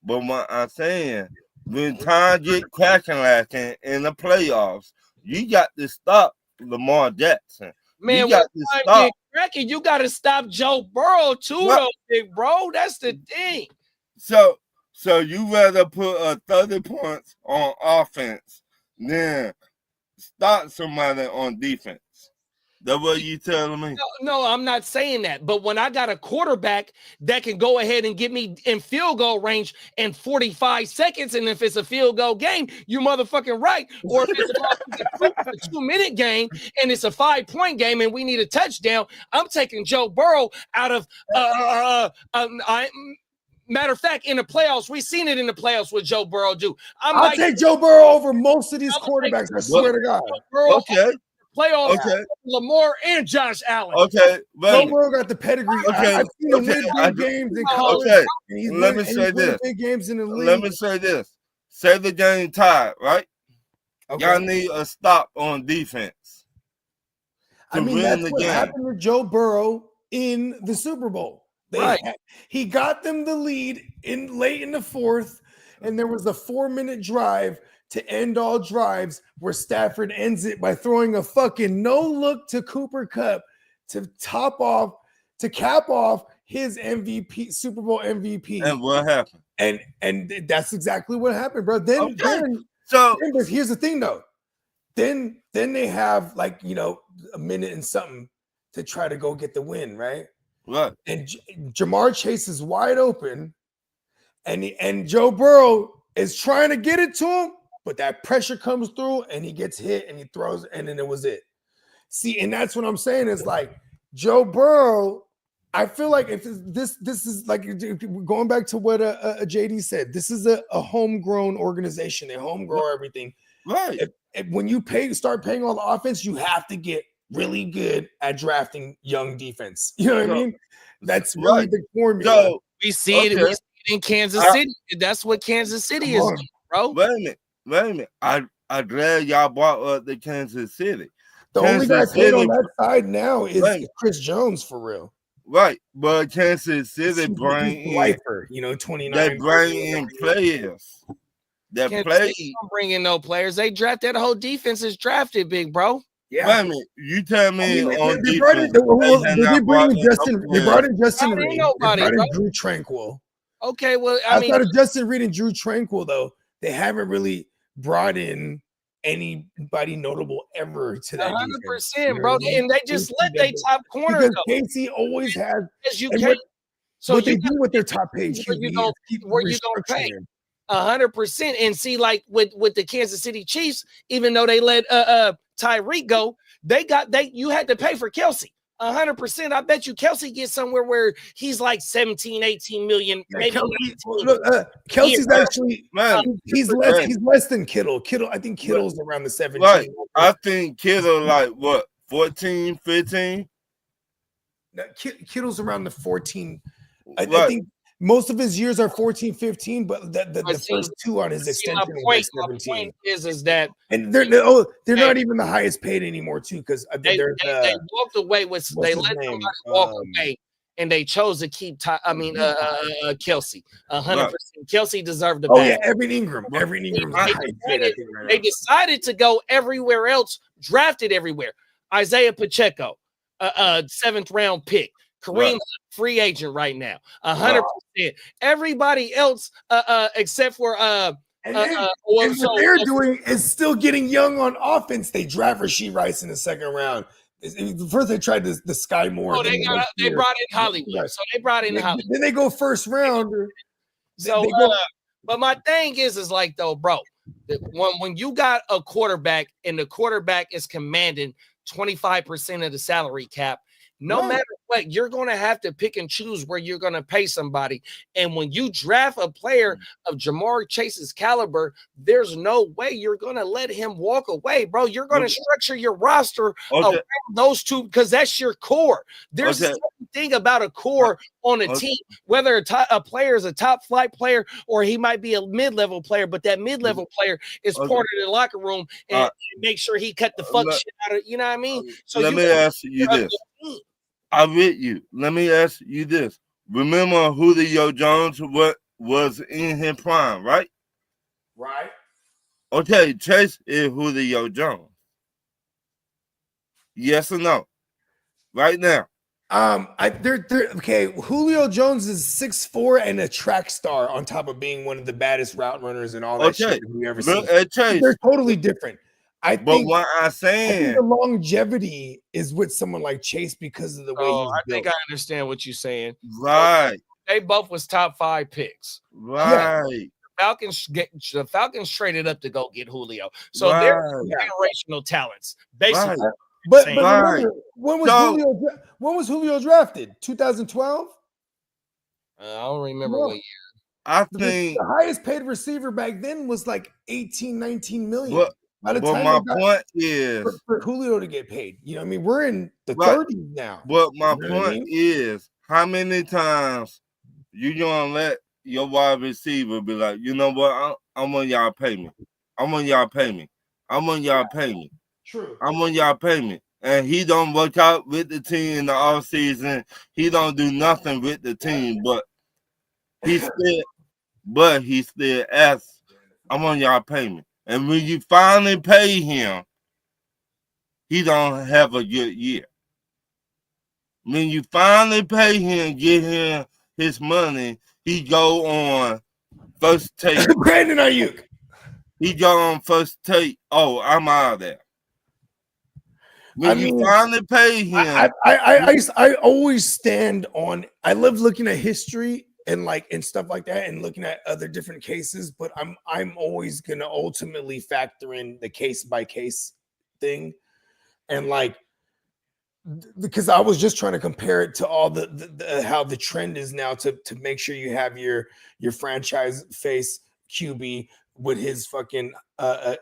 But what I'm saying, when time get cracking in the playoffs, you got to stop Lamar Jackson. Man, you got to stop Joe Burrow too, though, big bro. That's the thing. So you rather put 30 points on offense than stop somebody on defense. That's what you telling me? No, I'm not saying that. But when I got a quarterback that can go ahead and get me in field goal range in 45 seconds, and if it's a field goal game, you motherfucking right. Or if it's a 2-minute game and it's a 5-point game and we need a touchdown, I'm taking Joe Burrow out of matter of fact, in the playoffs, we've seen it in the playoffs what Joe Burrow do. I'll take Joe Burrow over most of these quarterbacks. I swear to God. Okay. Playoffs, Lamar and Josh Allen. Okay, Joe Burrow got the pedigree. Okay, I've seen him win big games in college. Okay, let me say this. Big games in the league. Let me say this. Say the game tied, right? Okay. Y'all need a stop on defense. I mean, that's what happened to Joe Burrow in the Super Bowl. He got them the lead late in the fourth, and there was a 4-minute drive to end all drives where Stafford ends it by throwing a fucking no-look to Cooper Kupp to cap off his MVP, Super Bowl MVP. And what happened? And that's exactly what happened, bro. Then here's the thing though. Then they have like, a minute and something to try to go get the win, right? Right. And Jamar Chase is wide open, and Joe Burrow is trying to get it to him, but that pressure comes through and he gets hit and he throws, and then it was it. See, and that's what I'm saying is like Joe Burrow. I feel like if this is like going back to what JD said, this is a homegrown organization. They homegrow everything. Right. When you start paying all the offense, you have to get really good at drafting young defense. You know what I mean? That's really the formula. So, we see it in Kansas City. That's what Kansas City is doing, bro. Wait a minute. I'm glad y'all brought up the Kansas City. The only guy paid on that side now is Chris Jones for real. Right, but Kansas City bring in lifer, 29. They bring in players. That play. Don't bring in no players. They drafted the whole defense is drafted, big bro. Yeah. Wait a minute. You tell me on they defense. brought in Justin Reed. Nobody, they brought in Drew Tranquil. Okay, well, outside of Justin Reed and Drew Tranquil, though, they haven't really brought in anybody notable ever to that 100%, bro. And they just let their top corner because Casey always has. So what they do with their top page, where you gonna pay 100%. And see, like with the Kansas City Chiefs, even though they let Tyreek go, you had to pay for Kelsey. 100%. I bet you Kelsey gets somewhere where he's like 17, 18 million, maybe Kelsey, 19. look, Kelsey's Yeah, actually man. he's less than Kittle. I think Kittle's around the 17. Right. I think Kittle like what 14, 15. Kittle's around the 14. I think most of his years are 14, 15, but the first two on his extension was like 17. My point is that and they're not even the highest paid anymore too, because they walked away with they let somebody walk away, and they chose to keep Kelsey 100%. Kelsey deserved the bag. Yeah, Evan Ingram. They decided to go everywhere else, drafted everywhere. Isaiah Pacheco, 7th round pick. Kareem's a free agent right now, 100%. Everybody else, except for what they're doing is still getting young on offense. They draft Rashee Rice in the 2nd round. First, they tried the Sky Moore. Oh, they brought in Hollywood. So they brought in Hollywood. Then they go 1st round. So, but my thing is like though, bro, when you got a quarterback and the quarterback is commanding 25% of the salary cap, no matter what, you're going to have to pick and choose where you're going to pay somebody. And when you draft a player of Jamar Chase's caliber, there's no way you're going to let him walk away, bro. You're going to structure your roster around those two because that's your core. There's something about a core on a team, whether a player is a top flight player or he might be a mid-level player, but that mid-level player is part of the locker room and make sure he cut the fuck shit out of, you know what I mean? So let me ask you this. I'm with you. Let me ask you this. Remember Julio Jones was in his prime, right? Right. Okay, Chase is Julio Jones. Yes or no? Right now. Okay. Julio Jones is 6'4" and a track star on top of being one of the baddest route runners and all that shit we ever seen. They're totally different. I think the longevity is with someone like Chase because of the way he's I think I understand what you're saying. Right. They both was top 5 picks. Right. The Falcons traded up to go get Julio. So they're generational talents, basically. Right. But remember, when was Julio drafted? 2012? I don't remember what year. I think the highest paid receiver back then was like 18, 19 million. By the time my point is for Julio to get paid, you know what I mean? We're in the 30s now. But my point is, how many times you gonna let your wide receiver be like, you know what? I want y'all pay me. I want y'all pay me. I want y'all pay me. True. I want y'all pay me. And he don't work out with the team in the off season. He don't do nothing with the team, but he still asks, I want y'all pay me. And when you finally pay him, he don't have a good year. When you finally pay him, get him his money, he go on First Take. Brandon Ayuk. He go on First Take. Oh, I'm out of there. When you finally pay him, I always stand on. I love looking at history and stuff like that, and looking at other different cases. But I'm always gonna ultimately factor in the case by case thing, and because I was just trying to compare it to all the how the trend is now to make sure you have your franchise face QB with his fucking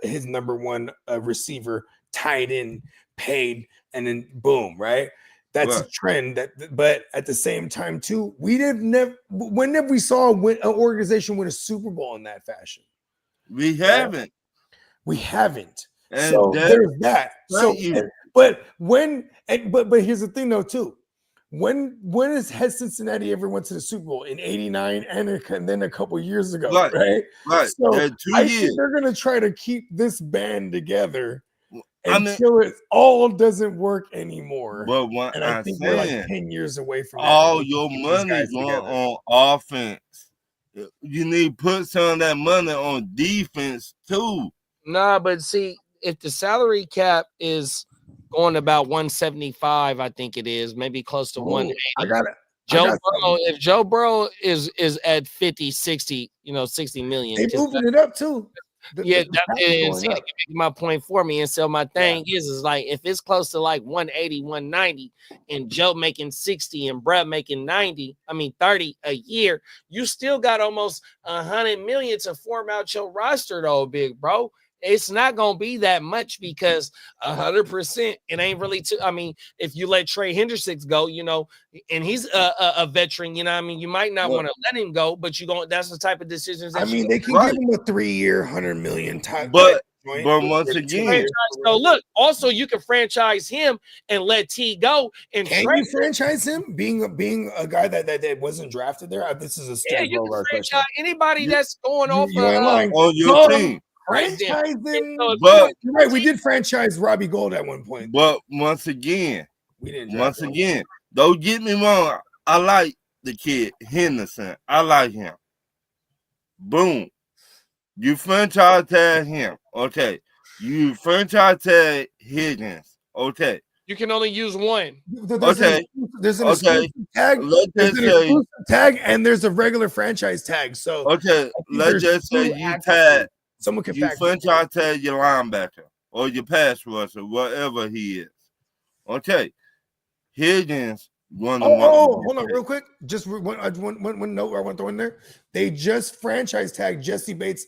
his number one receiver tied in, paid, and then boom, right? That's a trend. But at the same time, too, whenever we saw an organization win a Super Bowl in that fashion, we haven't. We haven't. And so there's that. So, but here's the thing, though, too. When has Cincinnati ever went to the Super Bowl? In '89 and then a couple years ago, right? Right. So I think they're gonna try to keep this band together until it all doesn't work anymore. But what and I think we're like 10 years away from all your money going on offense. You need to put some of that money on defense too. Nah, but see, if the salary cap is going about 175, I think it is, maybe close to 180. I got it. If Joe Burrow is at 50, 60, 60 million. They moving it up too. Yeah, that is my point for me. And so my thing is like if it's close to like 180, 190, and Joe making 60 and Brett making 30 a year, you still got almost 100 million to form out your roster, though, big bro. It's not gonna be that much because 100% it ain't really too. I mean, if you let Trey Hendrickson go, and he's a veteran, you might not want to let him go, but that's the type of decisions that they can give him a 3-year, 100 million type. But once again, so look, also you can franchise him and let T go. And can you franchise him being a guy that wasn't drafted there? This is a you can franchise anybody that's going off on your team. Franchise him. But you're right, we did franchise Robbie Gould at one point. But once again, we didn't. Don't get me wrong. I like the kid Henderson. I like him. Boom. You franchise tag him. Okay. You franchise tag Higgins. Okay. You can only use one. There's an exclusive tag. There's an exclusive tag, and there's a regular franchise tag. So let's just say you tag. Someone can franchise tag your linebacker or your pass rusher, whatever he is. Okay. Higgins. Hold on, real quick. Just one note I want to throw in there. They just franchise tagged Jesse Bates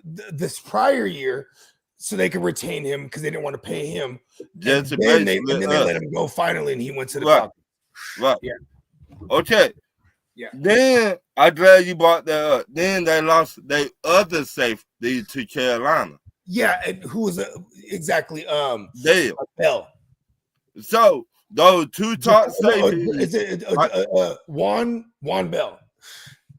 this prior year so they could retain him because they didn't want to pay him. And then they let him go finally, and he went to the Falcons. Right. Yeah. Okay. Yeah. Then I'm glad you brought that up. Then they lost their other safety to Carolina. Yeah, and who was exactly Dale Bell. So those two top safeties. Is it Juan Bell?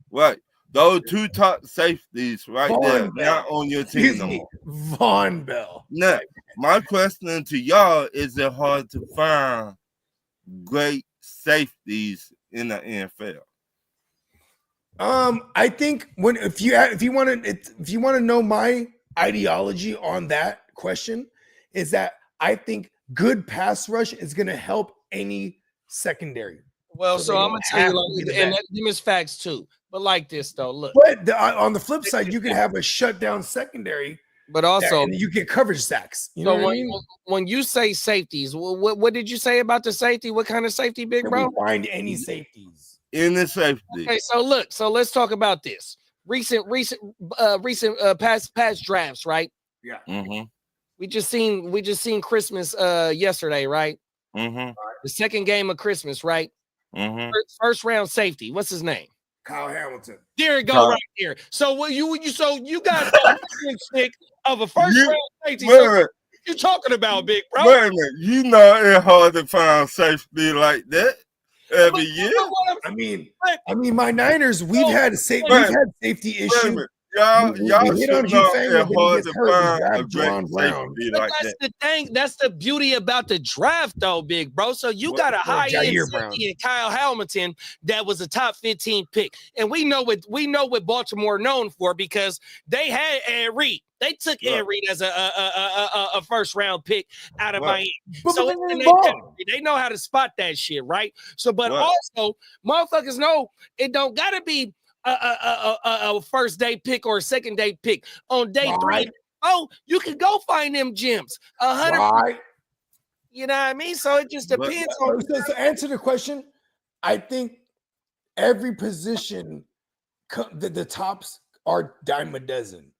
Right. Those two top safeties right there, not on your team no more. Von Bell. Now, my question to y'all, is it hard to find great safeties in the NFL? I think if you want to know my ideology on that question, is that I think good pass rush is going to help any secondary. Well, so I'm gonna tell you, and them is facts too. But like this though, look. But on the flip side, you can have a shutdown secondary, but also and you get coverage sacks. You know what I mean? When you say safeties, what did you say about the safety? What kind of safety, big bro? Find any safeties. In the safety. Okay, so look, let's talk about this. Recent past drafts, right? Yeah. Mm-hmm. We just seen Christmas yesterday, right? Mm-hmm. The second game of Christmas, right? Mm-hmm. First round safety. What's his name? Kyle Hamilton. There you go, right here. So you got a stick of a first round safety. What you talking about, big bro? Wait a minute. You know it's hard to find safety like that every year. I mean, my Niners, we've had safety issues. Y'all should know it's hard to find a great safety like that. That's the thing. That's the beauty about the draft, though, big bro. So you got a high-end safety in Kyle Hamilton that was a top 15 pick, and we know what Baltimore known for because they had Ed Reed. They took Ed Reed as a first round pick out of Miami. So they know how to spot that shit, right? So, but also, motherfuckers know it don't gotta be a first day pick or a second day pick. On day 3, you can go find them gems. 100. You know what I mean? So it just depends on. So to answer the question, I think every position, the tops are dime a dozen.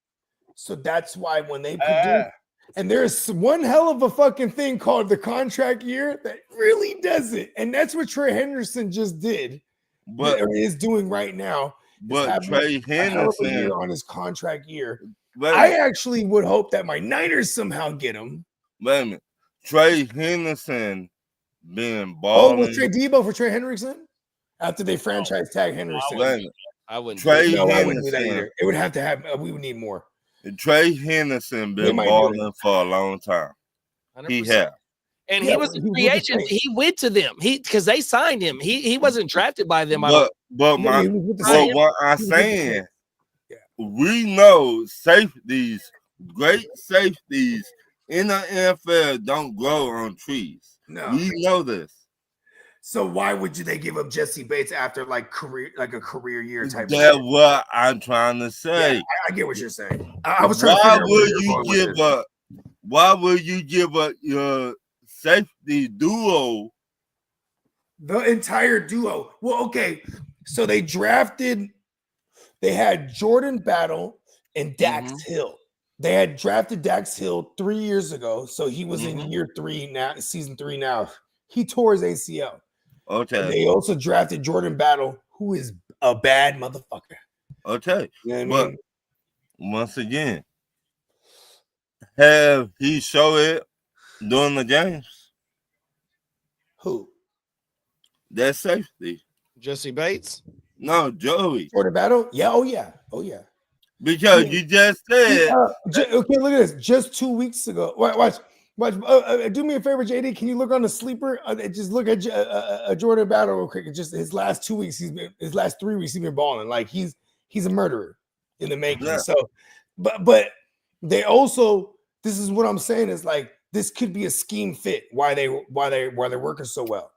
So that's why when they produce, and there's one hell of a fucking thing called the contract year that really does it. And that's what Trey Henderson just did, but is doing right now. But Trey Henderson on his contract year. I actually would hope that my Niners somehow get him. Wait a minute. Trey Henderson been balling. Was Trey Debo for Trey Henderson? After they franchise tag Henderson. I wouldn't. I wouldn't do that either. It would have to have. We would need more. Trey Henderson been balling for a long time. 100%. He has. And he was a free agent. He went to them. Because they signed him. He wasn't drafted by them. But what I'm saying, we know safeties, great safeties in the NFL don't grow on trees. No. We know this. So why would they give up Jesse Bates after like a career year type? That's what I'm trying to say. Yeah, I get what you're saying. I was trying to figure out where you're going with this. Why would you give up your safety duo? The entire duo. Well, okay. So they had Jordan Battle and Dax Hill. They had drafted Dax Hill 3 years ago. So he was in year 3 now, season 3 now. He tore his ACL. Okay. And they also drafted Jordan Battle, who is a bad motherfucker. Okay. You know what I mean? Once again, have he show it during the games? Who? That safety. Jesse Bates? No, Joey. Jordan Battle? Yeah. Oh, yeah. Oh, yeah. Because you just said. Okay, look at this. Just 2 weeks ago. Watch. Do me a favor, JD. Can you look on the sleeper? Just look at Jordan Battle real quick. Just his last 2 weeks, his last 3 weeks, he's been balling. Like he's a murderer in the making. Yeah. So, but they also, this is what I'm saying is like this could be a scheme fit. Why they're working so well,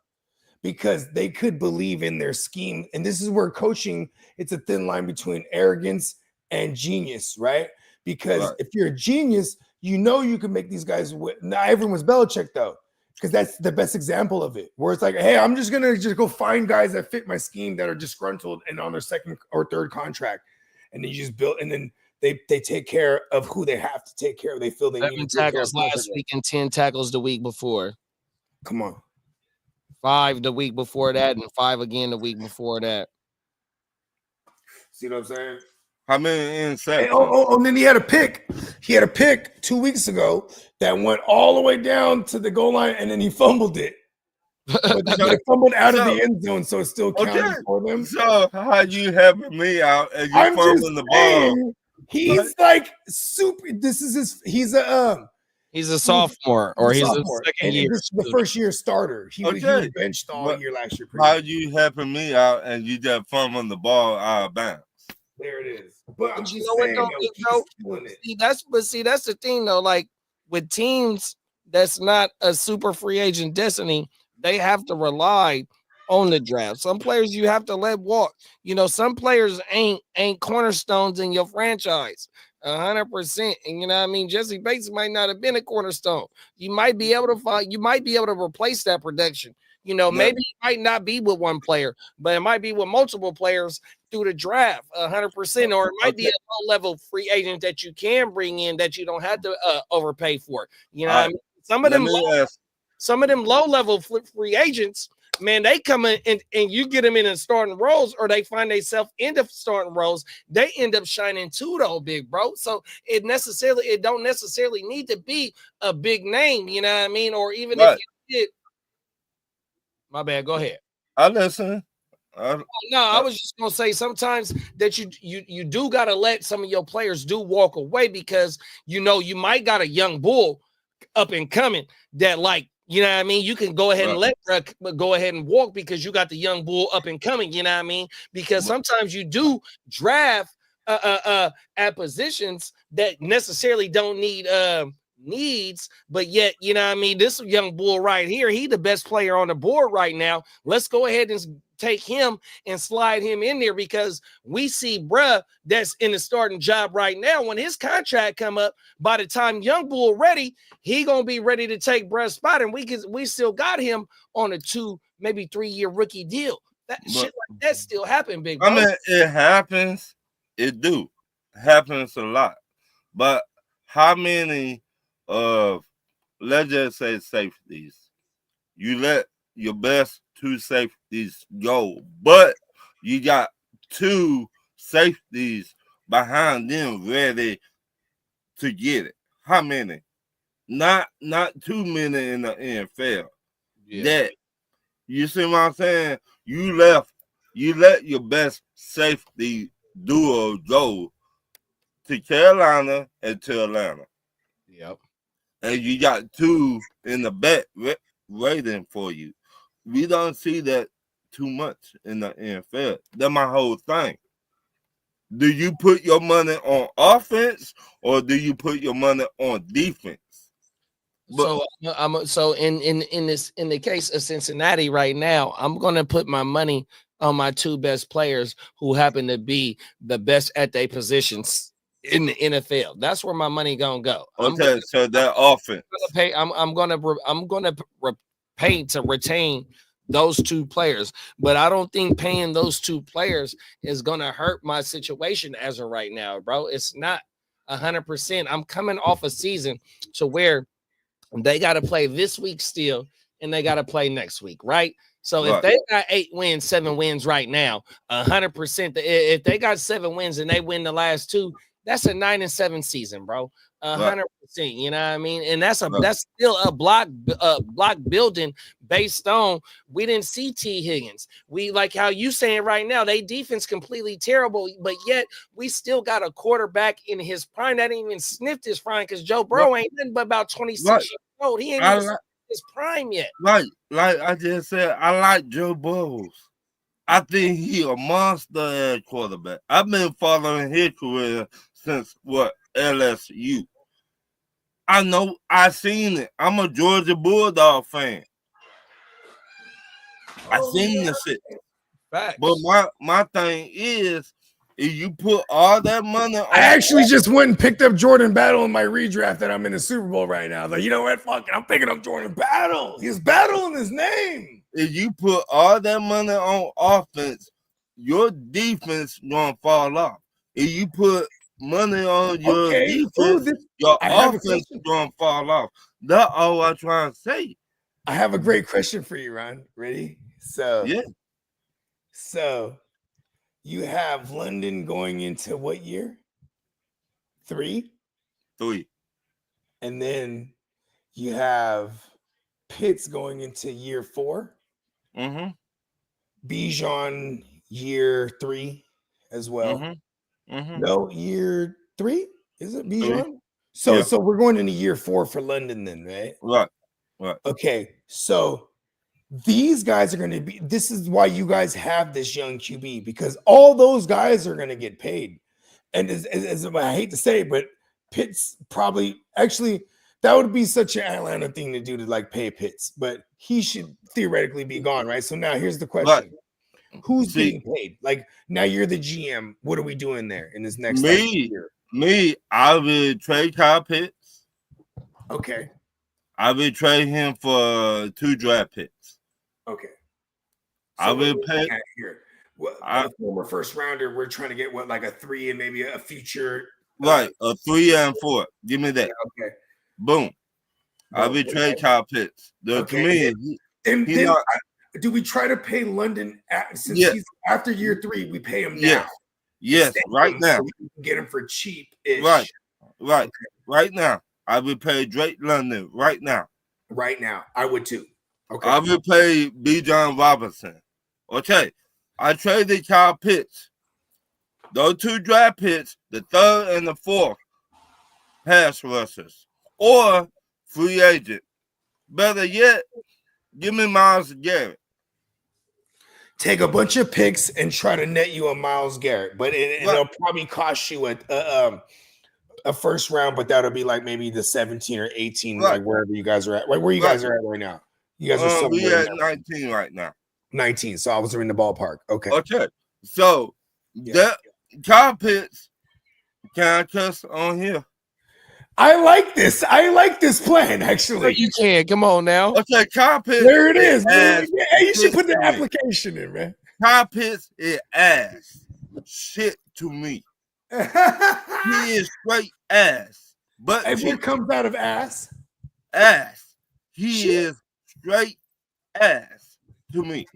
because they could believe in their scheme, and this is where coaching. It's a thin line between arrogance and genius, right? Because if you're a genius, you know you can make these guys win. Not everyone's Belichick though, because that's the best example of it. Where it's like, hey, I'm just gonna go find guys that fit my scheme that are disgruntled and on their second or third contract, and then you just build, and then they take care of who they have to take care of. They feel they need to take care of. 7 tackles last week and 10 tackles the week before. Come on, 5 the week before that, and 5 again the week before that. See what I'm saying? How many interceptions? And then he had a pick. He had a pick 2 weeks ago that went all the way down to the goal line, and then he fumbled it. But they fumbled out of the end zone, so it still counted for them. So how you helping me out and you fumbling the ball? He's like super. This is his. He's a sophomore, or he's a second year. This is the first year starter. He was benched all year last year. How you helping me out and you just fumbling the ball out of bounds? There it is. But you know what though? See, that's the thing though. Like with teams that's not a super free agent destiny, they have to rely on the draft. Some players you have to let walk. You know, some players ain't cornerstones in your franchise. 100%. And you know what I mean? Jesse Bates might not have been a cornerstone. You might be able to replace that production. You know, maybe it might not be with one player, but it might be with multiple players through the draft, 100%, or it might be a low-level free agent that you can bring in that you don't have to overpay for. You know what I mean? Some of them low-level free agents, man, they come in and you get them in the starting roles, or they find themselves in the starting roles. They end up shining too, though, big bro. So it don't necessarily need to be a big name, you know what I mean? Or even if you did. My bad. Go ahead. I listen. No, I was just gonna say sometimes that you do gotta let some of your players do walk away, because you know you might got a young bull up and coming that, like, you know what I mean, you can go ahead and let go ahead and walk because you got the young bull up and coming, you know what I mean? Because sometimes you do draft at positions that necessarily don't need needs, but yet, you know what I mean, this young bull right here, he the best player on the board right now. Let's go ahead and take him and slide him in there, because we see bruh that's in the starting job right now. When his contract come up, by the time young bull ready, he gonna be ready to take bruh's spot, and we still got him on a 2, maybe 3 year rookie deal. Shit like that still happen, big bro. I mean, it happens. It happens a lot. But how many of, let's just say, safeties, you let your best 2 safeties go, but you got 2 safeties behind them ready to get it? How many? Not too many in the NFL. That, you see what I'm saying? You let your best safety duo go to Carolina and to Atlanta. Yep. And you got 2 in the back waiting for you. We don't see that too much in the NFL. That's my whole thing. Do you put your money on offense, or do you put your money on defense? So in the case of Cincinnati right now, I'm gonna put my money on my two best players who happen to be the best at their positions in the NFL. That's where my money gonna go. Okay, so that offense. I'm gonna pay to retain those two players, but I don't think paying those two players is gonna hurt my situation as of right now, bro. It's not 100%. I'm coming off a season to where they got to play this week still, and they got to play next week, right? So if they got 8 wins, 7 wins right now, 100%. If they got 7 wins and they win the last 2, that's a 9-7 season, bro. 100%. You know what I mean? And that's still a block building based on we didn't see T. Higgins. We like how you saying right now, they defense completely terrible, but yet we still got a quarterback in his prime that ain't even sniffed his prime because Joe Burrow ain't nothing but about 26 years old. He ain't even his prime yet. Like I just said, I like Joe Burrow. I think he a monster at quarterback. I've been following his career since LSU. I know I seen it. I'm a Georgia Bulldog fan. I seen the shit. Facts. But my thing is, if you put all that money on, I actually just went and picked up Jordan Battle in my redraft that I'm in the Super Bowl right now. Like, you know what? Fuck it. I'm picking up Jordan Battle. He's Battle in his name. If you put all that money on offense, your defense gonna fall off. If you put money on your defense, your offense is gonna fall off. That's all I'm trying to say. I have a great question for you, Ron. Ready? So you have London going into what year? 3? 3. And then you have Pitts going into year 4. Mm-hmm. Bijan year 3 as well. Mm-hmm. Mm-hmm. No, year 3? Is it Bijan? So we're going into year 4 for London then, right? Right. Okay, so these guys are going to be, this is why you guys have this young QB, because all those guys are going to get paid. And as I hate to say, but Pitts probably, actually, that would be such an Atlanta thing to do, to like pay Pitts, but he should theoretically be gone, right? So now here's the question. Who's getting paid? Like, now you're the GM. What are we doing there in this next year? I will trade Kyle Pitts. Okay. I will trade him for 2 draft picks. Okay. So I will pay here. A former first rounder. We're trying to get like a 3 and maybe a future. Right, a 3 and 4. Give me that. Okay. Boom. I will trade Kyle Pitts. To me, do we try to pay London since he's after year 3? We pay him now. Yes, right now. So we can get him for cheap. Right. Okay. Right now. I will pay Drake London right now. Right now. I would too. Okay. I will pay Bijan Robinson. Okay. I traded Kyle Pitts. Those 2 draft picks, the 3rd and the 4th pass rushers or free agent. Better yet, give me Myles Garrett. Take a bunch of picks and try to net you a Myles Garrett, but it'll probably cost you a first round, but that'll be like maybe the 17 or 18, like wherever you guys are at. Like where you guys are at right now. You guys are we at 19 right now. 19. So I was in the ballpark. Okay. So that Kyle Pitts, can I cuss on here? I like this. I like this plan, actually. You can. Come on now. Okay, Kyle Pitts. There it is, man. Hey, you should put the application in, man. Kyle Pitts is ass shit to me. He is straight ass. But what comes out of ass? Ass. He is straight ass to me.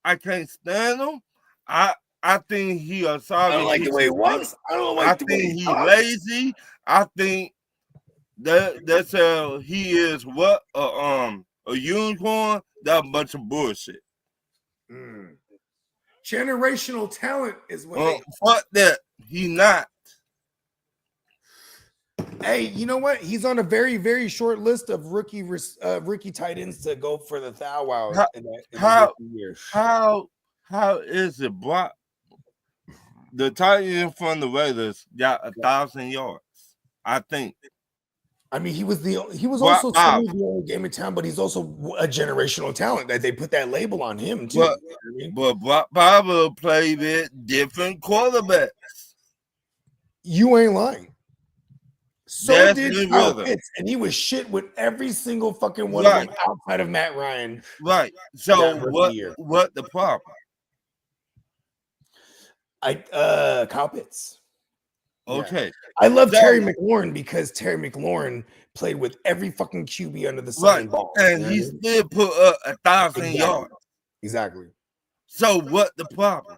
I can't stand him. I think he a sorry. I don't like the way he walks. I think he's lazy. I think that's he is what a unicorn. That a bunch of bullshit. Generational talent is what. Fuck that. He not. Hey, you know what? He's on a very, very short list of rookie tight ends to go for the Thou Wow in the year. How is it, Brock? The tight end from the Raiders got 1,000 yards, I think. I mean, he was Brock also Bowers. the only game in town, but he's also a generational talent that they put that label on him too. But, but Brock Bowers played with different quarterbacks. You ain't lying. So That's did the Kyle rhythm. Pitts, and he was shit with every single fucking one Right. of them outside of Matt Ryan. Right. So That rookie year. what the problem? Kyle Pitts. Okay. Yeah. I love So- Terry McLaurin because Terry McLaurin played with every fucking QB under the sun Right. and ball. And he still put up 1,000 yards. Exactly. So what the problem?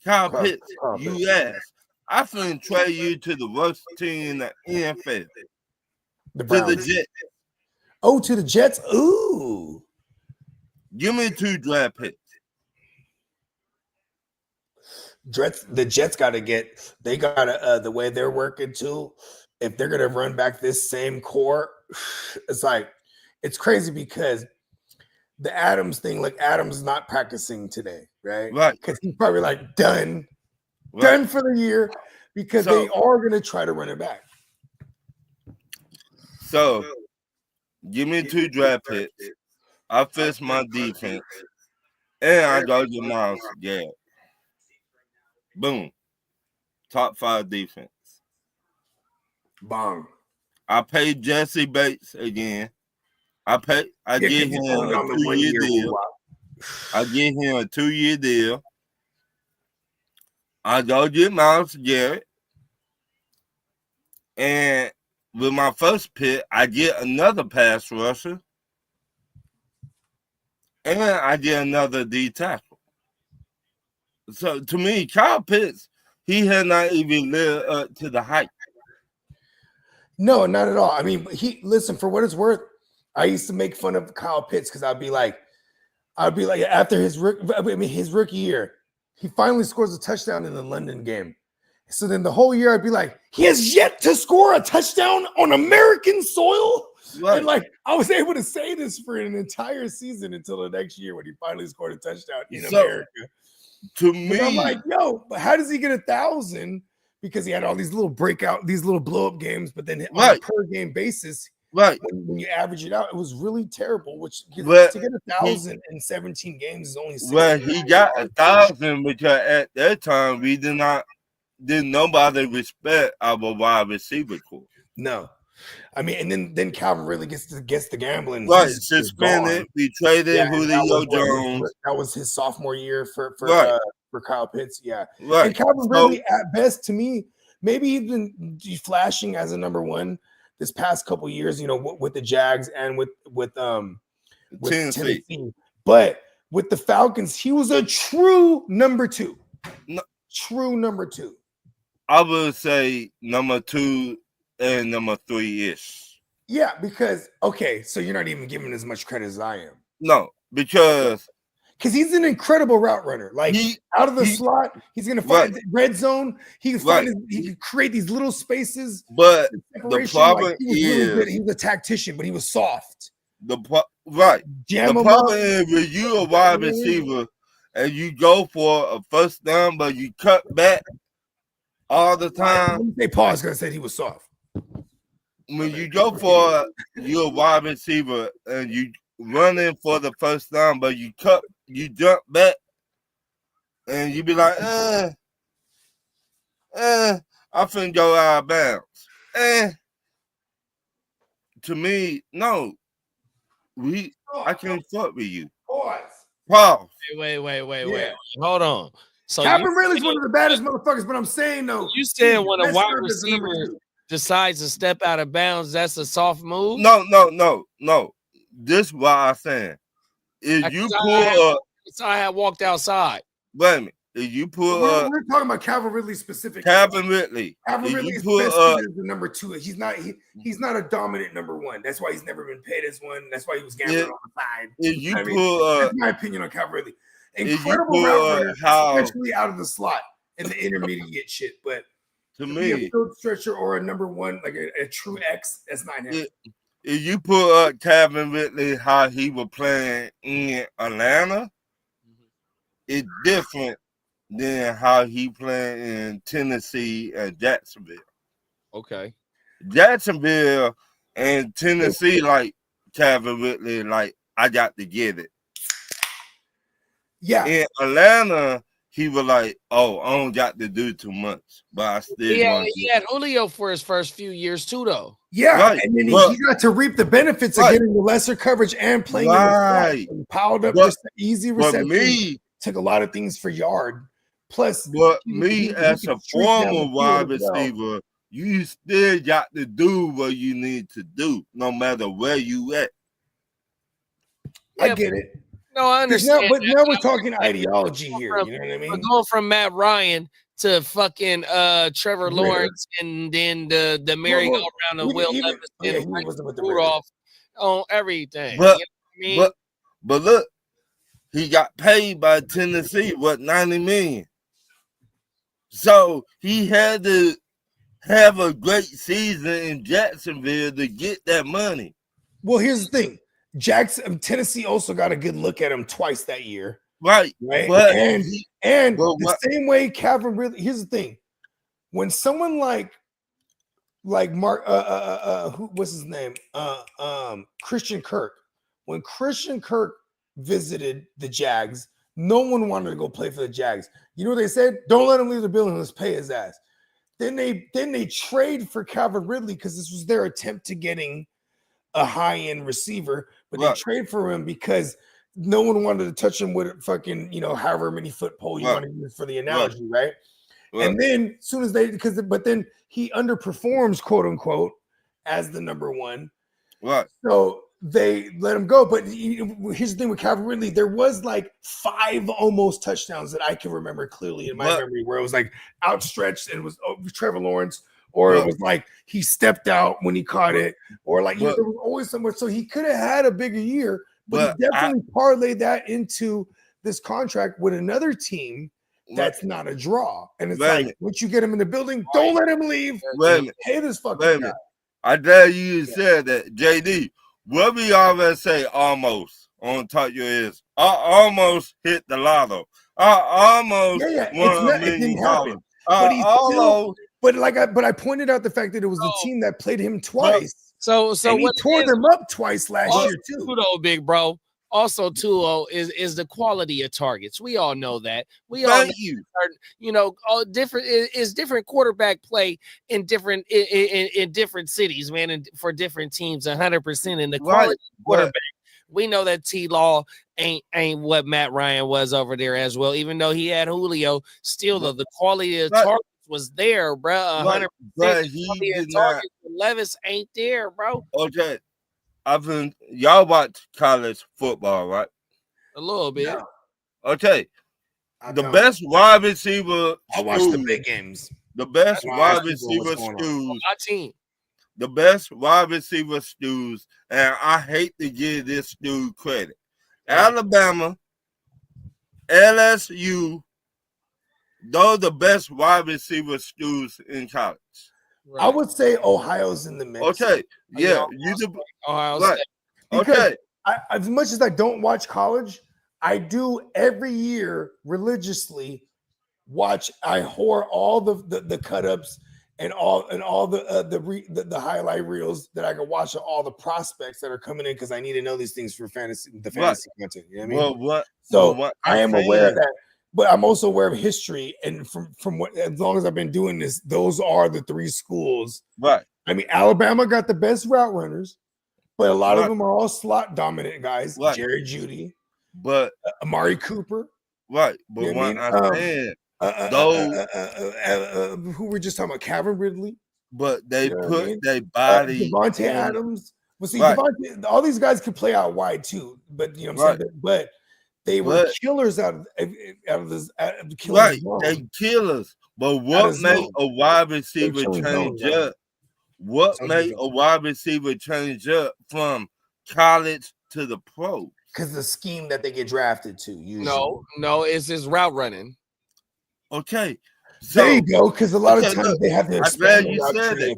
Kyle Pitts, Kyle you Pitts. asked. I finna trade you to the worst team in the NFL. The To Browns. the Jets. Oh, to the Jets. Ooh. Give me 2 draft picks. The Jets got to the way they're working too. If they're gonna run back this same core, it's crazy because the Adams thing, like Adams not practicing today, right? Right. Because he's probably like done Right. for the year because they are gonna try to run it back. So give me 2 draft picks. I fix my defense. And I go to Miles Garrett. Boom. Top 5 defense. Bomb. I pay Jesse Bates again. I give him a 2-year deal. I give him a 2-year deal. I go get Miles Garrett. And with my first pick, I get another pass rusher. And I get another D tackle. So to me, Kyle Pitts, he had not even lived up to the hype. No, not at all. I mean, listen, for what it's worth, I used to make fun of Kyle Pitts because I'd be like, after his rookie year, he finally scores a touchdown in the London game. So then the whole year I'd be like, he has yet to score a touchdown on American soil. Right. And like I was able to say this for an entire season until the next year when he finally scored a touchdown in America. To me, and I'm like, yo, but how does he get 1,000? Because he had all these little blow up games, but then on a per game basis, right? When you average it out, it was really terrible. Which to get 1,000 in 17 games is only 6. Well, he got 1,000 because at that time we didn't nobody respect our wide receiver core. No. I mean, and then Calvin really gets the gambling. Right, suspended. We traded Julio Jones. That was his sophomore year for Kyle Pitts. Yeah, right. And Calvin really, at best, to me, maybe he's been flashing as a number 1 this past couple years. You know, with the Jags and with Tennessee. But with the Falcons, he was a true number 2. No, true number 2. I would say number 2. And number 3-ish. Yeah, because so you're not even giving as much credit as I am. No, because he's an incredible route runner. Like out of the slot, he's gonna find red zone. He can find he can create these little spaces. But the problem is he was a tactician, but he was soft. The problem is when you're a wide receiver and you go for a first down, but you cut back all the time. They pause because I said he was soft. When you go for your wide receiver and you running for the first down, but you jump back, and you be like, I finna go out of bounds. To me, no, I can't fuck with you. Pause. Wait. Hold on. So Calvin Ridley's one of the baddest motherfuckers, but I'm saying though, you said when a wide receiver decides to step out of bounds, that's a soft move? No. This is what I'm saying. If you pull up, I had walked outside. Wait a minute. If you pull up, we're talking about Calvin Ridley specifically. Calvin Ridley is the number 2. He's not a dominant number 1. That's why he's never been paid as one. That's why he was gambling on the side. If you pull up, that's my opinion on Calvin Ridley. Incredible route runner, especially out of the slot and the intermediate shit. But to me, a field stretcher or a number 1, like a true X, that's not him. If you pull up Calvin Ridley, how he was playing in Atlanta, it's different than how he playing in Tennessee and Jacksonville. Okay. Jacksonville, And Tennessee, like Calvin Ridley, like I got to get it. Yeah. In Atlanta, he was like, "Oh, I don't got to do too much, but I still he had Julio for his first few years too, though. Yeah, right, and then but, he got to reap the benefits of getting the lesser coverage and playing in the slot. He piled up easy reception. Took a lot of things for yard. Plus, but me as a former wide receiver, you still got to do what you need to do, no matter where you at. I get it. No, I understand. But now we're talking ideology here. You know what I mean? We're going from Matt Ryan to fucking Trevor Lawrence, and then the merry-go-round of Will Levis and Rudolph on everything. But, you know what I mean? but look, he got paid by Tennessee, what, $90 million. So he had to have a great season in Jacksonville to get that money. Well, here's the thing. Tennessee also got a good look at him twice that year. Right. But, and the same way Calvin Ridley, here's the thing. When someone like Mark what's his name? Christian Kirk. When Christian Kirk visited the Jags, no one wanted to go play for the Jags. You know what they said? Don't let him leave the building, let's pay his ass. Then they trade for Calvin Ridley because this was their attempt to getting a high-end receiver, but they trade for him because no one wanted to touch him with fucking, however many foot pole you want to use for the analogy, right? And then as soon as but then he underperforms, quote unquote, as the number one. Right. So they let him go. But here's the thing with Calvin Ridley, there was like 5 almost touchdowns that I can remember clearly in my memory where it was like outstretched and it was Trevor Lawrence, or it was like he stepped out when he caught it, or like there was always somewhere. So he could have had a bigger year, but he definitely parlayed that into this contract with another team that's not a draw. And it's like, once you get him in the building, don't let him leave. Pay this fucking guy. I dare you said that, JD. What we always say, almost on top of your ears. I almost hit the lotto. I almost won $1 million. But I pointed out the fact that it was the team that played him twice. So he tore them up twice last year too. Though, big bro. Also, too, is the quality of targets. We all know that. We all know, all different is different quarterback play in different in different cities, man, and for different teams. 100% in the quality quarterback. We know that T-Law ain't what Matt Ryan was over there as well. Even though he had Julio, still though the quality of targets was there, bro. 100%. Levis ain't there, bro. Okay. Y'all watch college football, right? A little bit. No. Okay. The best wide receiver. I watch the big games. The best wide receiver schools. My team. The best wide receiver schools, and I hate to give this dude credit. Alabama, LSU, those are the best wide receiver schools in college. Right. I would say Ohio's in the mix. Okay, yeah, Ohio State. Okay. As much as I don't watch college, I do every year religiously watch. I whore all the cut ups and all the highlight reels that I can watch of all the prospects that are coming in because I need to know these things for fantasy content. You know what I mean? I am aware of that. But I'm also aware of history, and from what, as long as I've been doing this, those are the 3 schools. Right. I mean, Alabama got the best route runners, but a lot of them are all slot dominant guys. Right. Jerry Jeudy, but Amari Cooper. Right. But you know what who we're just talking about, Calvin Ridley. But they put their body. Devontae Adams. Well, see, all these guys could play out wide too, but you know what I'm saying. But they were killers out of this. Right, they killers. But what made a wide receiver change up? What made a wide receiver change up from college to the pro? Because the scheme that they get drafted to. Usually. No, it's his route running. Okay. So, there you go. Because a lot of times they have to expand you said it.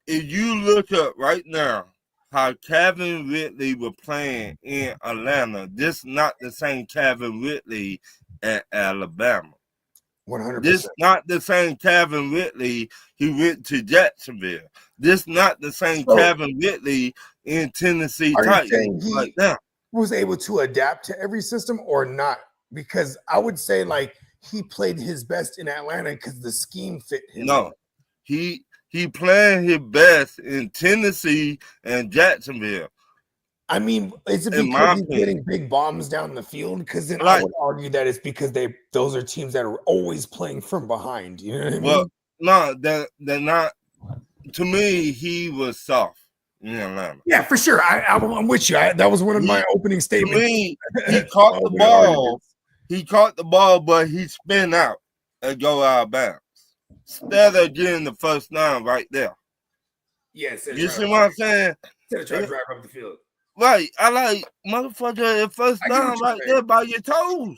If you look up right now how Calvin Ridley was playing in Atlanta, this is not the same Calvin Ridley at Alabama. 100%. This not the same Calvin Ridley he went to Jacksonville. This not the same Calvin Ridley in Tennessee Are you Titans saying he like that. was able to adapt to every system or not? Because I would say like he played his best in Atlanta because the scheme fit him. No, he playing his best in Tennessee and Jacksonville. I mean, is it because he's getting big bombs down the field? Because then I would argue that it's because those are teams that are always playing from behind. You know what I mean? No, they're not. To me, he was soft in Atlanta. Yeah, for sure. I'm with you. That was one of my opening statements. To me, he caught the ball. He caught the ball, but he spin out and go out of bounds. Instead of getting the first down right there. Yes. You see what I'm saying? Instead of trying to drive up the field. Right. I like motherfucker at first down right there by your toes.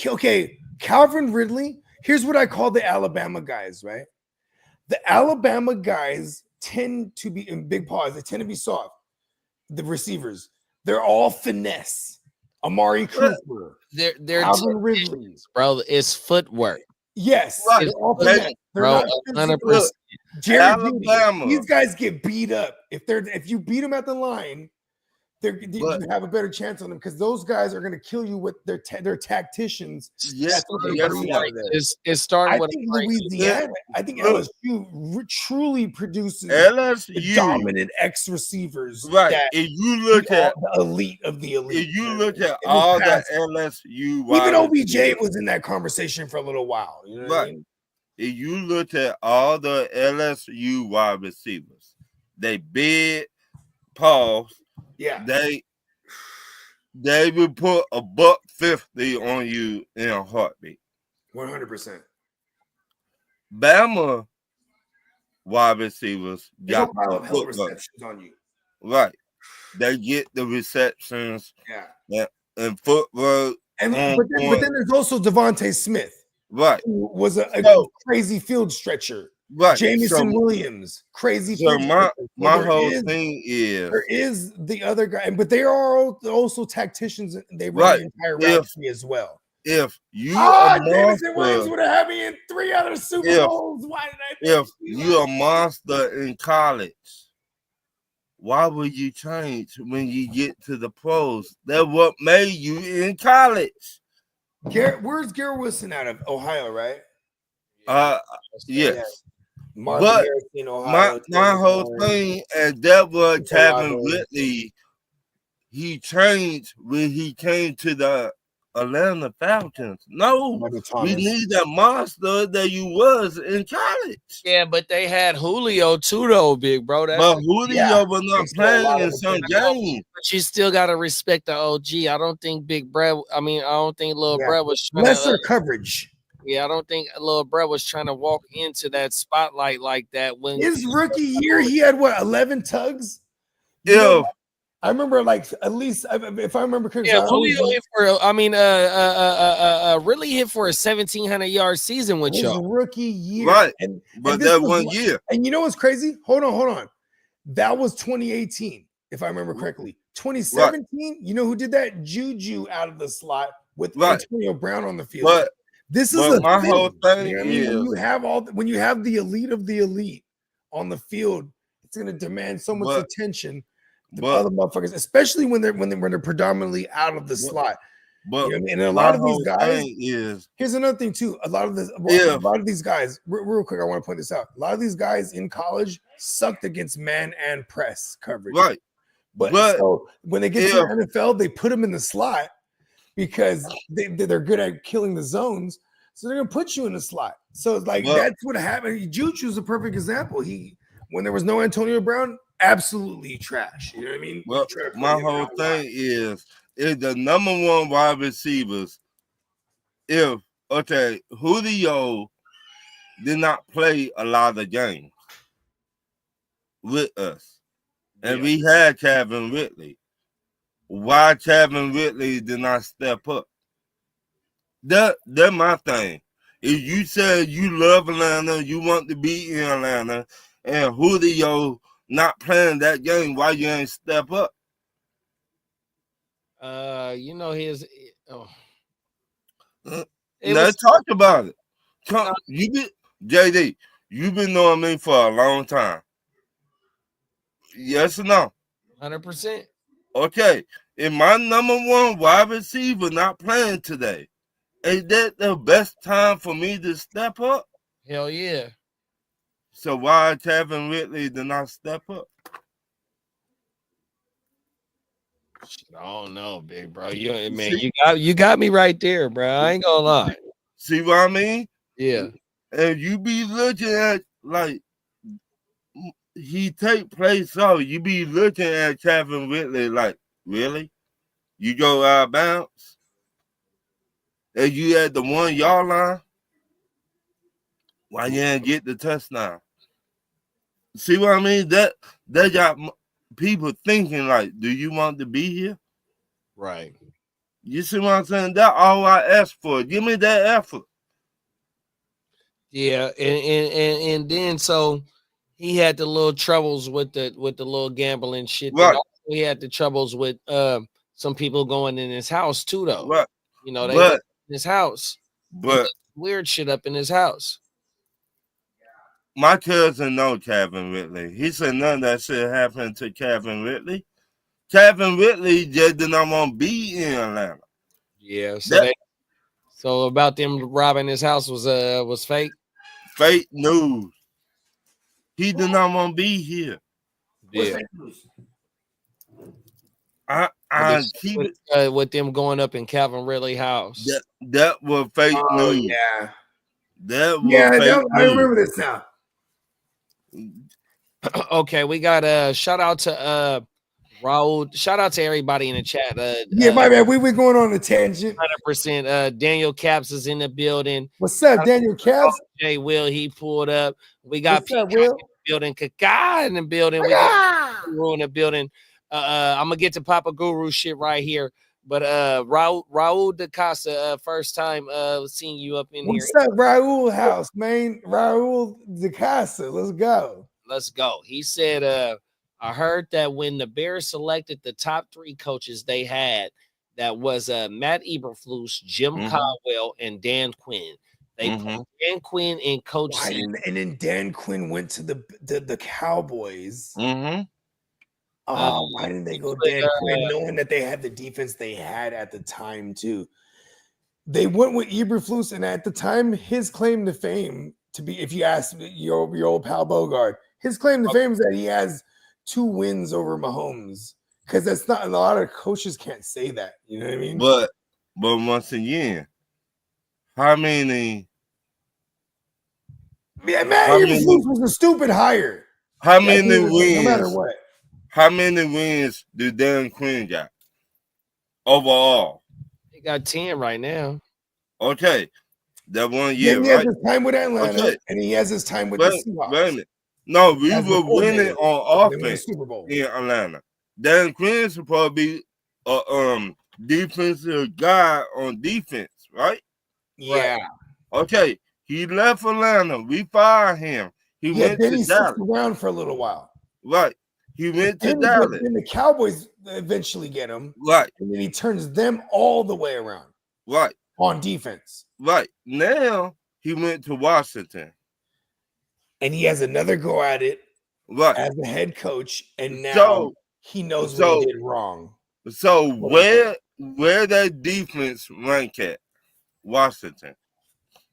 Okay, Calvin Ridley. Here's what I call the Alabama guys, right? The Alabama guys tend to be in big paws. They tend to be soft. The receivers, they're all finesse. Amari Cooper, they're Calvin Ridley, bro. It's footwork. Yes, they're all finesse. They're bro, 100%. Jared Judy, these guys get beat up. If you beat them at the line, you have a better chance on them because those guys are going to kill you with their tacticians. Yes, it's starting with Louisiana. I think LSU truly produces dominant X receivers. Right. If you look at the elite of the elite, if you look at all the LSU, even OBJ was in that conversation for a little while. You know what I mean? If you look at all the LSU wide receivers, they big, pause. Yeah, they will put $150 on you in a heartbeat. 100%. Bama wide receivers got hell receptions on you. Right, they get the receptions. Yeah, and footwork. But then there's also Devontae Smith. Right, who was a crazy field stretcher. Right, Jameson Williams, crazy. So my whole thing is there is the other guy, but they are also tacticians. They run the entire route as well. If you Jameson Williams would have had me in 3 other Super Bowls. Why did I? If you're a monster in college, why would you change when you get to the pros? That's what made you in college. Where's Garrett Wilson out of? Ohio, right? Yes. But my whole thing, and that was Calvin Ridley, he changed when he came to the Atlanta Falcons. No, we need that monster that you was in college. Yeah, but they had Julio too, though, big bro. But Julio was not playing in some games. But you still gotta respect the OG. I don't think Big Brett. I don't think Lil Brett was lesser coverage. Yeah, I don't think Lil Brett was trying to walk into that spotlight like that. When his rookie year, he had 11 tugs. Yeah. I remember at least if I remember correctly. Yeah, Julio hit for really hit for a 1,700-yard season with y'all. Rookie year. Right. But that 1 year. And you know what's crazy? Hold on. That was 2018, if I remember correctly. 2017, you know who did that? Juju out of the slot with Antonio Brown on the field. But this is my whole thing is when you have the elite of the elite on the field, it's going to demand so much attention. The other motherfuckers, especially when they're predominantly out of the slot. But you know what I mean? And a lot of these guys here's another thing too. A lot of these guys, real quick, I want to point this out. A lot of these guys in college sucked against man and press coverage. Right. But so when they get to the NFL, they put them in the slot because they're good at killing the zones. So they're gonna put you in the slot. So it's like that's what happened. Juju's a perfect example. When there was no Antonio Brown, absolutely trash. You know what I mean? Well, my whole thing is the number one wide receivers. Julio did not play a lot of games with us, and we had Calvin Ridley. Why Calvin Ridley did not step up? That's my thing. If you said you love Atlanta, you want to be in Atlanta, and Julio not playing that game, why you ain't step up? Let's talk about it. Come, you be JD. You've been knowing me for a long time. Yes or no? 100%. Okay. If my number one wide receiver not playing today, is that the best time for me to step up? Hell yeah. So why Kevin Ridley did not step up? I don't know, big bro. You got me right there, bro. I ain't gonna lie. See what I mean? Yeah. And you be looking at like he take place off. You be looking at Kevin Ridley like, really? You go out of bounds? And you at the 1 yard line? Why you didn't get the touchdown? See what I mean? That got people thinking like, do you want to be here? Right. You see what I'm saying? That's all I ask for. Give me that effort. Yeah, and then so he had the little troubles with the little gambling shit. Right. He had the troubles with some people going in his house too, though. Right. You know, they went in his house. But weird shit up in his house. My cousin know Kevin Ridley. He said none of that shit happened to Kevin Ridley. Kevin Ridley just did not want to be in Atlanta. Yeah, so about them robbing his house was fake. Fake news. He did not want to be here. Yeah. I keep it with them going up in Calvin Ridley's house. That was fake news. Yeah. That was fake news. I remember this now. Okay, we got shout out to Raul. Shout out to everybody in the chat. My bad. We going on a tangent. 100%. Daniel Caps is in the building. What's up, Daniel Caps? Jay Will, he pulled up. We got What's up, Will? in the building. Kaka in the building. We got Guru in the building. I'm gonna get to Papa Guru shit right here. But Raul Da Casa, first time seeing you up in here. What's up, Raul House, man? Raul Da Casa. Let's go. Let's go. He said, I heard that when the Bears selected the top 3 coaches they had, that was Matt Eberflus, Jim Caldwell, and Dan Quinn. They put Dan Quinn in coach seat. And then Dan Quinn went to the Cowboys. Oh, why didn't they go Dan Quinn, knowing that they had the defense they had at the time too? They went with Eberflus, and at the time, his claim to fame, to be, if you ask your old pal Bogart, his claim to fame is that he has 2 wins over Mahomes. Because that's not, a lot of coaches can't say that. You know what I mean? But once again, how many? Yeah, Matt Eberflus was a stupid hire. How many wins? No matter what. How many wins did Dan Quinn got overall? He got 10 right now. Okay, that 1 year. Then he has his time with Atlanta, and he has his time with the Seahawks. Wait a minute. No, we were winning on offense in Atlanta. Dan Quinn's supposed to be a defensive guy on defense, right? Yeah. Okay, he left Atlanta. We fired him. He went to Dallas. Around for a little while. Right. He went to Dallas. And the Cowboys eventually get him. Right. And then he turns them all the way around. Right. On defense. Right. Now he went to Washington. And he has another go at it as the head coach. And now he knows what he did wrong. So where that defense rank at? Washington.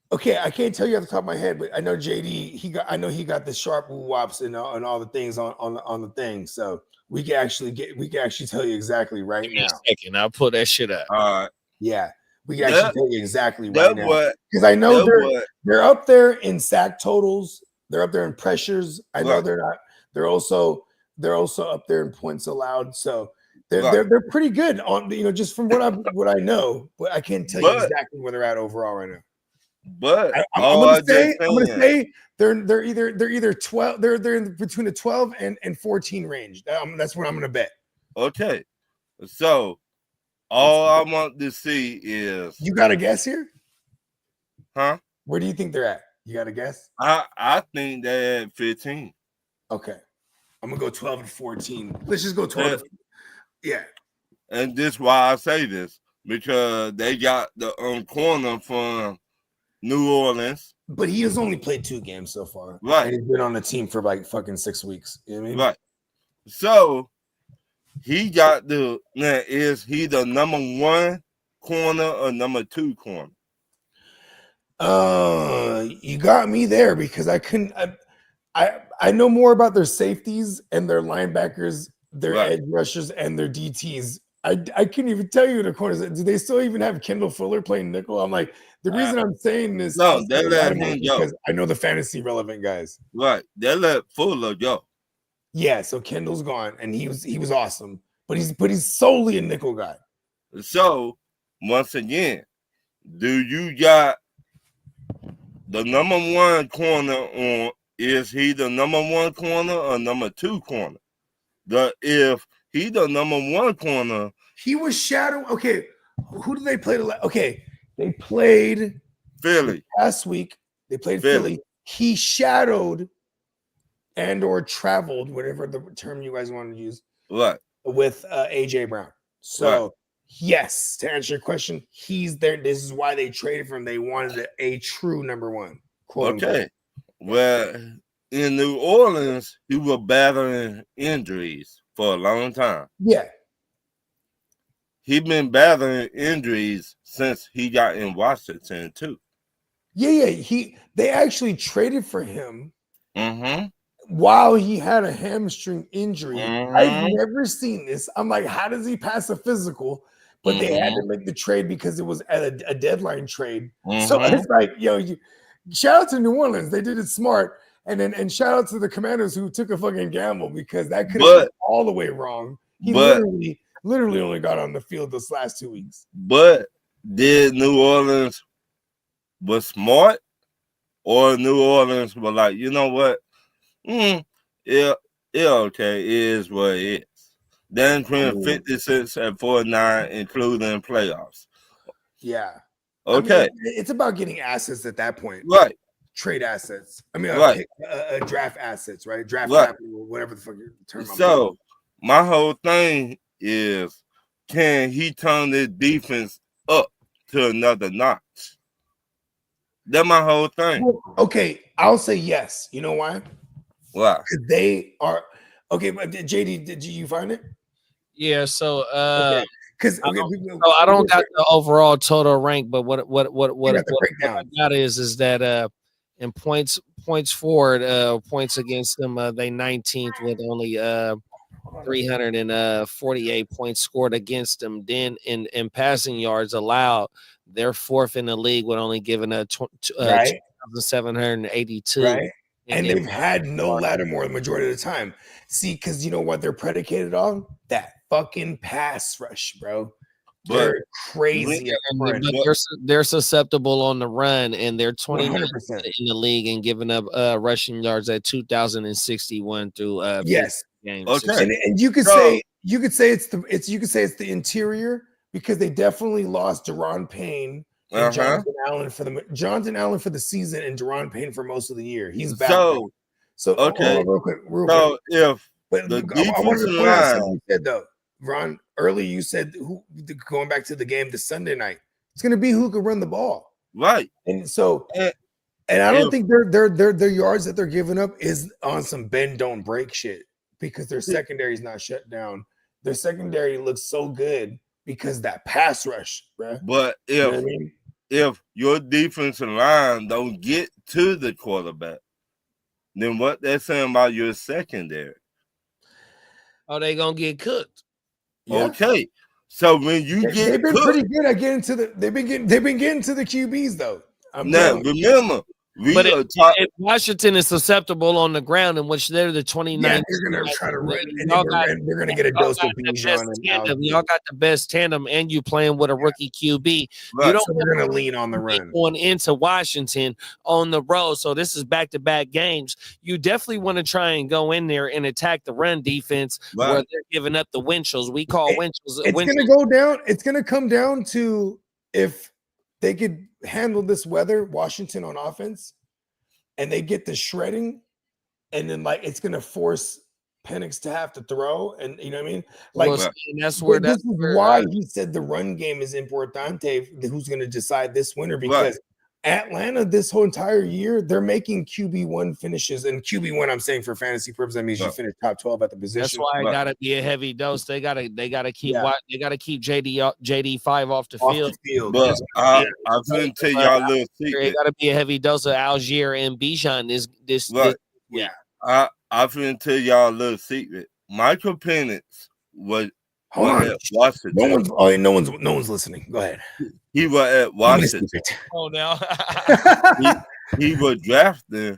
Okay, I can't tell you off the top of my head, but I know JD. He got the sharp woo-wops and all the things on the thing. So we can actually tell you exactly right now. I'll pull that shit up. Yeah, we can actually tell you exactly right now because I know they're up there in sack totals. They're up there in pressures. I know they're not. They're also up there in points allowed. So they're pretty good on just from what I know, but I can't tell you exactly where they're at overall right now. But I'm gonna say they're either 12. They're in between the 12 and 14 range. That's what I'm gonna bet. Okay, so all I want to see is you got a guess here, huh? Where do you think they're at? You got a guess? I think they're at 15. Okay, I'm gonna go 12 and 14. Let's just go 12. Yeah, and this is why I say this. because they got the corner from New Orleans. But he has only played 2 games so far. Right. And he's been on the team for like fucking 6 weeks. You know what I mean? Right. So he got the now is he the number 1 corner or number 2 corner? You got me there because I couldn't. I know more about their safeties and their linebackers, their edge rushers, and their DTs. I couldn't even tell you the corners. Do they still even have Kendall Fuller playing nickel? I'm like, the reason I'm saying this no, they let him go because I know the fantasy relevant guys. Right, they let Fuller go. Yeah, so Kendall's gone, and he was awesome, but he's solely a nickel guy. So once again, do you got the number 1 corner on? Is he the number 1 corner or number 2 corner? If he the number 1 corner, he was shadow. Okay, who did they play? Okay, they played Philly last week. They played Philly. He shadowed and or traveled, whatever the term you guys want to use, right, with AJ Brown. So yes, to answer your question, he's there. This is why they traded for him. They wanted a true number 1. Okay. Well, in New Orleans, he was battling injuries for a long time. Yeah. He's been battling injuries since he got in Washington, too. Yeah. They actually traded for him while he had a hamstring injury. I've never seen this. I'm like, how does he pass a physical? But they had to make the trade because it was at a deadline trade. So it's like, shout out to New Orleans. They did it smart. And shout out to the Commanders who took a fucking gamble because that could have been all the way wrong. He literally only got on the field this last 2 weeks. But did New Orleans was smart, or New Orleans were like, you know what? Yeah, okay, it is what it is. Dan Quinn 56 at 49, including playoffs. Yeah. Okay. I mean, it's about getting assets at that point. Right. Trade assets. I mean, draft assets, right? Draft capital, whatever the fuck your term. So my whole thing is, can he turn this defense up to another notch? That's my whole thing. Well, okay, I'll say yes. You know why? Why? They are okay. But JD, did you find it? Yeah. So because I don't got the overall total rank, but what I got is that in points forward, points against them, they 19th with only 348 points scored against them. Then in passing yards allowed, they're 4th in the league with only giving a 2,782. Right. And they've had no Lattimore the majority of the time. See, because you know what they're predicated on? That fucking pass rush, bro. They're crazy. But they're susceptible on the run, and they're 29th in the league and giving up rushing yards at 2,061 through yes games. Okay, and you could say it's the interior because they definitely lost Deron Payne and Jonathan Allen for the season and Deron Payne for most of the year. He's back. So okay, real quick. I wanted to point out something you said though, Ron. Earlier you said going back to the game this Sunday night, it's going to be who could run the ball, right? And so, and I don't think their yards that they're giving up is on some bend don't break shit because their secondary is not shut down. Their secondary looks so good because that pass rush, bro. But if your defensive line don't get to the quarterback, then what they're saying about your secondary? Oh, they gonna get cooked. Yeah. Okay, so when they've been pretty good at getting to they've been getting to the QBs though. Remember, if Washington is susceptible on the ground, in which they're the 29th, they're gonna try to run. They're gonna get a dose of Bijan. Y'all got the best tandem, and you playing with a rookie QB. Right. So they're gonna lean on the run going into Washington on the road. So this is back-to-back games. You definitely want to try and go in there and attack the run defense where they're giving up the windshields. We call windshields. It's gonna go down. It's gonna come down to if they could handle this weather, Washington on offense, and they get the shredding, and then it's gonna force Penix to have to throw, and you know what I mean. Like, Well, see, and that's where this is why he said the run game is importante. Who's going to decide this winner? Because Atlanta, this whole entire year, they're making QB1 finishes, and QB1, I'm saying for fantasy purposes, that means you finish top 12 at the position. That's why it gotta be a heavy dose. They gotta keep JD 5 off the field. But I'm gonna tell y'all a little secret. It gotta be a heavy dose of Algier and Bijan. This I'm gonna tell y'all a little secret. Michael Penix was at Washington. No one's listening. Go ahead. He was at Washington. Oh, now he was drafted.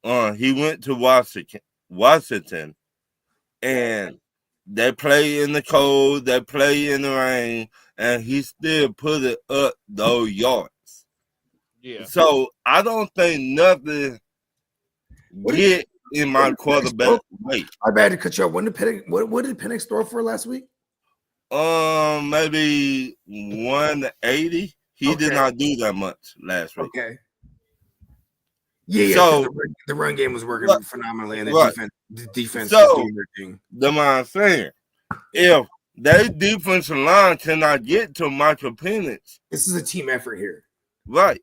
He went to Washington, and they play in the cold, they play in the rain, and he still put it up those yards. Yeah. So I don't think nothing get in my quarterback weight. I'm bad to cut you off. What did Penix throw for last week? Maybe 180. He did not do that much last week. Okay. Yeah. So the run game was working phenomenally, and the defense was doing their thing. The man saying, if their defensive line cannot get to Michael Penix, this is a team effort here, right?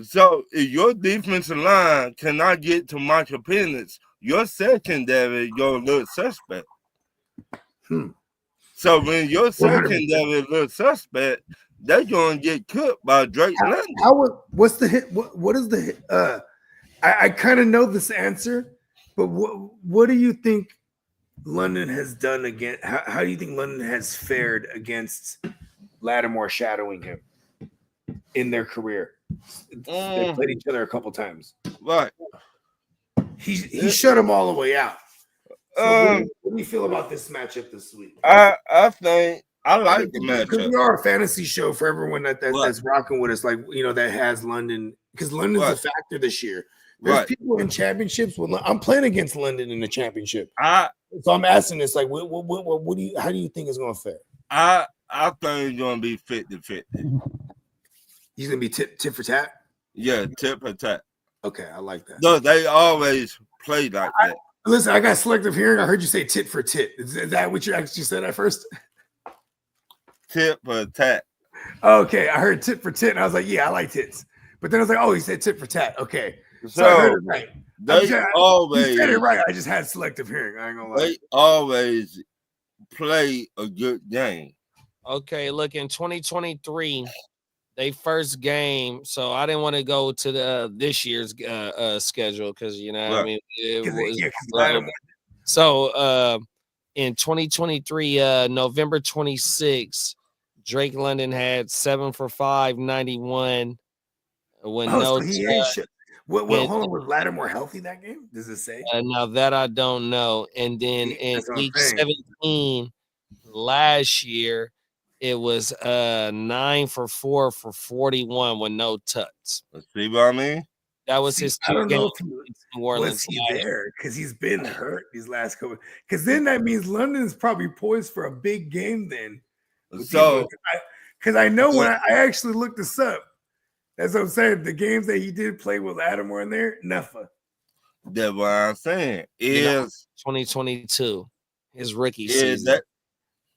So if your defensive line cannot get to Michael Penix, your secondary gonna look suspect. So when your secondary look suspect, they're gonna get cooked by Drake London. What's the hit? What is the hit? I kind of know this answer, but what do you think London has done again? How do you think London has fared against Lattimore shadowing him in their career? They played each other a couple times. Right. He shut them all the way out. So what do you feel about this matchup this week? I think I like the matchup. Because we are a fantasy show for everyone that's rocking with us, like that has London, because London's a factor this year. There's people in championships. I'm playing against London in the championship. So I'm asking this, like, how do you think it's going to fare? I think it's going to be 50-50. He's going to be tit for tat? Yeah, tit for tat. Okay, I like that. No, they always play like that. Listen, I got selective hearing. I heard you say tit for tit. Is that what you actually said at first? Tit for tat. Okay, I heard tit for tit, and I was like, yeah, I like tits. But then I was like, oh, he said tit for tat. Okay. So I heard it right. You said it right. I just had selective hearing. I ain't gonna lie. They always play a good game. Okay, look, in 2023, they first game. So I didn't want to go to this year's schedule because what I mean. So in 2023, November 26, Drake London had 7 for 591. When so he ain't shit. Hold on, was Lattimore healthy that game? Does it say? Now that I don't know. And then in week 17 last year, it was 9 for 4 for 41 with no touch. See what I mean? That was his I don't know if New Orleans. Was he there because he's been hurt these last couple. Because then that means London's probably poised for a big game then. So, because I know when I actually looked this up. That's what I'm saying. The games that he did play with Lattimore in there, nothing. That's what I'm saying. Is 2022, his rookie season.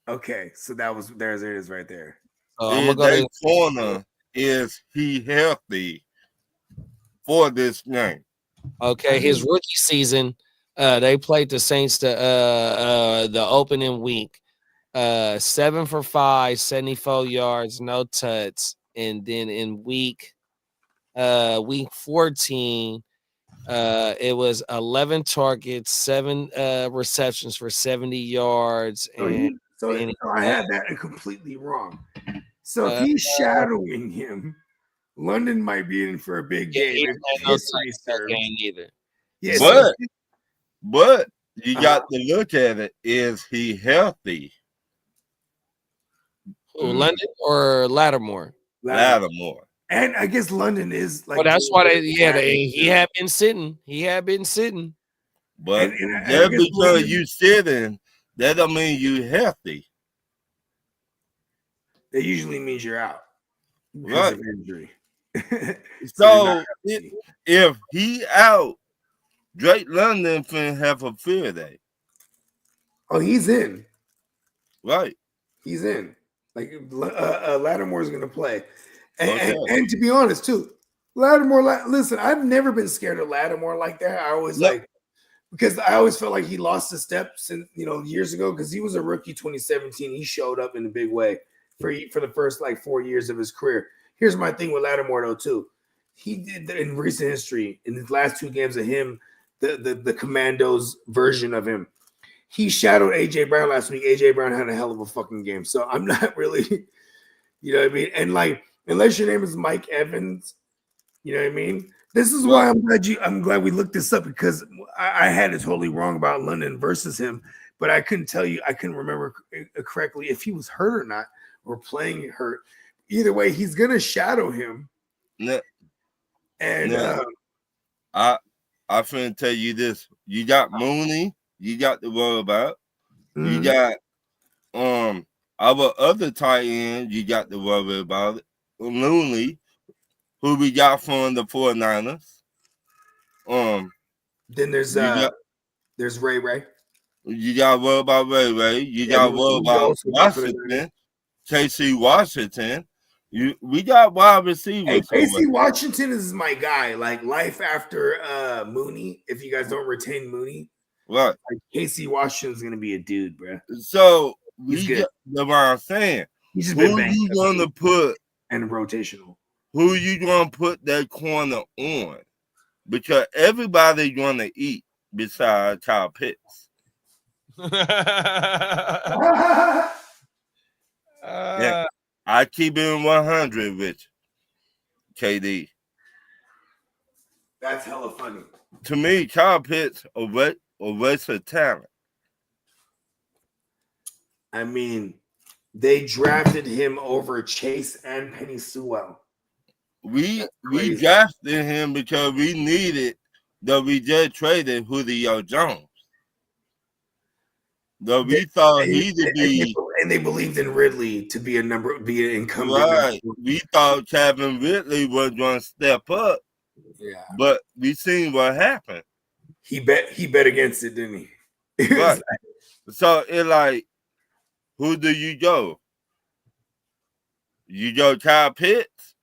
Okay, so there it is right there. I'm gonna go to corner. Is he healthy for this game? Okay, his rookie season, they played the Saints the opening week. 7 for 5, 74 yards, no touch. And then in week 14, it was 11 targets, 7 receptions for 70 yards. So I had that completely wrong. So if he's shadowing him, London might be in for a big game. Game either. Yeah, but you got to look at it. Is he healthy? London or Lattimore? Lattimore. And I guess London is like. Well, that's why he had been sitting. But just because you sitting, that don't mean you healthy. That usually means you're out because of injury. So if he out, Drake London finna have a field day. Oh, he's in. Right. He's in. Like Lattimore is going to play, Okay. and to be honest too, Lattimore. Listen, I've never been scared of Lattimore like that. I always Yep. because I always felt like he lost a step since years ago because he was a rookie 2017. He showed up in a big way for the first like 4 years of his career. Here's my thing with Lattimore though too. He did in recent history in his last 2 games of him, the Commandos version of him. He shadowed AJ Brown last week. AJ Brown had a hell of a fucking game. So I'm not really, you know what I mean? And like, unless your name is Mike Evans, you know what I mean? This is why I'm glad we looked this up because I had it totally wrong about London versus him, but I couldn't remember correctly if he was hurt or not or playing hurt. Either way, he's gonna shadow him. Yeah. And I finna tell you this. You got Mooney, you got to worry about. You got our other tight end, you got to worry about it. Mooney, who we got from the 49ers. Then there's Ray. You got to worry about Ray. You got to worry about Washington, KC Washington. We got wide receivers. Hey, KC Washington is my guy. Like life after Mooney. If you guys don't retain Mooney, right? Like, KC Washington's gonna be a dude, bro. So what I'm saying. He's just who you gonna put and rotational? Who you gonna put that corner on? Because everybody's gonna eat besides Kyle Pitts. Yeah. I keep it in 100 with KD. That's hella funny. To me, Kyle Pitts a waste of talent. I mean, they drafted him over Chase and Penny Sewell. We drafted him because we needed that we just traded Julio Jones. Though we thought he'd be, and they believed in Ridley to be an incumbent. Right. We thought Kevin Ridley was going to step up. Yeah. But we seen what happened. He bet against it, didn't he? Right. So it like, who do you go? You go Kyle Pitts?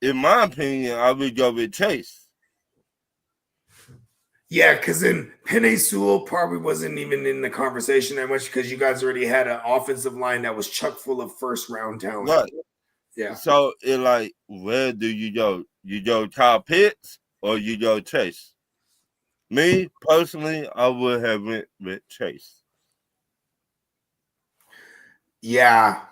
In my opinion, I would go with Chase. Yeah, because then Penei Sewell probably wasn't even in the conversation that much because you guys already had an offensive line that was chock full of first-round talent. Right. Yeah. So it like, where do you go? You go Kyle Pitts or you go Chase? Me, personally, I would have went with Chase. Yeah.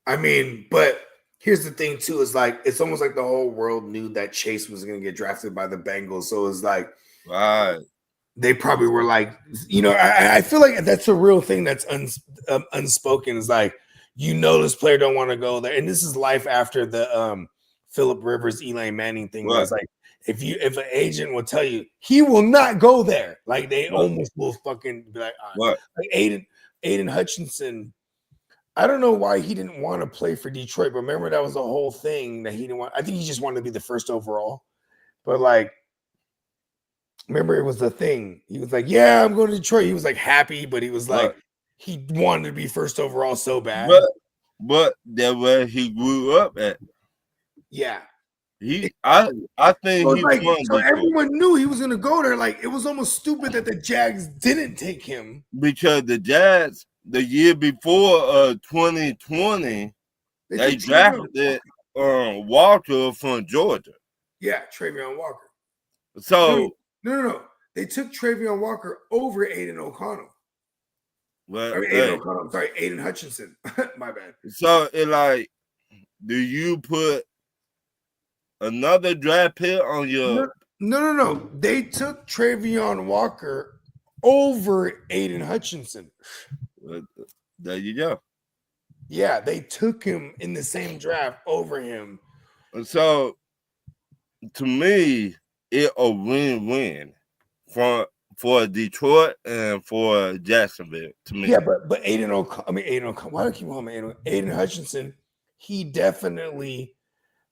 I mean, but here's the thing, too, is like, it's almost like the whole world knew that Chase was going to get drafted by the Bengals. So it's like, right. They probably were like, I feel like that's a real thing that's unspoken. Is like, this player don't want to go there. And this is life after the Phillip Rivers, Eli Manning thing. Right. It's like, if an agent will tell you he will not go there, like they almost will fucking be like, right. Like Aiden Hutchinson. I don't know why he didn't want to play for Detroit, but remember that was the whole thing that he didn't want. I think he just wanted to be the first overall. But like, remember it was the thing. He was like, "Yeah, I'm going to Detroit." He was like happy, but he was like, he wanted to be first overall so bad. But that's where he grew up at. Yeah. I think he like, so everyone knew he was going to go there. Like, it was almost stupid that the Jags didn't take him. Because the Jags, the year before 2020, they drafted Walker from Georgia. Yeah, Travion Walker. So no. They took Travion Walker over Aiden O'Connell. Well, I'm sorry, Aiden Hutchinson. My bad. So it like, do you put another draft pick on your? No. They took Travion Walker over Aiden Hutchinson. There you go. Yeah, they took him in the same draft over him. So, to me, it's a win-win for Detroit and for Jacksonville. To me, yeah, but Aiden O'Connell. Why do I keep calling him Aiden Hutchinson? He definitely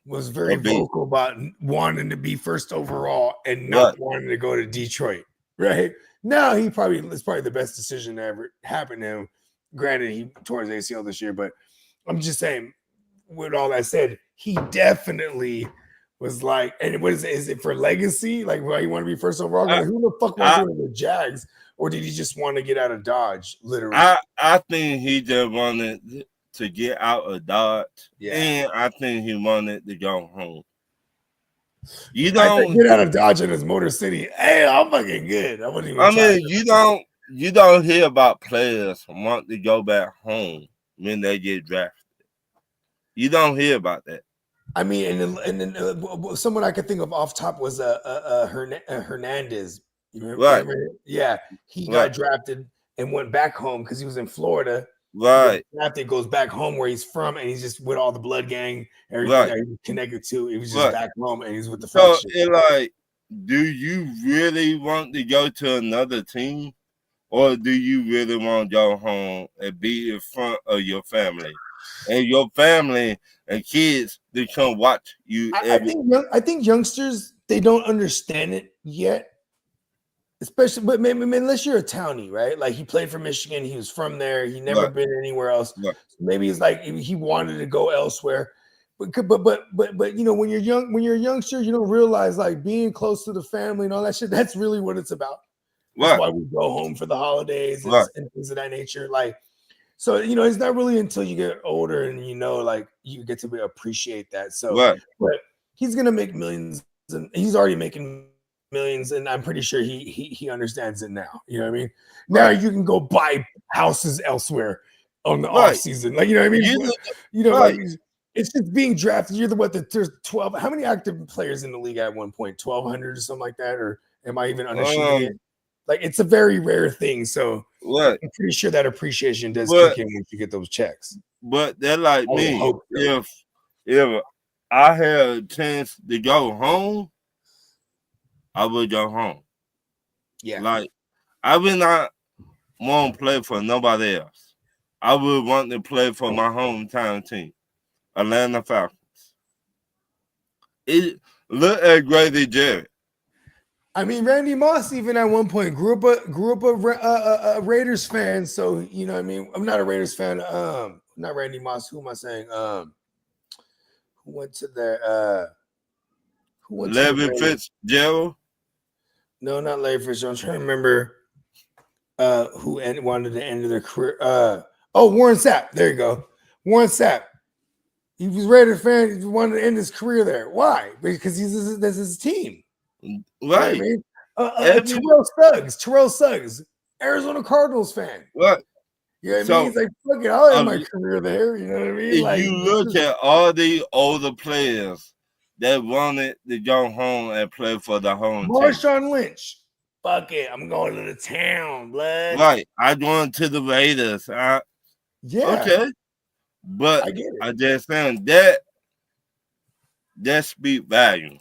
was very vocal about wanting to be first overall and not wanting to go to Detroit. right? Now it's probably the best decision that ever happened to him. Granted, he tore his ACL this year, but I'm just saying, with all that said, he definitely was like, and what is it for legacy? Like, why you want to be first overall? Like, who the fuck wants to go to the Jags? Or did he just want to get out of Dodge, literally? I think he just wanted to get out of Dodge. Yeah. And I think he wanted to go home. You I don't get out of Dodge in his Motor City. Hey, I'm fucking good. You don't hear about players want to go back home when they get drafted. You don't hear about that. I mean, and then someone I could think of off top was Hernandez. You remember? Yeah, he got drafted and went back home because he was in Florida. Right. Drafted, goes back home where he's from, and he's just with all the blood gang, everything that he was connected to. He was just back home, and he's with the flagship. So, like, do you really want to go to another team, or do you really want to go home and be in front of your family? And your family and kids, they come watch you. I think youngsters, they don't understand it yet. Especially, but maybe unless you're a townie, right? Like he played for Michigan, he was from there, he never been anywhere else. So maybe it's like he wanted to go elsewhere. But you know, when you're a youngster, you don't realize like being close to the family and all that shit. That's really what it's about. That's why we go home for the holidays and things of that nature. Like, so you know, it's not really until you get older and you know, like you get to appreciate that. So, but he's gonna make millions, and he's already making millions, and I'm pretty sure he understands it now. You know what I mean? Now you can go buy houses elsewhere on the off season, like you know what I mean? You know, like it's just being drafted. You're there's 12. How many active players in the league at one point? 1,200 or something like that, or am I even undershooting it? Like it's a very rare thing, so I'm pretty sure that appreciation does kick in once you get those checks. But they're like me. If I had a chance to go home, I would go home. Yeah, like I would not want to play for nobody else. I would want to play for my hometown team, Atlanta Falcons. Look at Grady Jarrett. I mean, Randy Moss even at one point grew up a Raiders fan. So you know, what I mean, I'm not a Raiders fan. Not Randy Moss. Who am I saying? Who went to their? Who went to Larry Fitzgerald? No, not Larry Fitzgerald. I'm trying to remember who wanted to end their career. Warren Sapp. There you go, Warren Sapp. He was a Raiders fan. He wanted to end his career there. Why? Because that's his team. Right. You know what I mean? Terrell Suggs, Arizona Cardinals fan. Right. You know what I mean? He's like, fuck it, I'll end my career there. You know what I mean? If like, you look at all the older players that wanted to go home and play for the home team. Marshawn Lynch. Fuck it, I'm going to the town, blood. Right. I'm going to the Raiders. Yeah. Okay. But I just saying that speak volumes.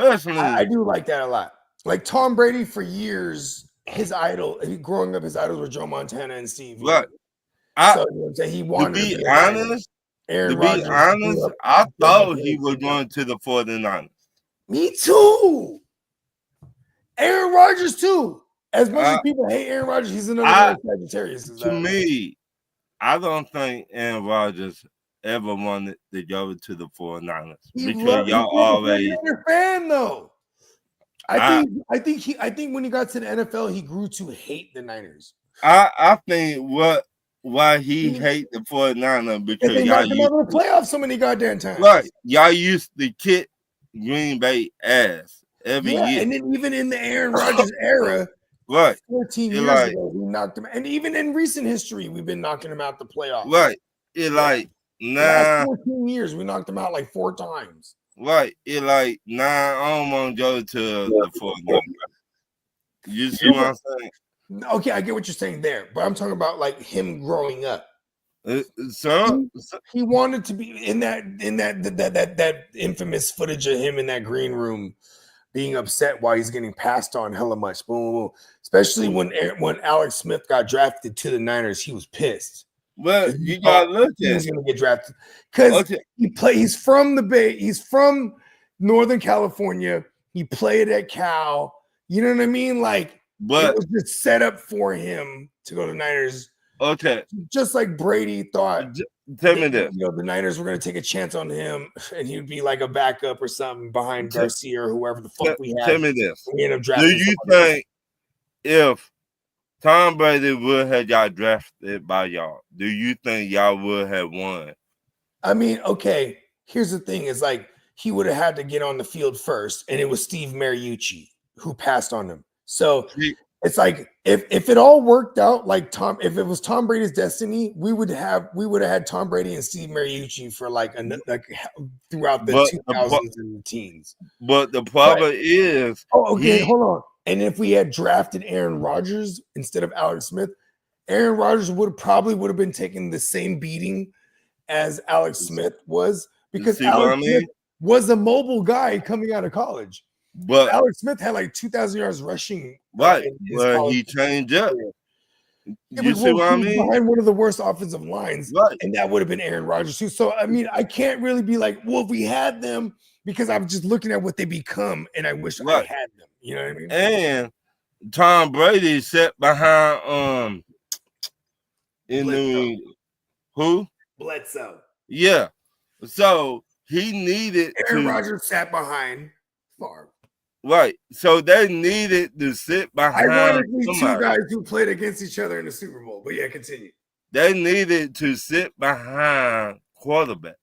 Especially, I do like that a lot. Like Tom Brady for years, his idol, growing up, his idols were Joe Montana and Steve. Right. So you know what I'm saying? He wanted to be honest. I thought he was going to the 49ers. Me too. Aaron Rodgers too. As much as people hate Aaron Rodgers, he's another Sagittarius. To me, I don't think Aaron Rodgers ever wanted to go to the 49ers because y'all always a fan though. I think when he got to the NFL, he grew to hate the Niners. I think why he hate the 49ers because they knocked him out of the playoffs so many goddamn times. Right. Y'all used to kick Green Bay ass every year. And then even in the Aaron Rodgers era, 14 years ago, we knocked him. And even in recent history, we've been knocking him out the playoffs. Right. Last 14 years, we knocked him out like 4 times. Right. I don't want to go to the 49ers. You see what I'm saying? Okay, I get what you're saying there, but I'm talking about like him growing up. He wanted to be in that infamous footage of him in that green room being upset while he's getting passed on hella much. Boom, boom, boom. Especially when Alex Smith got drafted to the Niners, he was pissed. Well, you gotta look at he's gonna get drafted because he's from the Bay. He's from Northern California. He played at Cal. You know what I mean? Like it But was just set up for him to go to the Niners. okay, Just like Brady thought tell me this. the Niners were going to take a chance on him and he would be like a backup or something behind Garcia or whoever the fuck we had. Tell me this. We ended up Do drafting you somebody think if Tom Brady would have got drafted by y'all, do you think y'all would have won? I mean, okay, here's the thing is like he would have had to get on the field first, and it was Steve Mariucci who passed on him. So it's like if it all worked out like if it was Tom Brady's destiny, we would have had Tom Brady and Steve Mariucci for like throughout the 2000s and the teens. But the problem is, hold on. And if we had drafted Aaron Rodgers instead of Alex Smith, Aaron Rodgers would have been taking the same beating as Alex Smith was because Alex Smith was a mobile guy coming out of college. But Alex Smith had like 2,000 yards rushing. Right. Well, he changed up. You see what I mean? Behind one of the worst offensive lines. Right. And that would have been Aaron Rodgers too. So, I mean, I can't really be like, well, if we had them, because I'm just looking at what they become and I wish I had them. You know what I mean? And Tom Brady sat behind who? Bledsoe. Yeah. So he needed Aaron Rodgers sat behind Favre. Right. So they needed to sit behind. Ironically, two guys who played against each other in the Super Bowl. But yeah, continue. They needed to sit behind quarterbacks.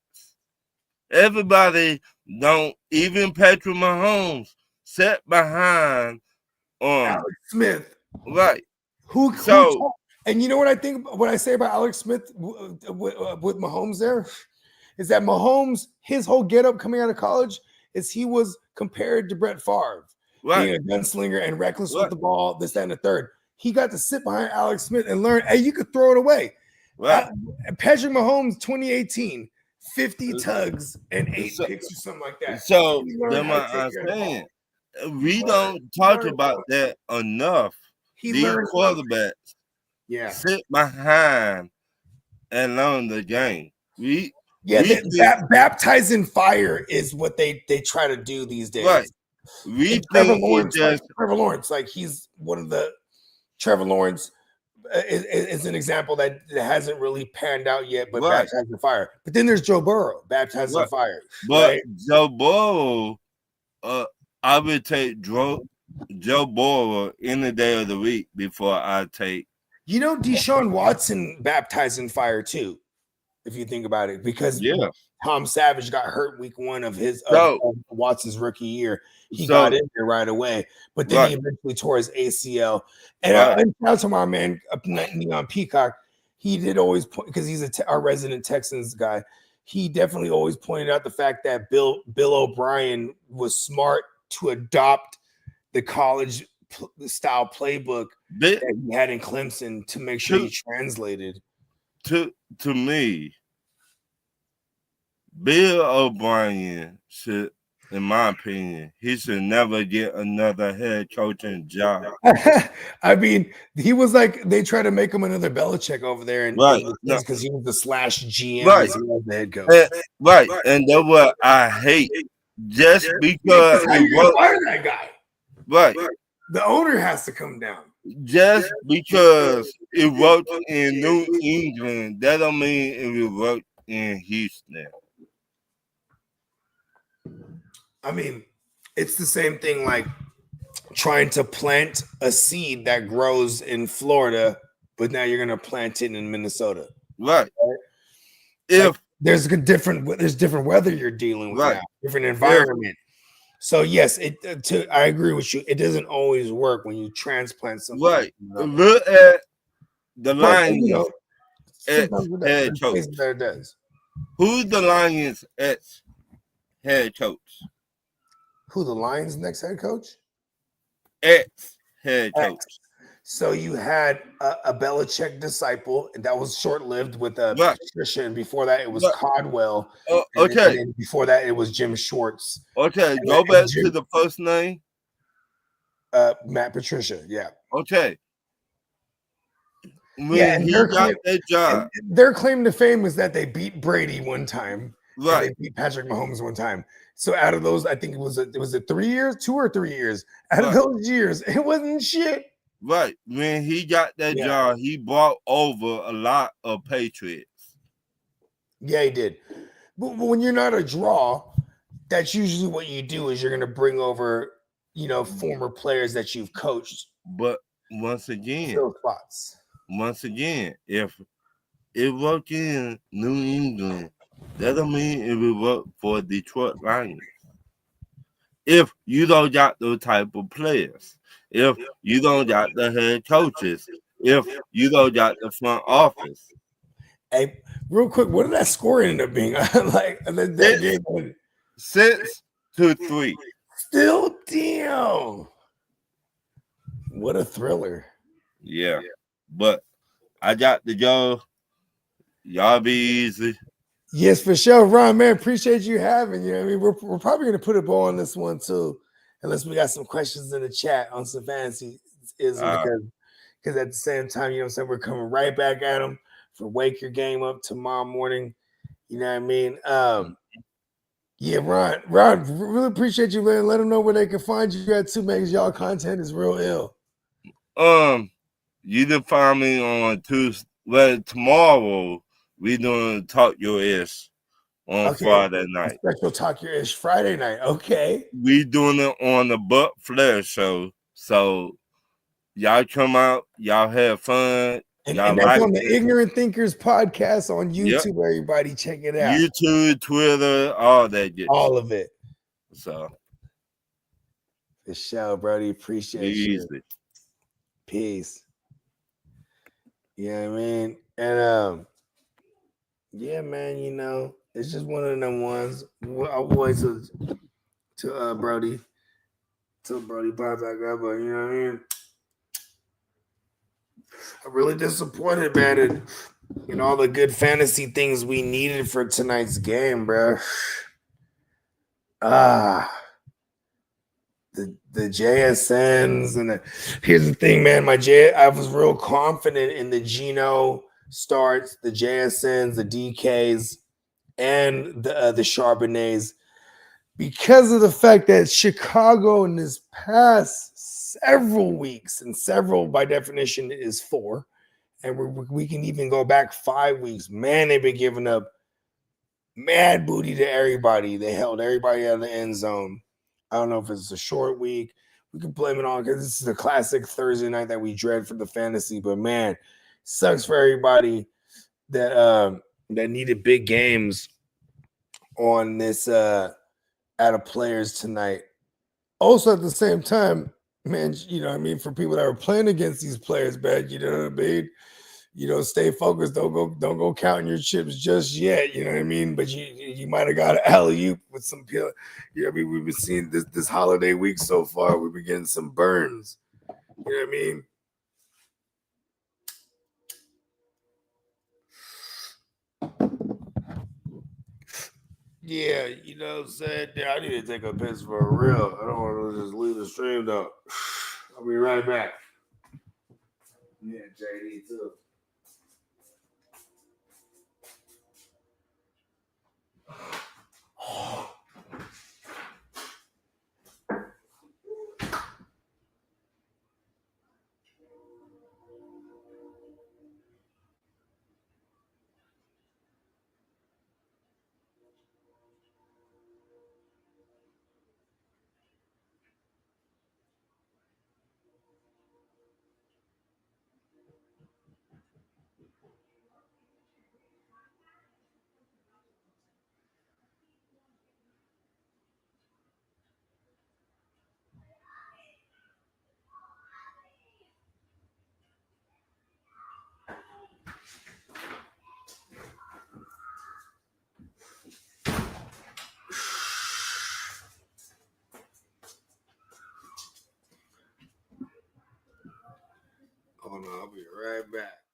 Everybody don't, even Patrick Mahomes, sat behind Alex Smith. Right. And you know what I think, what I say about Alex Smith with Mahomes there is that Mahomes, his whole getup coming out of college is he was compared to Brett Favre, being a gunslinger and reckless with the ball, this, that, and the third. He got to sit behind Alex Smith and learn, hey, you could throw it away. Right. Patrick Mahomes, 2018, 50 tugs and 8 picks or something like that. So that's what I'm saying. We don't talk about that enough. These quarterbacks sit behind and learn the game. Baptizing fire is what they try to do these days. Right. Trevor Lawrence, like he's one of the Trevor Lawrence is an example that hasn't really panned out yet, but baptizing fire. But then there's Joe Burrow, baptizing fire. But Joe Burrow, I would take Joe Burrow any day of the week before I take. You know, Deshaun Watson baptizing fire too, if you think about it, because Tom Savage got hurt week 1 of Watson's rookie year. He got in there right away, but then he eventually tore his ACL. And shout out to my man Neon Peacock. He did always point, because he's our resident Texans guy. He definitely always pointed out the fact that Bill O'Brien was smart to adopt the college style playbook that he had in Clemson to make sure he translated. To me, Bill O'Brien should, in my opinion, he should never get another head coaching job. I mean, he was like, they tried to make him another Belichick over there, and because he was the / GM, as he was the head coach. And that's what I hate. Just because fire that guy. Right. The owner has to come down. Just because it worked in New England, that don't mean it will work in Houston. I mean, it's the same thing like trying to plant a seed that grows in Florida, but now you're going to plant it in Minnesota. Right. If there's different weather you're dealing with now, different environment. So yes, I agree with you. It doesn't always work when you transplant something. Right. Look at the Lions head coach. Who's the Lions ex head coach? Who the Lions' next head coach? Ex head coach. So you had a Belichick disciple, and that was short-lived with Patricia, and before that it was Codwell. And before that it was Jim Schwartz. Okay, go back to the first name. Matt Patricia, yeah. Okay. When he got that job. Their claim to fame was that they beat Brady one time, And they beat Patrick Mahomes one time. So out of those, I think it was 3 years, 2 or 3 years. Out of those years, it wasn't shit. Right. When he got that job, he brought over a lot of Patriots. Yeah, he did. But when you're not a draw, that's usually what you do is you're going to bring over, former players that you've coached. But once again, if it worked in New England, that don't mean it will work for Detroit Lions. If you don't got those type of players, if you don't got the head coaches, if you don't got the front office. Hey, real quick, what did that score end up being? Like that game 6-3. Still, damn. What a thriller. Yeah. But I got to go. Y'all be easy. Yes, for sure. Ron, man, appreciate you having you. I mean, we're probably going to put a bow on this one too, unless we got some questions in the chat on some fantasy because at the same time, you know what I'm saying, we're coming right back at them for Wake Your Game Up tomorrow morning. You know what I mean? Yeah, Ron, really appreciate you, man. Let them know where they can find you at too, man, because y'all content is real ill. You can find me on Tuesday. Well, tomorrow we doing Talk Your Ish on Friday night. Special Talk Your Ish Friday night. Okay. We doing it on the Buck Flair show. So y'all come out, y'all have fun. And that's on the Ignorant Thinkers podcast on YouTube. Yep. Everybody check it out. YouTube, Twitter, all that good all of it. So for sure, Brody. Appreciate you. Peace. Yeah, man. And yeah, man, it's just one of them ones. I'll voice to Brody. Till Brody pop back up, but you know what I mean? I'm really disappointed, man, in all the good fantasy things we needed for tonight's game, bro. The JSNs and here's the thing, man. I was real confident in the Geno starts, the JSNs, the DKs, and the Charbonnets because of the fact that Chicago in this past several weeks, and several by definition is 4, and we can even go back 5 weeks. Man, they've been giving up mad booty to everybody. They held everybody out of the end zone. I don't know if it's a short week. We can blame it on because this is the classic Thursday night that we dread for the fantasy. But man, sucks for everybody that needed big games on this out of players tonight. Also, at the same time, man, for people that are playing against these players, man, you know what I mean? Stay focused. Don't go counting your chips just yet. You know what I mean? But you might have got an alley-oop with some people. We've been seeing this holiday week so far. We've been getting some burns. You know what I mean? Yeah, you know what I'm saying? Yeah, I need to take a piss for real. I don't want to just leave the stream though. I'll be right back. Yeah, JD too. Hold on, I'll be right back.